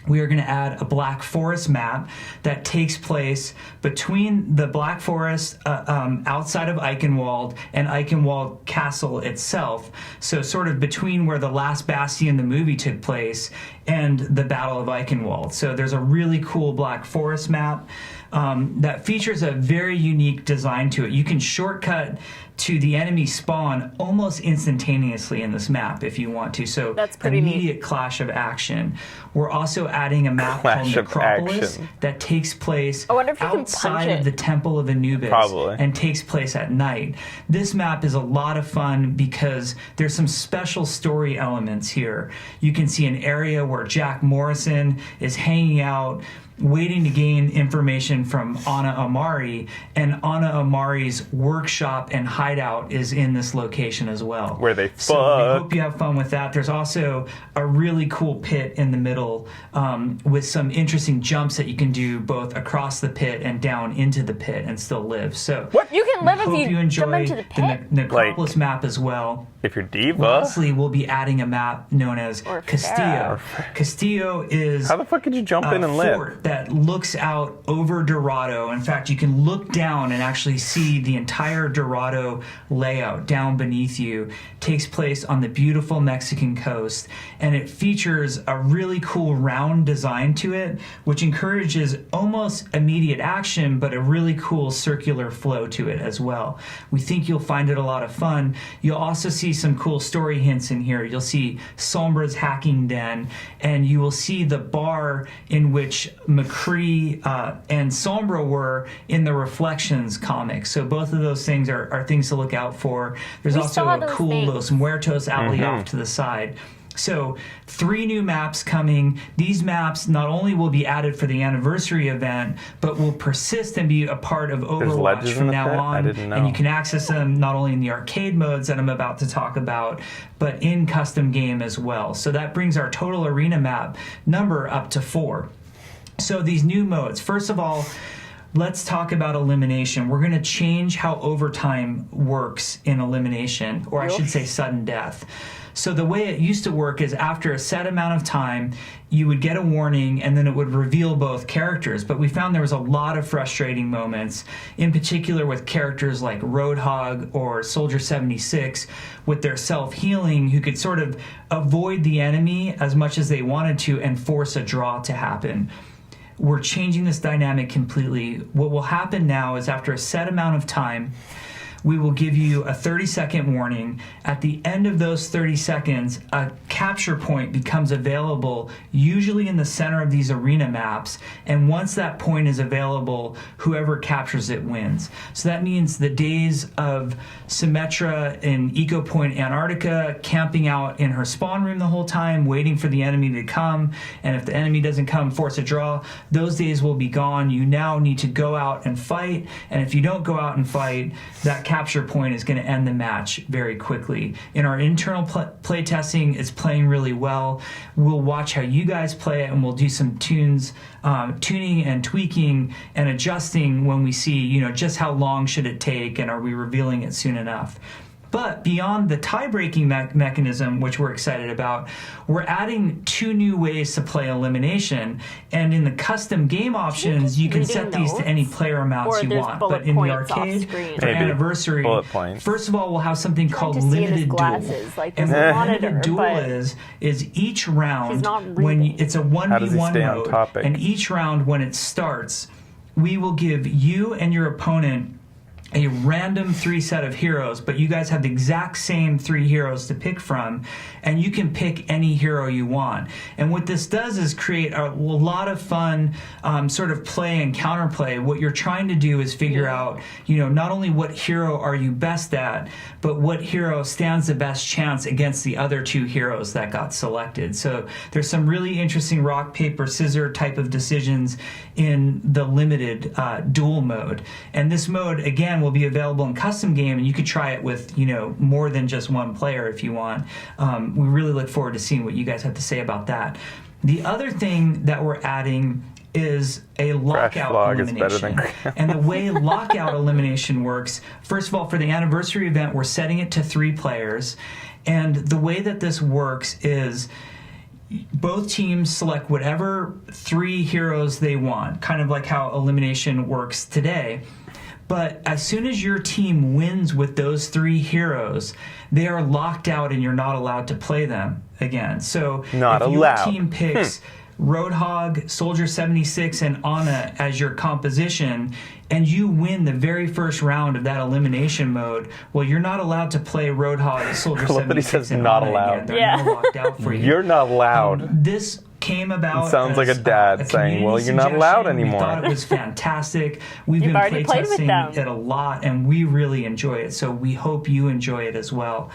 We are going to add a Black Forest map that takes place between the Black Forest outside of Eichenwald and Eichenwald Castle itself. So sort of between where the last Bastion the movie took place and the Battle of Eichenwald. So there's a really cool Black Forest map that features a very unique design to it. You can shortcut to the enemy spawn almost instantaneously in this map if you want to. So that's pretty immediate neat. Clash of action. We're also adding a map called Necropolis that takes place outside of the Temple of Anubis and takes place at night. This map is a lot of fun because there's some special story elements here. You can see an area where Jack Morrison is hanging out waiting to gain information from Anna Amari, and Anna Amari's workshop and hideout is in this location as well. Where they fuck. So we hope you have fun with that. There's also a really cool pit in the middle with some interesting jumps that you can do both across the pit and down into the pit and still live. So you can live if you enjoy jump into the pit? the Necropolis map as well. If you're diva. Lastly, we'll be adding a map known as Castillo. Castillo is how the fuck could you jump in and live? That looks out over Dorado. In fact, you can look down and actually see the entire Dorado layout down beneath you. Takes place on the beautiful Mexican coast, and it features a really cool round design to it, which encourages almost immediate action, but a really cool circular flow to it as well. We think you'll find it a lot of fun. You'll also see some cool story hints in here. You'll see Sombra's hacking den, and you will see the bar in which Mccree and Sombra were in the Reflections comic. So both of those things are things to look out for. There's also a cool Los Muertos alley off to the side. So 3 new maps coming. These maps not only will be added for the anniversary event, but will persist and be a part of Overwatch from now on. And you can access them not only in the arcade modes that I'm about to talk about, but in custom game as well. So that brings our total arena map number up to 4. So these new modes, first of all, let's talk about elimination. We're going to change how overtime works in elimination, or I should say sudden death. So the way it used to work is after a set amount of time, you would get a warning and then it would reveal both characters. But we found there was a lot of frustrating moments, in particular with characters like Roadhog or Soldier 76 with their self-healing, who could sort of avoid the enemy as much as they wanted to and force a draw to happen. We're changing this dynamic completely. What will happen now is after a set amount of time, we will give you a 30-second warning. At the end of those 30 seconds, a capture point becomes available, usually in the center of these arena maps, and once that point is available, whoever captures it wins. So that means the days of Symmetra in Eco Point Antarctica, camping out in her spawn room the whole time, waiting for the enemy to come, and if the enemy doesn't come, force a draw, those days will be gone. You now need to go out and fight, and if you don't go out and fight, that capture point is going to end the match very quickly. In our internal play testing, it's playing really well. We'll watch how you guys play it, and we'll do some tuning and tweaking and adjusting when we see, just how long should it take, and are we revealing it soon enough. But beyond the tie-breaking mechanism, which we're excited about, we're adding 2 new ways to play elimination. And in the custom game options, you can set these to any player amounts you want. But in the arcade for anniversary, first of all, we'll have something called limited duel. And what limited duel is each round, it's a 1v1 mode, and each round when it starts, we will give you and your opponent a random 3 set of heroes, but you guys have the exact same 3 heroes to pick from, and you can pick any hero you want. And what this does is create a lot of fun sort of play and counterplay. What you're trying to do is figure out, not only what hero are you best at, but what hero stands the best chance against the other 2 heroes that got selected. So there's some really interesting rock, paper, scissors type of decisions in the limited duel mode. And this mode, again, again, will be available in custom game, and you could try it with, more than just one player if you want. We really look forward to seeing what you guys have to say about that. The other thing that we're adding is a lockout elimination. And the way lockout elimination works, first of all, for the anniversary event, we're setting it to 3 players. And the way that this works is both teams select whatever 3 heroes they want, kind of like how elimination works today. But as soon as your team wins with those 3 heroes, they are locked out and you're not allowed to play them again. So if your team picks Roadhog, Soldier 76, and Ana as your composition, and you win the very first round of that elimination mode, well, you're not allowed to play Roadhog, Soldier 76, and not Ana allowed. again. They're now locked out for you. You're not allowed. This came about. It sounds like a dad saying, well, you're not allowed anymore. We thought it was fantastic. We've been playtesting it a lot, and we really enjoy it. So we hope you enjoy it as well.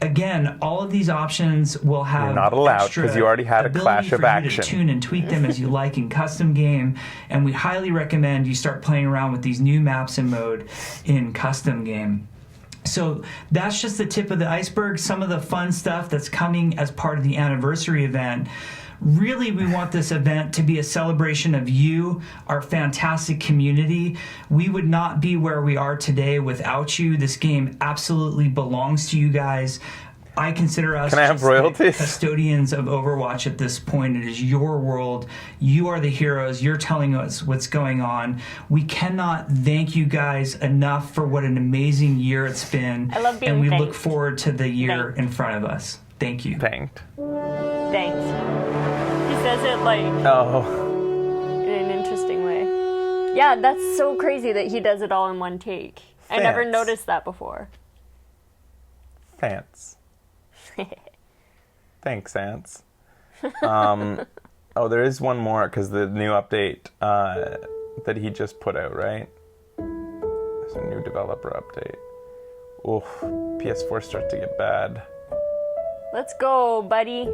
Again, all of these options will have. You're not allowed because you already had a clash of action. You to tune and tweak them as you like in custom game, and we highly recommend you start playing around with these new maps and mode in custom game. So that's just the tip of the iceberg. Some of the fun stuff that's coming as part of the anniversary event. Really, we want this event to be a celebration of you, our fantastic community. We would not be where we are today without you. This game absolutely belongs to you guys. I consider us custodians of Overwatch at this point. It is your world. You are the heroes. You're telling us what's going on. We cannot thank you guys enough for what an amazing year it's been. I love being And we thanked. look forward to the year in front of us. Thank you. Thanked. Thanks. He says it like in an interesting way. Yeah, that's so crazy that he does it all in one take. I never noticed that before. Thanks. Thanks, Ants. There is one more because the new update that he just put out, right? There's a new developer update. Oof, PS4 starts to get bad. Let's go, buddy.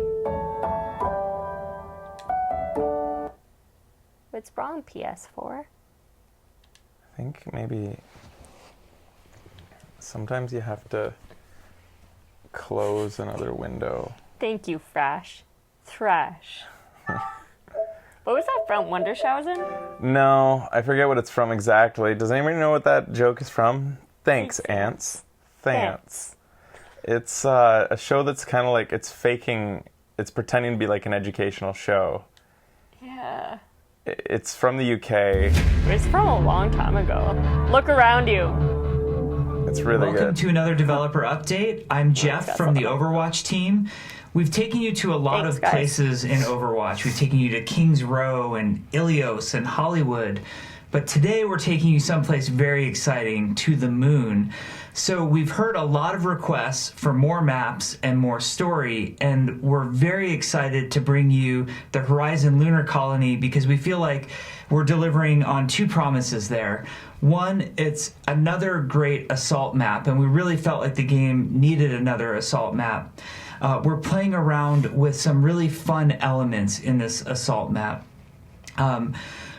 What's wrong, PS4? I think maybe sometimes you have to close another window. Thank you, Thrash. What was that from? Wondershausen? No, I forget what it's from exactly. Does anybody know what that joke is from? Thanks, Ants. Thanks. It's a show that's kind of like, it's pretending to be like an educational show. Yeah. It's from the UK. It's from a long time ago. Look around you. It's really good. Welcome to another developer update. I'm Jeff from the Overwatch team. We've taken you to a lot of places in Overwatch. We've taken you to Kings Row and Ilios and Hollywood. But today we're taking you someplace very exciting, to the moon. So we've heard a lot of requests for more maps and more story, and we're very excited to bring you the Horizon Lunar Colony because we feel like we're delivering on 2 promises there. One, it's another great assault map, and we really felt like the game needed another assault map. We're playing around with some really fun elements in this assault map.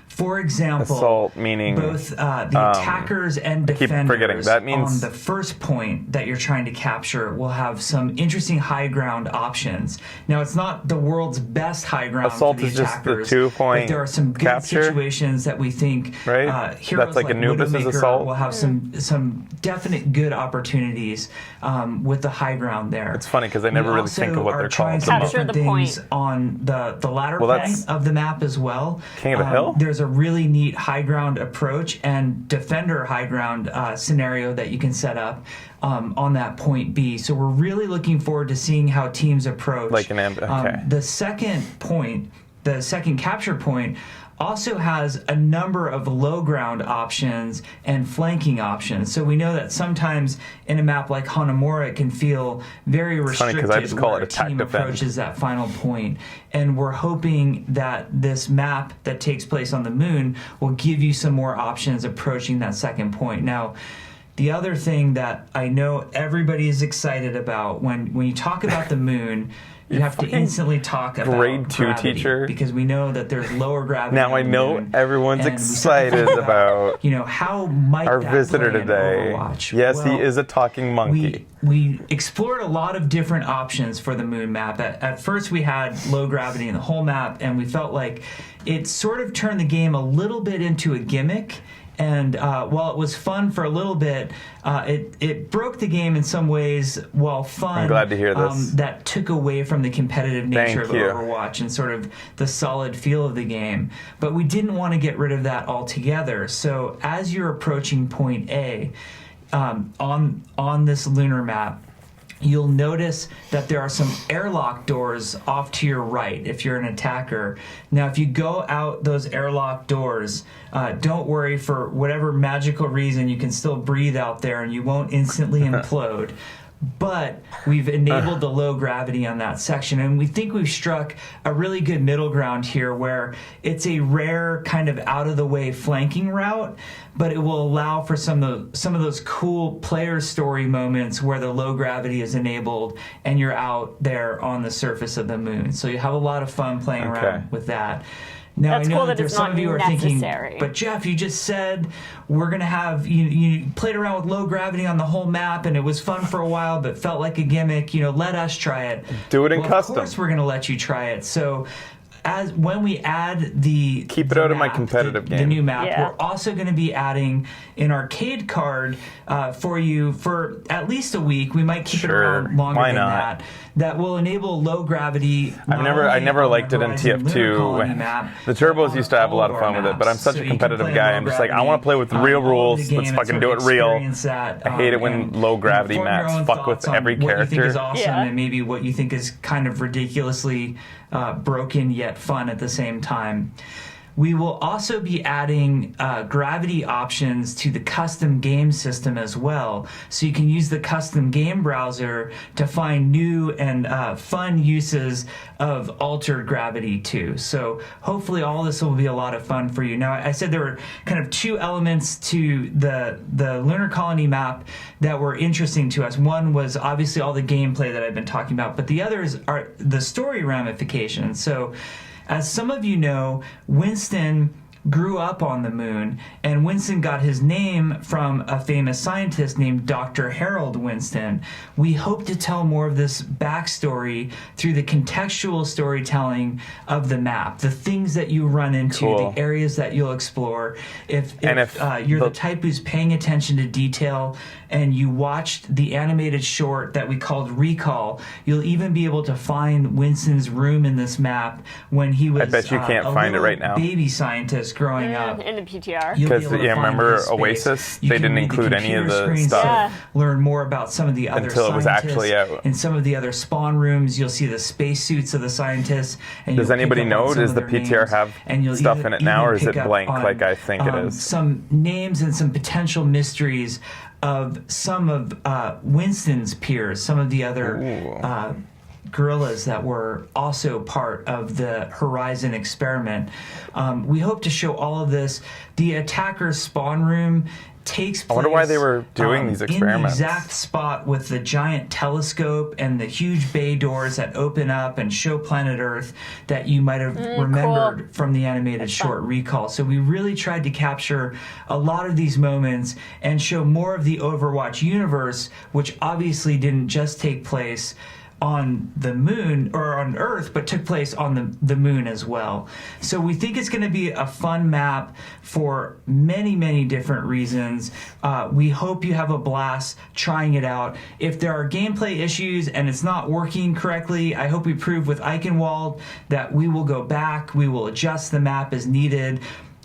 For example, assault meaning both the attackers and defenders that means on the first point that you're trying to capture will have some interesting high ground options. Now, it's not the world's best high ground assault for the is attackers, just the 2-point but there are some good capture situations that we think right? Heroes That's like like Anubis' Widowmaker assault. will have some definite good opportunities with the high ground there. It's funny because I never really think of what they're called. Capture the point on the latter point of the map as well. King of the Hill? There's a really neat high ground approach and defender high ground scenario that you can set up on that point B. So we're really looking forward to seeing how teams approach. Like an okay. The second point, the second capture point, also has a number of low ground options and flanking options. So we know that sometimes in a map like Hanamura, it can feel very restricted I just call where it a team approaches that final point. And we're hoping that this map that takes place on the moon will give you some more options approaching that second point. Now, the other thing that I know everybody is excited about when you talk about the moon, you have to instantly talk about grade 2 gravity, teacher. because we know that there's lower gravity. Now I know everyone's excited about how might our that visitor play in today. Overwatch? Yes, Well, he is a talking monkey. We explored a lot of different options for the moon map. At first, we had low gravity in the whole map, and we felt like it sort of turned the game a little bit into a gimmick. And while it was fun for a little bit, it broke the game in some ways. While fun, I'm glad to hear this. That took away from the competitive nature Thank of you. Overwatch and sort of the solid feel of the game. But we didn't want to get rid of that altogether. So as you're approaching point A on this lunar map, you'll notice that there are some airlock doors off to your right if you're an attacker. Now, if you go out those airlock doors, don't worry, for whatever magical reason, you can still breathe out there and you won't instantly implode. But we've enabled the low gravity on that section, and we think we've struck a really good middle ground here where it's a rare kind of out-of-the-way flanking route, but it will allow for some of those cool player story moments where the low gravity is enabled and you're out there on the surface of the moon. So you have a lot of fun playing around with that. Now, That's I know cool that that there's it's some not of you who are thinking, necessary. but Jeff, you just said we're going to have, you played around with low gravity on the whole map and it was fun for a while but felt like a gimmick. Let us try it. Do it in custom. Of course we're going to let you try it. So when we add the out of my competitive game. The new map, Yeah. we're also going to be adding an arcade card for you for at least a week. We might keep it around longer Why than not? that. That will enable low gravity. I never liked it in TF2. The turbos used to have a lot of fun with it, but I'm such a competitive guy. I'm just like, I want to play with real rules. Let's fucking do it real. I hate it when low gravity maps fuck with every What you think is character. awesome and maybe what you think is kind of ridiculously broken yet fun at the same time. We will also be adding gravity options to the custom game system as well. So you can use the custom game browser to find new and fun uses of altered gravity too. So hopefully all this will be a lot of fun for you. Now, I said there were kind of two elements to the Lunar Colony map that were interesting to us. One was obviously all the gameplay that I've been talking about, but the others are the story ramifications. So as some of you know, Winston grew up on the moon, and Winston got his name from a famous scientist named Dr. Harold Winston. We hope to tell more of this backstory through the contextual storytelling of the map, the things that you run into, the areas that you'll explore. If you're the type who's paying attention to detail and you watched the animated short that we called Recall, you'll even be able to find Winston's room in this map when he was I bet you can't find it right now. baby scientist growing up. In the PTR. Because, remember Oasis? They didn't include any of the stuff. Learn more about some of the other until it was actually scientists. out. In some of the other spawn rooms, you'll see the spacesuits of the scientists. And Does you'll anybody pick up on know? some Does of the their PTR names, have and you'll stuff even- in it now, or is even it pick up blank on, like I think it is? Some names and some potential mysteries of some of Winston's peers, some of the other guerrillas that were also part of the Horizon experiment. We hope to show all of this. The attacker's spawn room takes place. I wonder why they were doing these experiments. In the exact spot with the giant telescope and the huge bay doors that open up and show planet Earth that you might have remembered from the animated short Recall. So we really tried to capture a lot of these moments and show more of the Overwatch universe, which obviously didn't just take place on the moon or on Earth, but took place on the moon as well. So we think it's going to be a fun map for many, many different reasons. We hope you have a blast trying it out. If there are gameplay issues and it's not working correctly, I hope we prove with Eichenwald that we will go back, we will adjust the map as needed.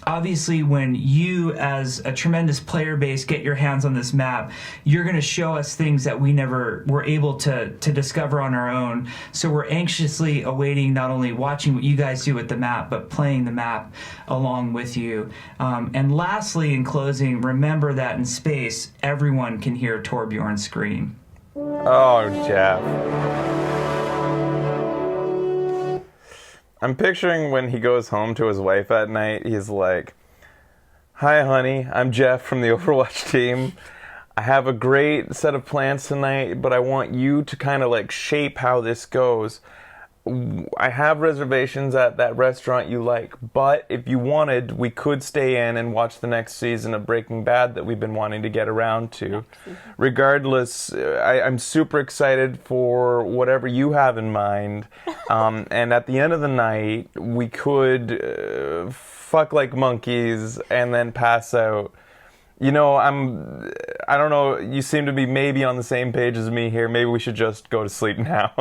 Obviously, when you, as a tremendous player base, get your hands on this map, you're going to show us things that we never were able to discover on our own. So we're anxiously awaiting not only watching what you guys do with the map, but playing the map along with you. And lastly, in closing, remember that in space, everyone can hear Torbjorn scream. Oh, Jeff. I'm picturing when he goes home to his wife at night, he's like, "Hi, honey, I'm Jeff from the Overwatch team. I have a great set of plans tonight, but I want you to kind of like shape how this goes. I have reservations at that restaurant you like, but if you wanted, we could stay in and watch the next season of Breaking Bad that we've been wanting to get around to. Regardless, I'm super excited for whatever you have in mind. And at the end of the night, we could fuck like monkeys and then pass out. You know, I don't know, you seem to be maybe on the same page as me here. Maybe we should just go to sleep now.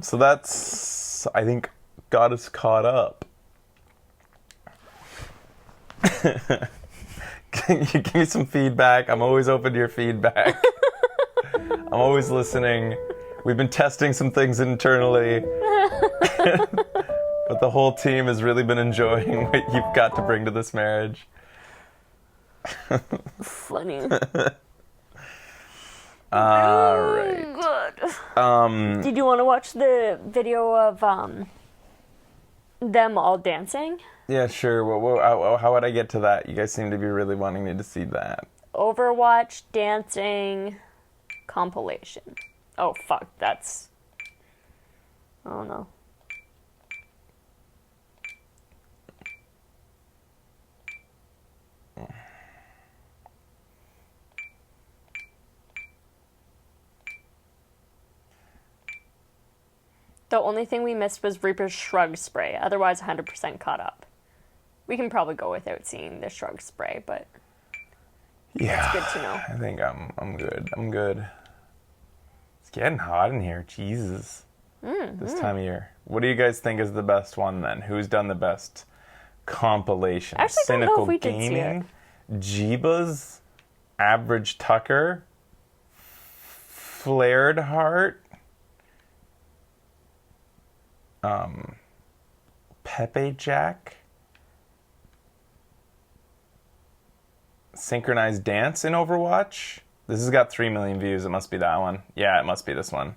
So that's, I think, got us caught up. Can you give me some feedback? I'm always open to your feedback. I'm always listening. We've been testing some things internally. But the whole team has really been enjoying what you've got to bring to this marriage. Funny. Alright. Good. Did you want to watch the video of them all dancing? Yeah, sure. How would I get to that? You guys seem to be really wanting me to see that. Overwatch dancing compilation. Oh, fuck. That's... Oh, no. The only thing we missed was Reaper's Shrug Spray. Otherwise, 100% caught up. We can probably go without seeing the Shrug Spray, but... Yeah. It's good to know. I think I'm good. I'm good. It's getting hot in here. Jesus. This time of year. What do you guys think is the best one, then? Who's done the best compilation? I actually don't know if we did see it. Jeebas? Average Tucker? Flared Heart? Pepe Jack, Synchronized Dance in Overwatch. This has got 3 million views. It must be that one. Yeah, it must be this one.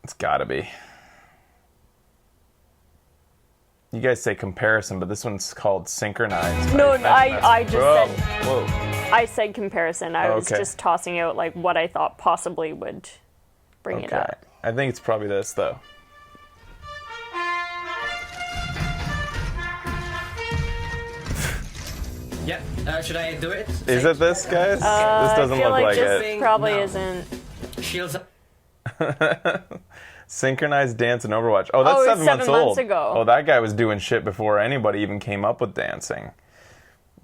It's gotta be. You guys say comparison, but this one's called Synchronized. No, I just said... Whoa. I said comparison. I was just tossing out like what I thought possibly would bring it up. I think it's probably this, though. Yep. Should I do it? Is it this, guys? This doesn't look like it. Probably isn't. Shields up. Synchronized Dance in Overwatch. Oh, that's 7 months old. 7 months ago. Oh, that guy was doing shit before anybody even came up with dancing.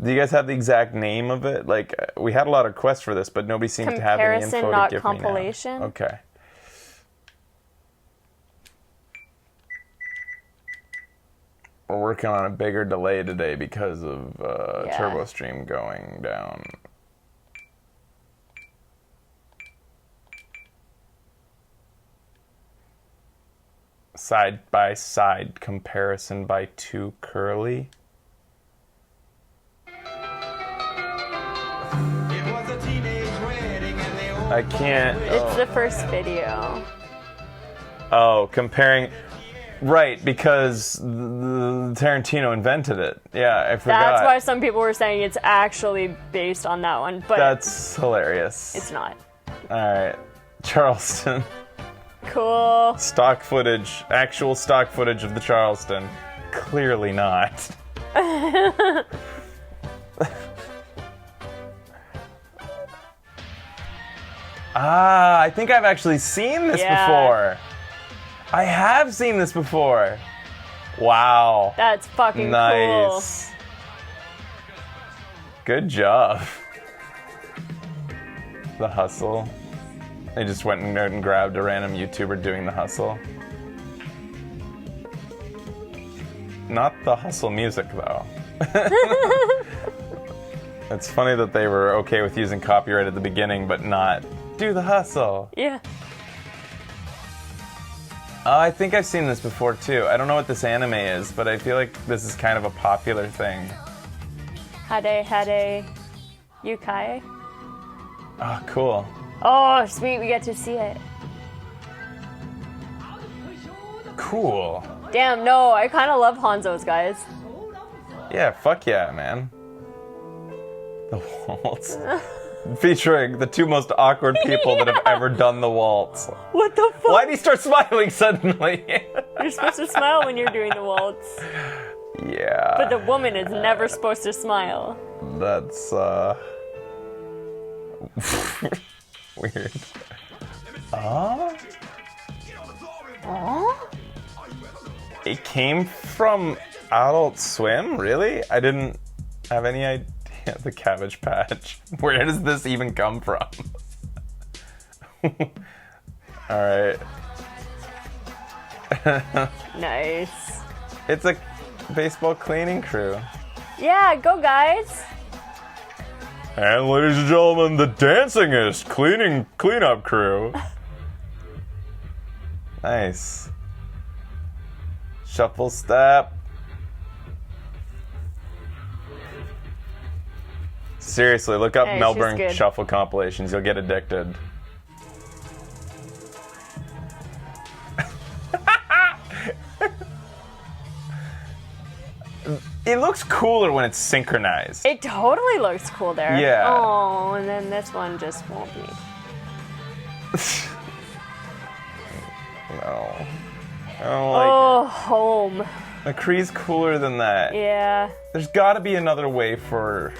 Do you guys have the exact name of it? Like, we had a lot of requests for this, but nobody seems to have any info to give compilation. me now. Okay. We're working on a bigger delay today because of Turbo Stream going down. Side-by-side comparison by 2 Curly. I can't... It's the first video. Oh, comparing... Right, because Tarantino invented it. Yeah, I forgot. That's why some people were saying it's actually based on that one, but... That's hilarious. It's not. Alright. Charleston. Cool. Stock footage. Actual stock footage of the Charleston. Clearly not. I think I've actually seen this before. I have seen this before. Wow. That's fucking nice. Cool. Good job. The Hustle. They just went and grabbed a random YouTuber doing The Hustle. Not The Hustle music, though. It's funny that they were okay with using copyright at the beginning, but not do The Hustle. Yeah. I think I've seen this before, too. I don't know what this anime is, but I feel like this is kind of a popular thing. Hade Yukai. Oh, cool. Oh, sweet, we get to see it. Cool. Damn, no, I kind of love Hanzo's, guys. Yeah, fuck yeah, man. The waltz. Featuring the two most awkward people that have ever done the waltz. What the fuck? Why'd he start smiling suddenly? You're supposed to smile when you're doing the waltz. Yeah. But the woman is never supposed to smile. That's, weird. It came from Adult Swim? Really? I didn't have any idea. The Cabbage Patch. Where does this even come from? Alright. Nice. It's a baseball cleaning crew. Yeah, go guys. And ladies and gentlemen, the dancingest cleanup crew. Nice. Shuffle step. Seriously, look up Hey, Melbourne she's good. Shuffle compilations. You'll get addicted. It looks cooler when it's synchronized. It totally looks cool there. Yeah. Oh, and then this one just won't be. No. I don't like Oh, home. Mccree's cooler than that. Yeah. There's gotta be another way for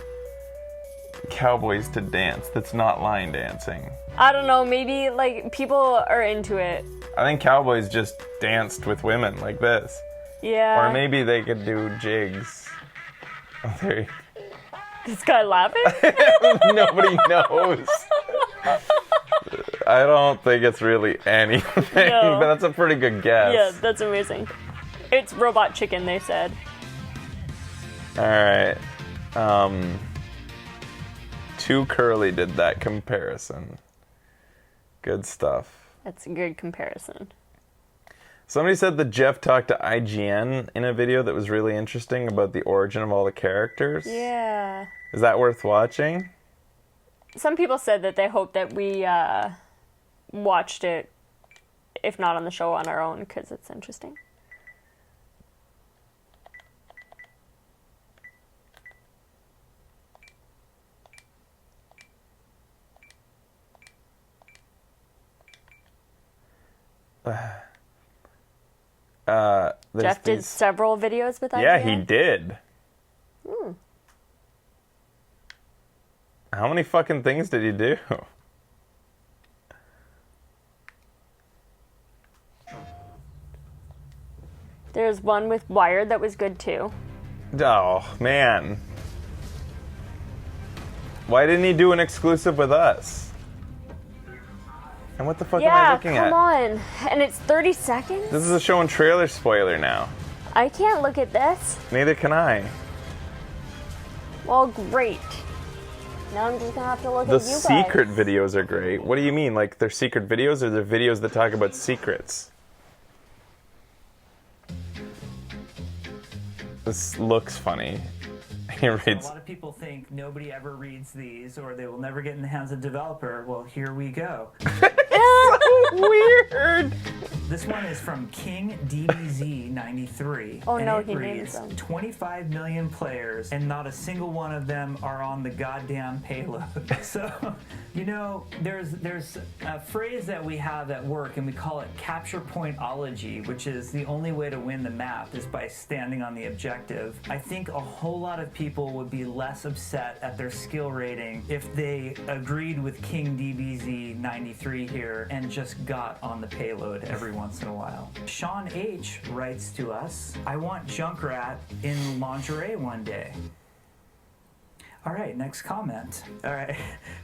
cowboys to dance that's not line dancing. I don't know, maybe like people are into it. I think cowboys just danced with women like this. Yeah. Or maybe they could do jigs. Oh, there This guy laughing? Nobody knows. I don't think it's really anything, No. but that's a pretty good guess. Yeah, that's amazing. It's robot chicken, they said. Alright. Too Curly did that comparison. Good stuff. That's a good comparison. Somebody said that Jeff talked to IGN in a video that was really interesting about the origin of all the characters. Yeah. Is that worth watching? Some people said that they hope that we watched it, if not on the show, on our own, because it's interesting. Jeff did several videos with IGN? Yeah, he did. Hmm. How many fucking things did he do? There's one with Wired that was good too. Oh, man. Why didn't he do an exclusive with us? And what the fuck am I looking at? come on. And it's 30 seconds? This is a show and trailer spoiler now. I can't look at this. Neither can I. Well, great. Now I'm just gonna have to look The at you guys. secret videos are great. What do you mean? Like they're secret videos or they're videos that talk about secrets? This looks funny. He A reads. lot of people think nobody ever reads these or they will never get in the hands of a developer. Well, here we go. Weird. This one is from King DBZ 93. Oh, and no, it he named reads, them. 25 million players and not a single one of them are on the goddamn payload. So, you know, there's a phrase that we have at work and we call it capture pointology, which is the only way to win the map is by standing on the objective. I think a whole lot of people would be less upset at their skill rating if they agreed with King DBZ 93 here and just got on the payload every once in a while. Sean H writes to us, I want Junkrat in lingerie one day. All right, next comment. All right,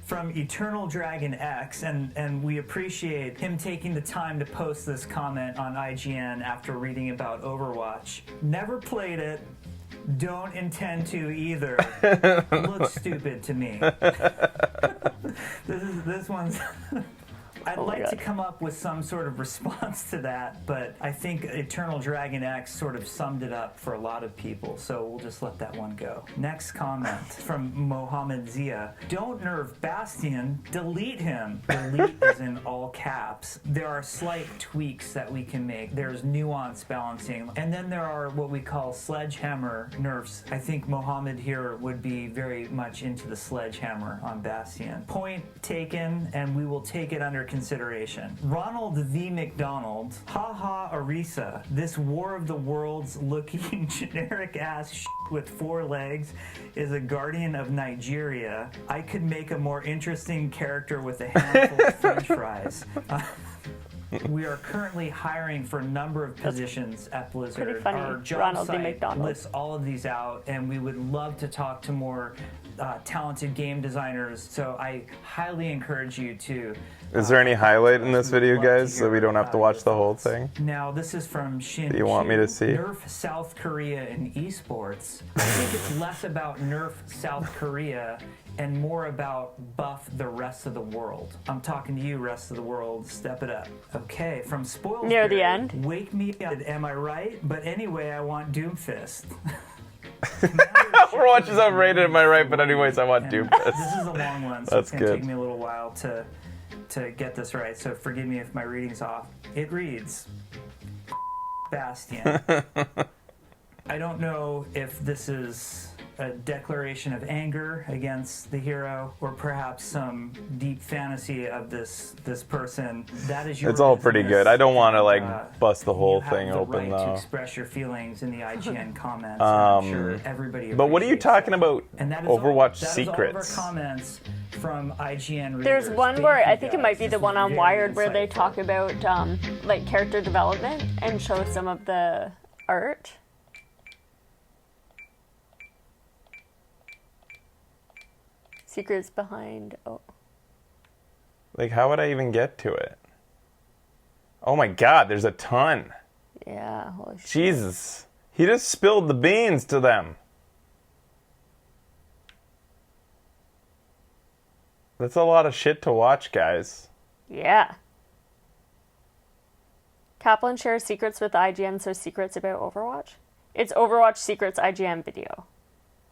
from Eternal Dragon X, and we appreciate him taking the time to post this comment on IGN after reading about Overwatch. Never played it. Don't intend to either. Looks stupid to me. This one's I'd Oh my like to God. come up with some sort of response to that, but I think Eternal Dragon X sort of summed it up for a lot of people, so we'll just let that one go. Next comment from Mohammed Zia. Don't nerf Bastion, delete him. Delete is in all caps. There are slight tweaks that we can make. There's nuance balancing, and then there are what we call sledgehammer nerfs. I think Mohammed here would be very much into the sledgehammer on Bastion. Point taken, and we will take it under consideration. Ronald V. McDonald, haha Arisa, this War of the Worlds looking generic ass with 4 legs is a guardian of Nigeria. I could make a more interesting character with a handful of french fries. We are currently hiring for a number of positions at Blizzard. pretty funny, Our job Ronald D. site McDonald. lists all of these out, and we would love to talk to more talented game designers. So I highly encourage you to. Is there any highlight in this video, guys, so we don't have to watch the whole thing? Now, this is from Shin. Do you want me to see? Nerf South Korea in esports. I think it's less about nerf South Korea and more about buff the rest of the world. I'm talking to you, rest of the world. Step it up. Okay, from Spoilsbury. Near the end. Wake me up. Am I right? But anyway, I want Doomfist. Overwatch is overrated, am I right? But anyways, I want Doomfist. This is a long one, so That's it's going to good. take me a little while to get this right. So forgive me if my reading's off. It reads, Bastion. I don't know if this is a declaration of anger against the hero, or perhaps some deep fantasy of this person. That is your It's all pretty business. good. I don't want to like bust the whole You thing have the open right to though. express your feelings in the IGN comments. and I'm sure everybody. But what are you talking about? And that is Overwatch that secrets. Is all of our comments from IGN readers. There's one Thank where you I think it guys. might be the This one was on very Wired where they insightful. talk about like character development and show some of the art. Secrets behind. Oh, Like, how would I even get to it? Oh my god, there's a ton. yeah. Holy shit. Jesus. He just spilled the beans to them. That's a lot of shit to watch, guys. Yeah. Kaplan shares secrets with IGN, so secrets about Overwatch. It's Overwatch Secrets IGN video.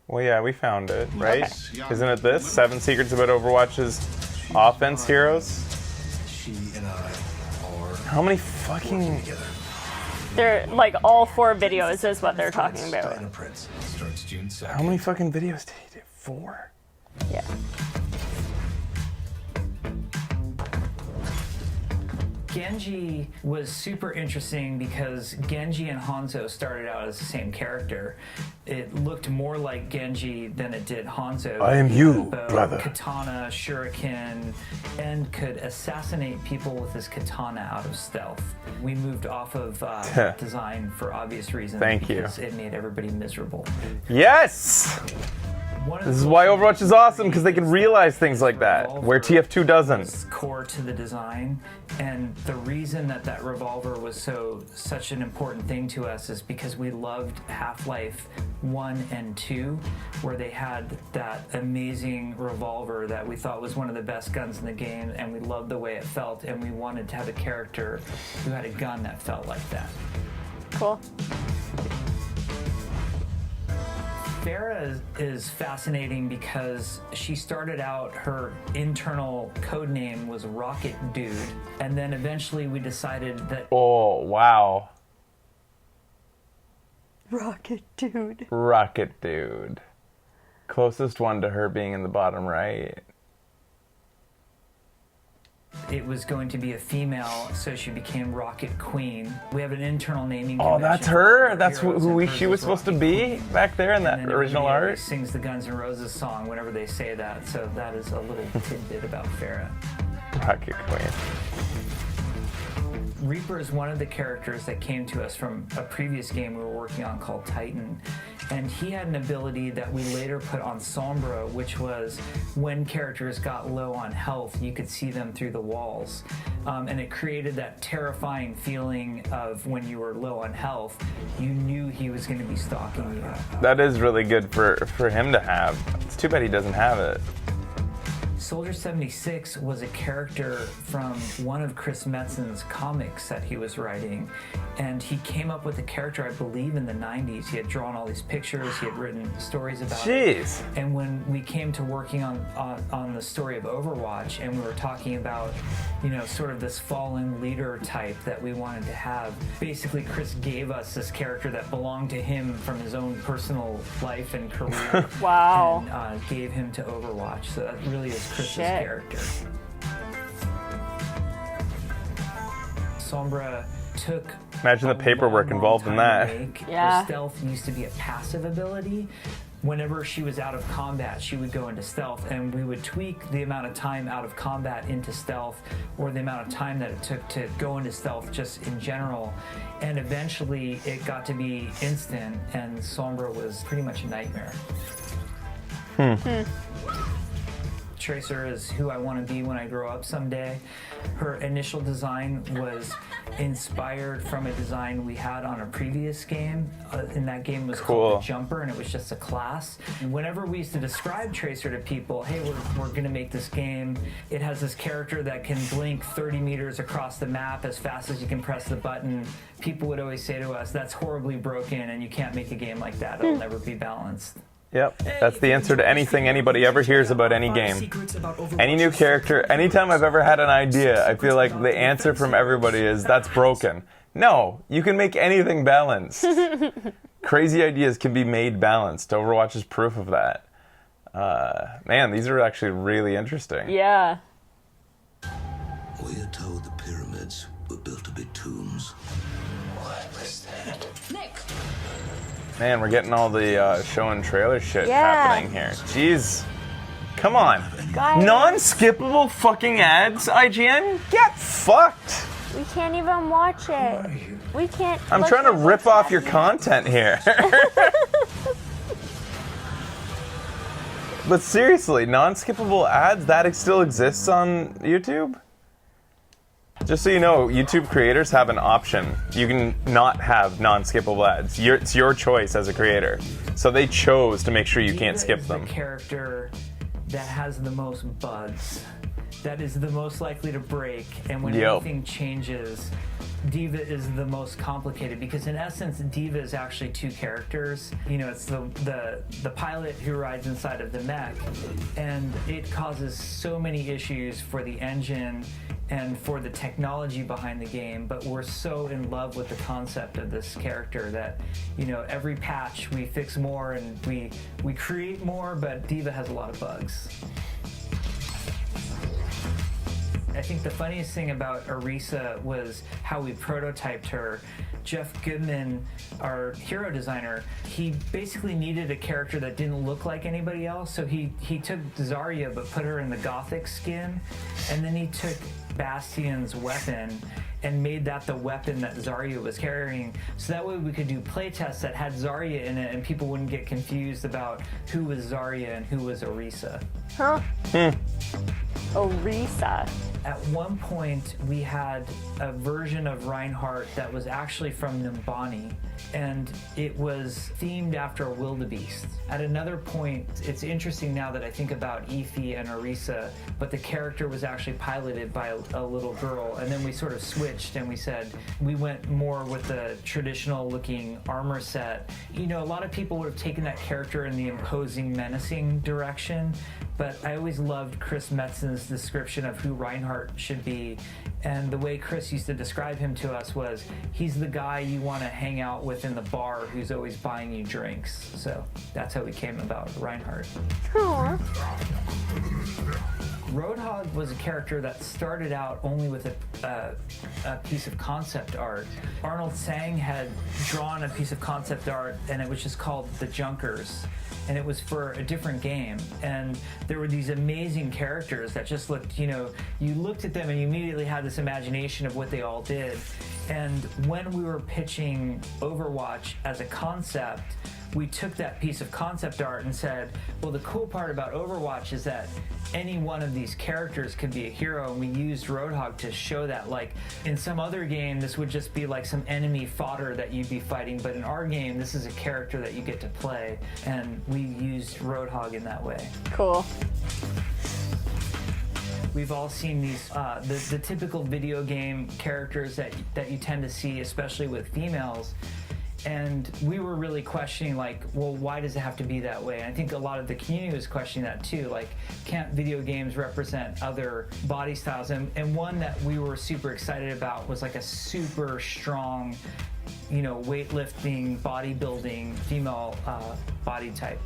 Well, yeah, we found it, right? Okay. Isn't it this? 7 secrets about Overwatch's offense heroes? She and I are How many fucking... They're like all 4 videos is what they're talking about. Dino Prince starts June 2nd. How many fucking videos did he do? 4? Yeah. Genji was super interesting because Genji and Hanzo started out as the same character. It looked more like Genji than it did Hanzo. I am you, Bow, brother. Katana, shuriken, and could assassinate people with his katana out of stealth. We moved off of design for obvious reasons. Thank you. Because it made everybody miserable. Yes! This is why Overwatch is awesome, because they can realize things like that, where TF2 doesn't. Core to the design, and the reason that revolver was such an important thing to us is because we loved Half-Life 1 and 2, where they had that amazing revolver that we thought was one of the best guns in the game, and we loved the way it felt, and we wanted to have a character who had a gun that felt like that. Cool. Farah is fascinating because she started out, her internal code name was Rocket Dude, and then eventually we decided that... Oh, wow. Rocket Dude. Rocket Dude. Closest one to her being in the bottom right. It was going to be a female, so she became Rocket Queen. We have an internal naming Oh, convention that's for her? our That's heroes, who and she hers was is supposed to Rocket be Queen. back there in that And then original everybody art? sings the Guns N' Roses song whenever they say that, so that is a little tidbit about Farah. Rocket Queen. Reaper is one of the characters that came to us from a previous game we were working on called Titan, and he had an ability that we later put on Sombra, which was when characters got low on health, you could see them through the walls, and it created that terrifying feeling of when you were low on health, you knew he was going to be stalking you. That is really good for him to have. It's too bad he doesn't have it. Soldier 76 was a character from one of Chris Metzen's comics that he was writing, and he came up with the character, I believe, in the 90s. He had drawn all these pictures, he had written stories about it. And when we came to working on the story of Overwatch, and we were talking about, you know, sort of this fallen leader type that we wanted to have, basically Chris gave us this character that belonged to him from his own personal life and career. Wow. And gave him to Overwatch. So that really is Chris's character. Sombra took. Imagine the paperwork involved in that. Her stealth used to be a passive ability. Whenever she was out of combat, she would go into stealth, and we would tweak the amount of time out of combat into stealth, or the amount of time that it took to go into stealth just in general. And eventually it got to be instant, and Sombra was pretty much a nightmare. Tracer is who I want to be when I grow up someday. Her initial design was inspired from a design we had on a previous game. And that game was called The Jumper, and it was just a class. And whenever we used to describe Tracer to people, hey, we're going to make this game. It has this character that can blink 30 meters across the map as fast as you can press the button. People would always say to us, that's horribly broken, and you can't make a game like that. It'll never be balanced. Yep, that's the answer to anything anybody ever hears about any game. Any new character, anytime I've ever had an idea, I feel like the answer from everybody is, that's broken. No, you can make anything balanced. Crazy ideas can be made balanced. Overwatch is proof of that. Man, these are actually really interesting. Yeah. We are told the pyramids were built to be tombs. What was that? Nick! Man, we're getting all the show and trailer shit happening here. Jeez. Come on. Guys. Non-skippable fucking ads, IGN? Get fucked. We can't even watch it. We can't. I'm trying to rip off your content here. But seriously, non-skippable ads, that still exists on YouTube? Just so you know, YouTube creators have an option. You can not have non-skippable ads. It's your choice as a creator. So they chose to make sure you can't skip them. The character that has the most bugs, that is the most likely to break, and when anything changes, D.Va is the most complicated, because in essence, D.Va is actually two characters. You know, it's the pilot who rides inside of the mech, and it causes so many issues for the engine and for the technology behind the game, but we're so in love with the concept of this character that, you know, every patch we fix more and we create more, but D.Va has a lot of bugs. I think the funniest thing about Orisa was how we prototyped her. Jeff Goodman, our hero designer, he basically needed a character that didn't look like anybody else, so he took Zarya but put her in the gothic skin, and then he took Bastion's weapon and made that the weapon that Zarya was carrying, so that way we could do playtests that had Zarya in it and people wouldn't get confused about who was Zarya and who was Orisa. Huh? Orisa. At one point, we had a version of Reinhardt that was actually from Nimbani, and it was themed after a wildebeest. At another point, it's interesting now that I think about Efi and Orisa, but the character was actually piloted by a little girl, and then we sort of switched and we said we went more with the traditional looking armor set. You know, a lot of people would have taken that character in the imposing, menacing direction, but I always loved Chris Metzen's description of who Reinhardt should be, and the way Chris used to describe him to us was, he's the guy you want to hang out with in the bar who's always buying you drinks. So that's how we came about Reinhardt. Aww. Roadhog was a character that started out only with a piece of concept art. Arnold Sang had drawn a piece of concept art, and it was just called The Junkers, and it was for a different game. And there were these amazing characters that just looked, you know, you looked at them and you immediately had this imagination of what they all did. And when we were pitching Overwatch as a concept, we took that piece of concept art and said, well, the cool part about Overwatch is that any one of these characters could be a hero, and we used Roadhog to show that. Like, in some other game, this would just be like some enemy fodder that you'd be fighting, but in our game, this is a character that you get to play, and we used Roadhog in that way. Cool. We've all seen these the typical video game characters that you tend to see, especially with females. And we were really questioning, like, well, why does it have to be that way? And I think a lot of the community was questioning that too. Like, can't video games represent other body styles? And one that we were super excited about was like a super strong, you know, weightlifting, bodybuilding female body type.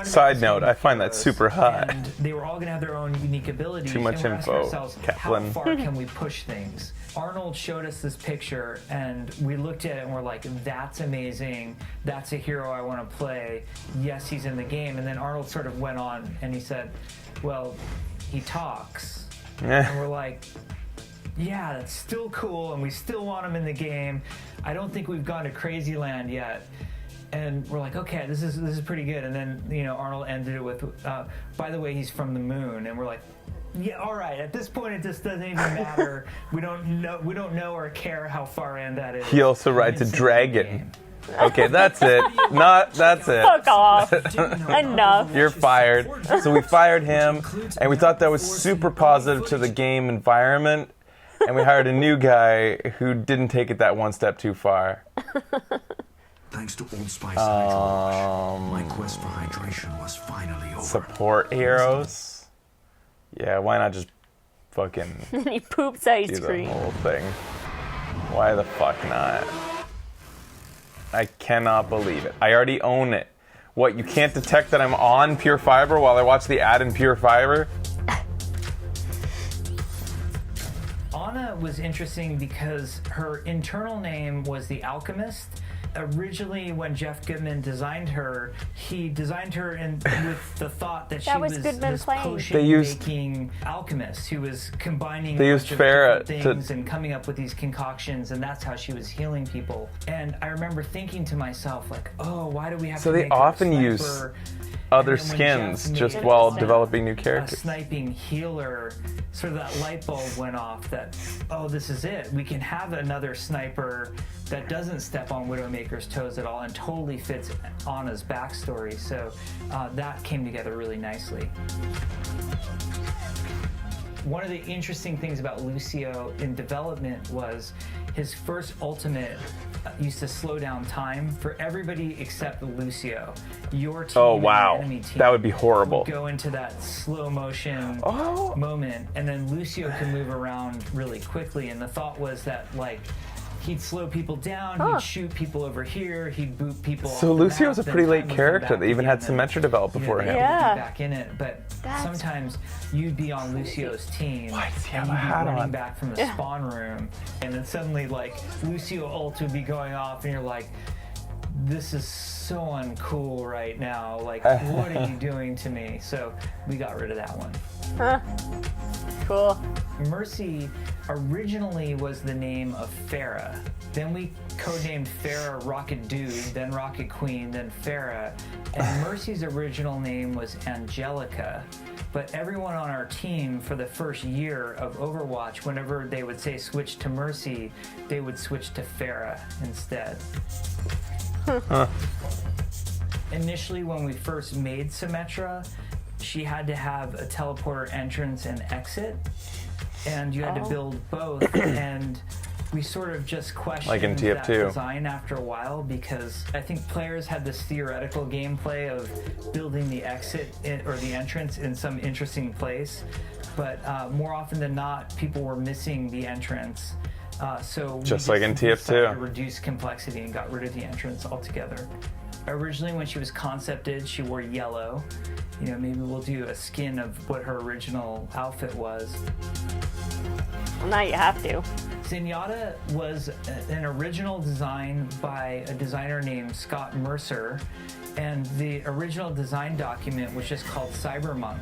Side note, I find that super hot. And they were all going to have their own unique abilities. Too much and we're asking info, ourselves, Kaplan. how far can we push things? Arnold showed us this picture, and we looked at it and we're like, that's amazing. That's a hero I want to play. Yes, he's in the game. And then Arnold sort of went on and he said, well, he talks. And we're like, yeah, that's still cool, and we still want him in the game. I don't think we've gone to Crazy Land yet. And we're like, okay, this is pretty good. And then, you know, Arnold ended it with, by the way, he's from the moon. And we're like, yeah, all right. At this point, it just doesn't even matter. We don't know or care how far in that is. He also rides a dragon. Okay, that's it. That's it. Fuck off. Enough. You're fired. So we fired him, and we thought that was super positive to the game environment, and we hired a new guy who didn't take it that one step too far. Thanks to Old Spice Hydro, my quest for hydration was finally over. Support heroes? Yeah, why not just fucking he poops ice do cream. The whole thing? Why the fuck not? I cannot believe it. I already own it. What, you can't detect that I'm on Pure Fiber while I watch the ad in Pure Fiber? Anna was interesting because her internal name was the Alchemist. Originally, when Jeff Goodman designed her, he designed her with the thought that she was this potion-making alchemist who was combining they used Farah things and coming up with these concoctions, and that's how she was healing people. And I remember thinking to myself, like, oh, why do we have to make her a sniper? So they often use other skins just while developing new characters. A sniping healer, sort of that light bulb went off that, oh, this is it. We can have another sniper that doesn't step on Widowmaker's toes at all and totally fits Anna's backstory. So that came together really nicely. One of the interesting things about Lucio in development was his first ultimate used to slow down time for everybody except Lucio. Your team and the enemy team that would be horrible. Would go into that slow motion moment, and then Lucio can move around really quickly. And the thought was that, like, he'd slow people down, he'd shoot people over here, he'd boot people. So Lucio's a pretty late character that even had Symmetra developed beforehand. Yeah. Back in it, but sometimes you'd be on Lucio's team and you'd be running back from the spawn room, and then suddenly, like, Lucio ult would be going off, and you're like, this is so uncool right now. Like, what are you doing to me? So we got rid of that one. Huh. Cool. Mercy originally was the name of Farah. Then we codenamed Farah Rocket Dude, then Rocket Queen, then Farah. And Mercy's original name was Angelica. But everyone on our team for the first year of Overwatch, whenever they would say switch to Mercy, they would switch to Farah instead. Initially, when we first made Symmetra, she had to have a teleporter entrance and exit, and you had to build both. And we sort of just questioned that design after a while, because I think players had this theoretical gameplay of building the exit or the entrance in some interesting place, but more often than not, people were missing the entrance. So just like in TF2, reduced complexity and got rid of the entrance altogether. Originally, when she was concepted, she wore yellow. You know, maybe we'll do a skin of what her original outfit was. Well, now you have to. Zenyatta was an original design by a designer named Scott Mercer, and the original design document was just called Cybermonk.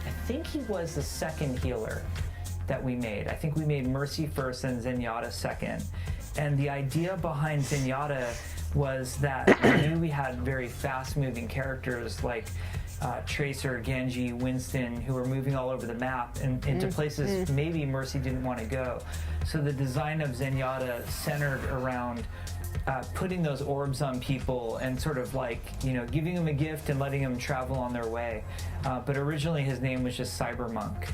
I think he was the second healer that we made. I think we made Mercy first and Zenyatta second. And the idea behind Zenyatta was that we knew we had very fast-moving characters like Tracer, Genji, Winston, who were moving all over the map and into places maybe Mercy didn't want to go. So the design of Zenyatta centered around putting those orbs on people and sort of like, giving them a gift and letting them travel on their way. But originally his name was just Cybermonk.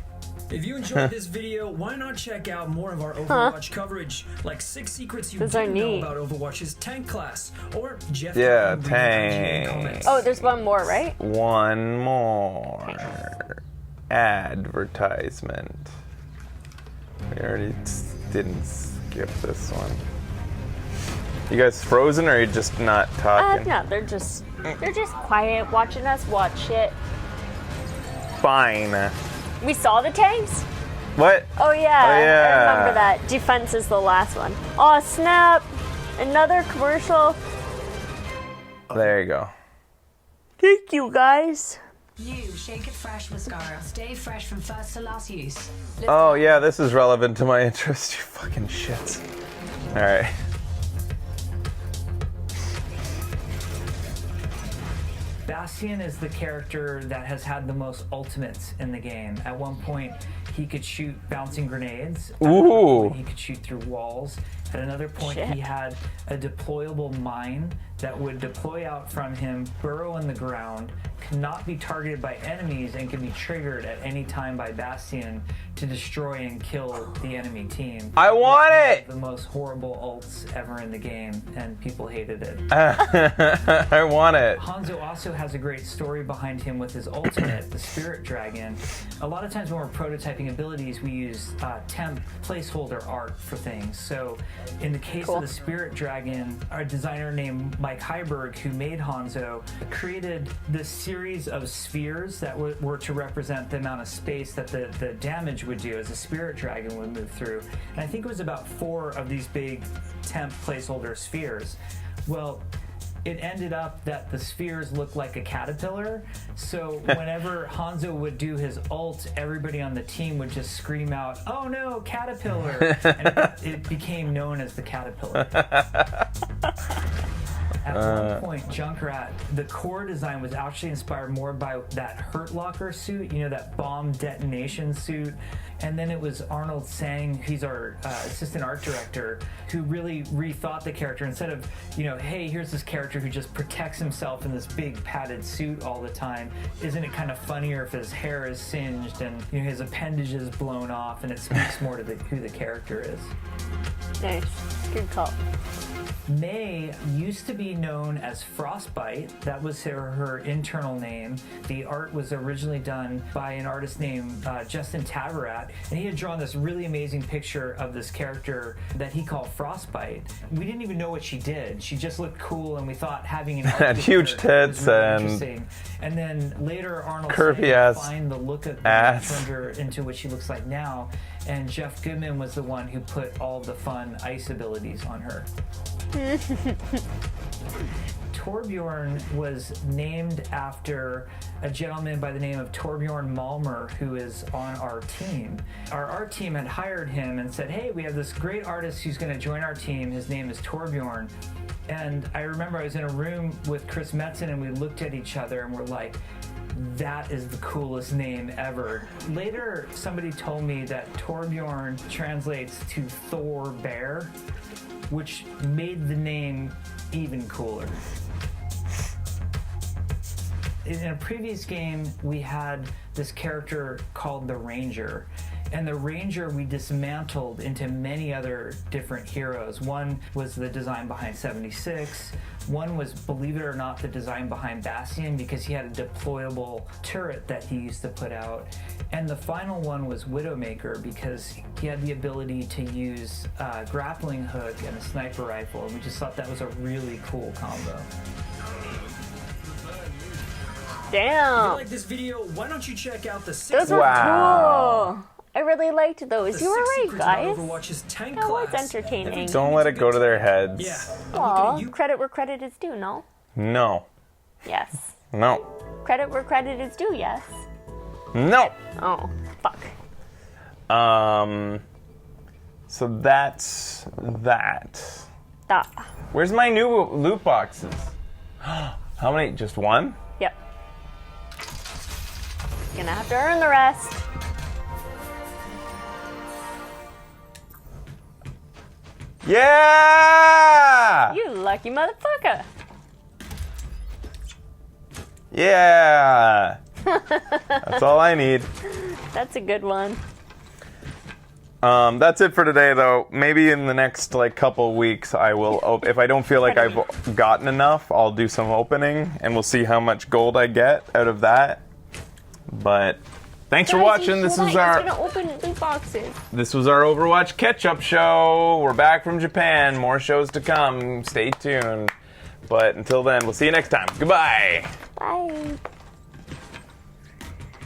If you enjoyed this video, why not check out more of our Overwatch coverage, like 6 secrets you didn't know about Overwatch's tank class, or Jeff. Yeah, tank. Oh, there's one more, right? One more. Advertisement. We already didn't skip this one. You guys frozen, or are you just not talking? No, they're just quiet, watching us watch shit. Fine. We saw the tanks? What? Oh yeah, I remember that. Defense is the last one. Oh snap! Another commercial. There you go. Thank you guys. New Shake It Fresh mascara. Stay fresh from first to last use. Oh yeah, this is relevant to my interest, you fucking shits. Alright. Bastion is the character that has had the most ultimates in the game. At one point, he could shoot bouncing grenades. Ooh. He could shoot through walls. At another point, he had a deployable mine that would deploy out from him, burrow in the ground, cannot be targeted by enemies, and can be triggered at any time by Bastion to destroy and kill the enemy team. I want it! The most horrible ults ever in the game, and people hated it. I want it. Hanzo also has a great story behind him with his ultimate, the Spirit Dragon. A lot of times when we're prototyping abilities, we use temp placeholder art for things. So in the case of the Spirit Dragon, our designer named Mike Heiberg, who made Hanzo, created this series of spheres that were to represent the amount of space that the damage would do as a Spirit Dragon would move through. And I think it was about 4 of these big temp placeholder spheres. Well, it ended up that the spheres looked like a caterpillar, so whenever Hanzo would do his ult, everybody on the team would just scream out, "Oh no, caterpillar!" And it became known as the caterpillar. At one point, Junkrat, the core design was actually inspired more by that Hurt Locker suit, that bomb detonation suit. And then it was Arnold Sang, he's our assistant art director, who really rethought the character. Instead of, hey, here's this character who just protects himself in this big padded suit all the time. Isn't it kind of funnier if his hair is singed and his appendages blown off, and it speaks more to who the character is? Nice. Good call. May used to be known as Frostbite. That was her internal name. The art was originally done by an artist named Justin Tavarat, and he had drawn this really amazing picture of this character that he called Frostbite. We didn't even know what she did. She just looked cool, and we thought having an art had huge tits really and interesting. And then later Arnold curvy ass find the look of turned her into what she looks like now. And Jeff Goodman was the one who put all the fun ice abilities on her. Torbjorn was named after a gentleman by the name of Torbjorn Malmer, who is on our team. Our art team had hired him and said, hey, we have this great artist who's going to join our team. His name is Torbjorn. And I remember I was in a room with Chris Metzen, and we looked at each other and we're like, that is the coolest name ever. Later, somebody told me that Torbjorn translates to Thor Bear, which made the name even cooler. In a previous game, we had this character called the Ranger. And the Ranger we dismantled into many other different heroes. One was the design behind 76. One was, believe it or not, the design behind Bastion, because he had a deployable turret that he used to put out. And the final one was Widowmaker, because he had the ability to use a grappling hook and a sniper rifle. And we just thought that was a really cool combo. Damn. If you like this video, why don't you check out the 6 Those were cool. I really liked those. You were right, guys. That was entertaining. Don't let it go to their heads. Yeah. Aw, credit where credit is due, no? No. Yes. No. Credit where credit is due, yes. No. Oh, fuck. So that's that. That. Where's my new loot boxes? How many? Just one? Yep. Gonna have to earn the rest. Yeah! You Lucky motherfucker. Yeah. That's all I need. That's a good one. That's it for today, though. Maybe in the next couple weeks, I will. If I don't feel like I've gotten enough, I'll do some opening, and we'll see how much gold I get out of that. But thanks for watching. This was our Overwatch catch-up show. We're back from Japan. More shows to come. Stay tuned. But until then, we'll see you next time. Goodbye. Bye.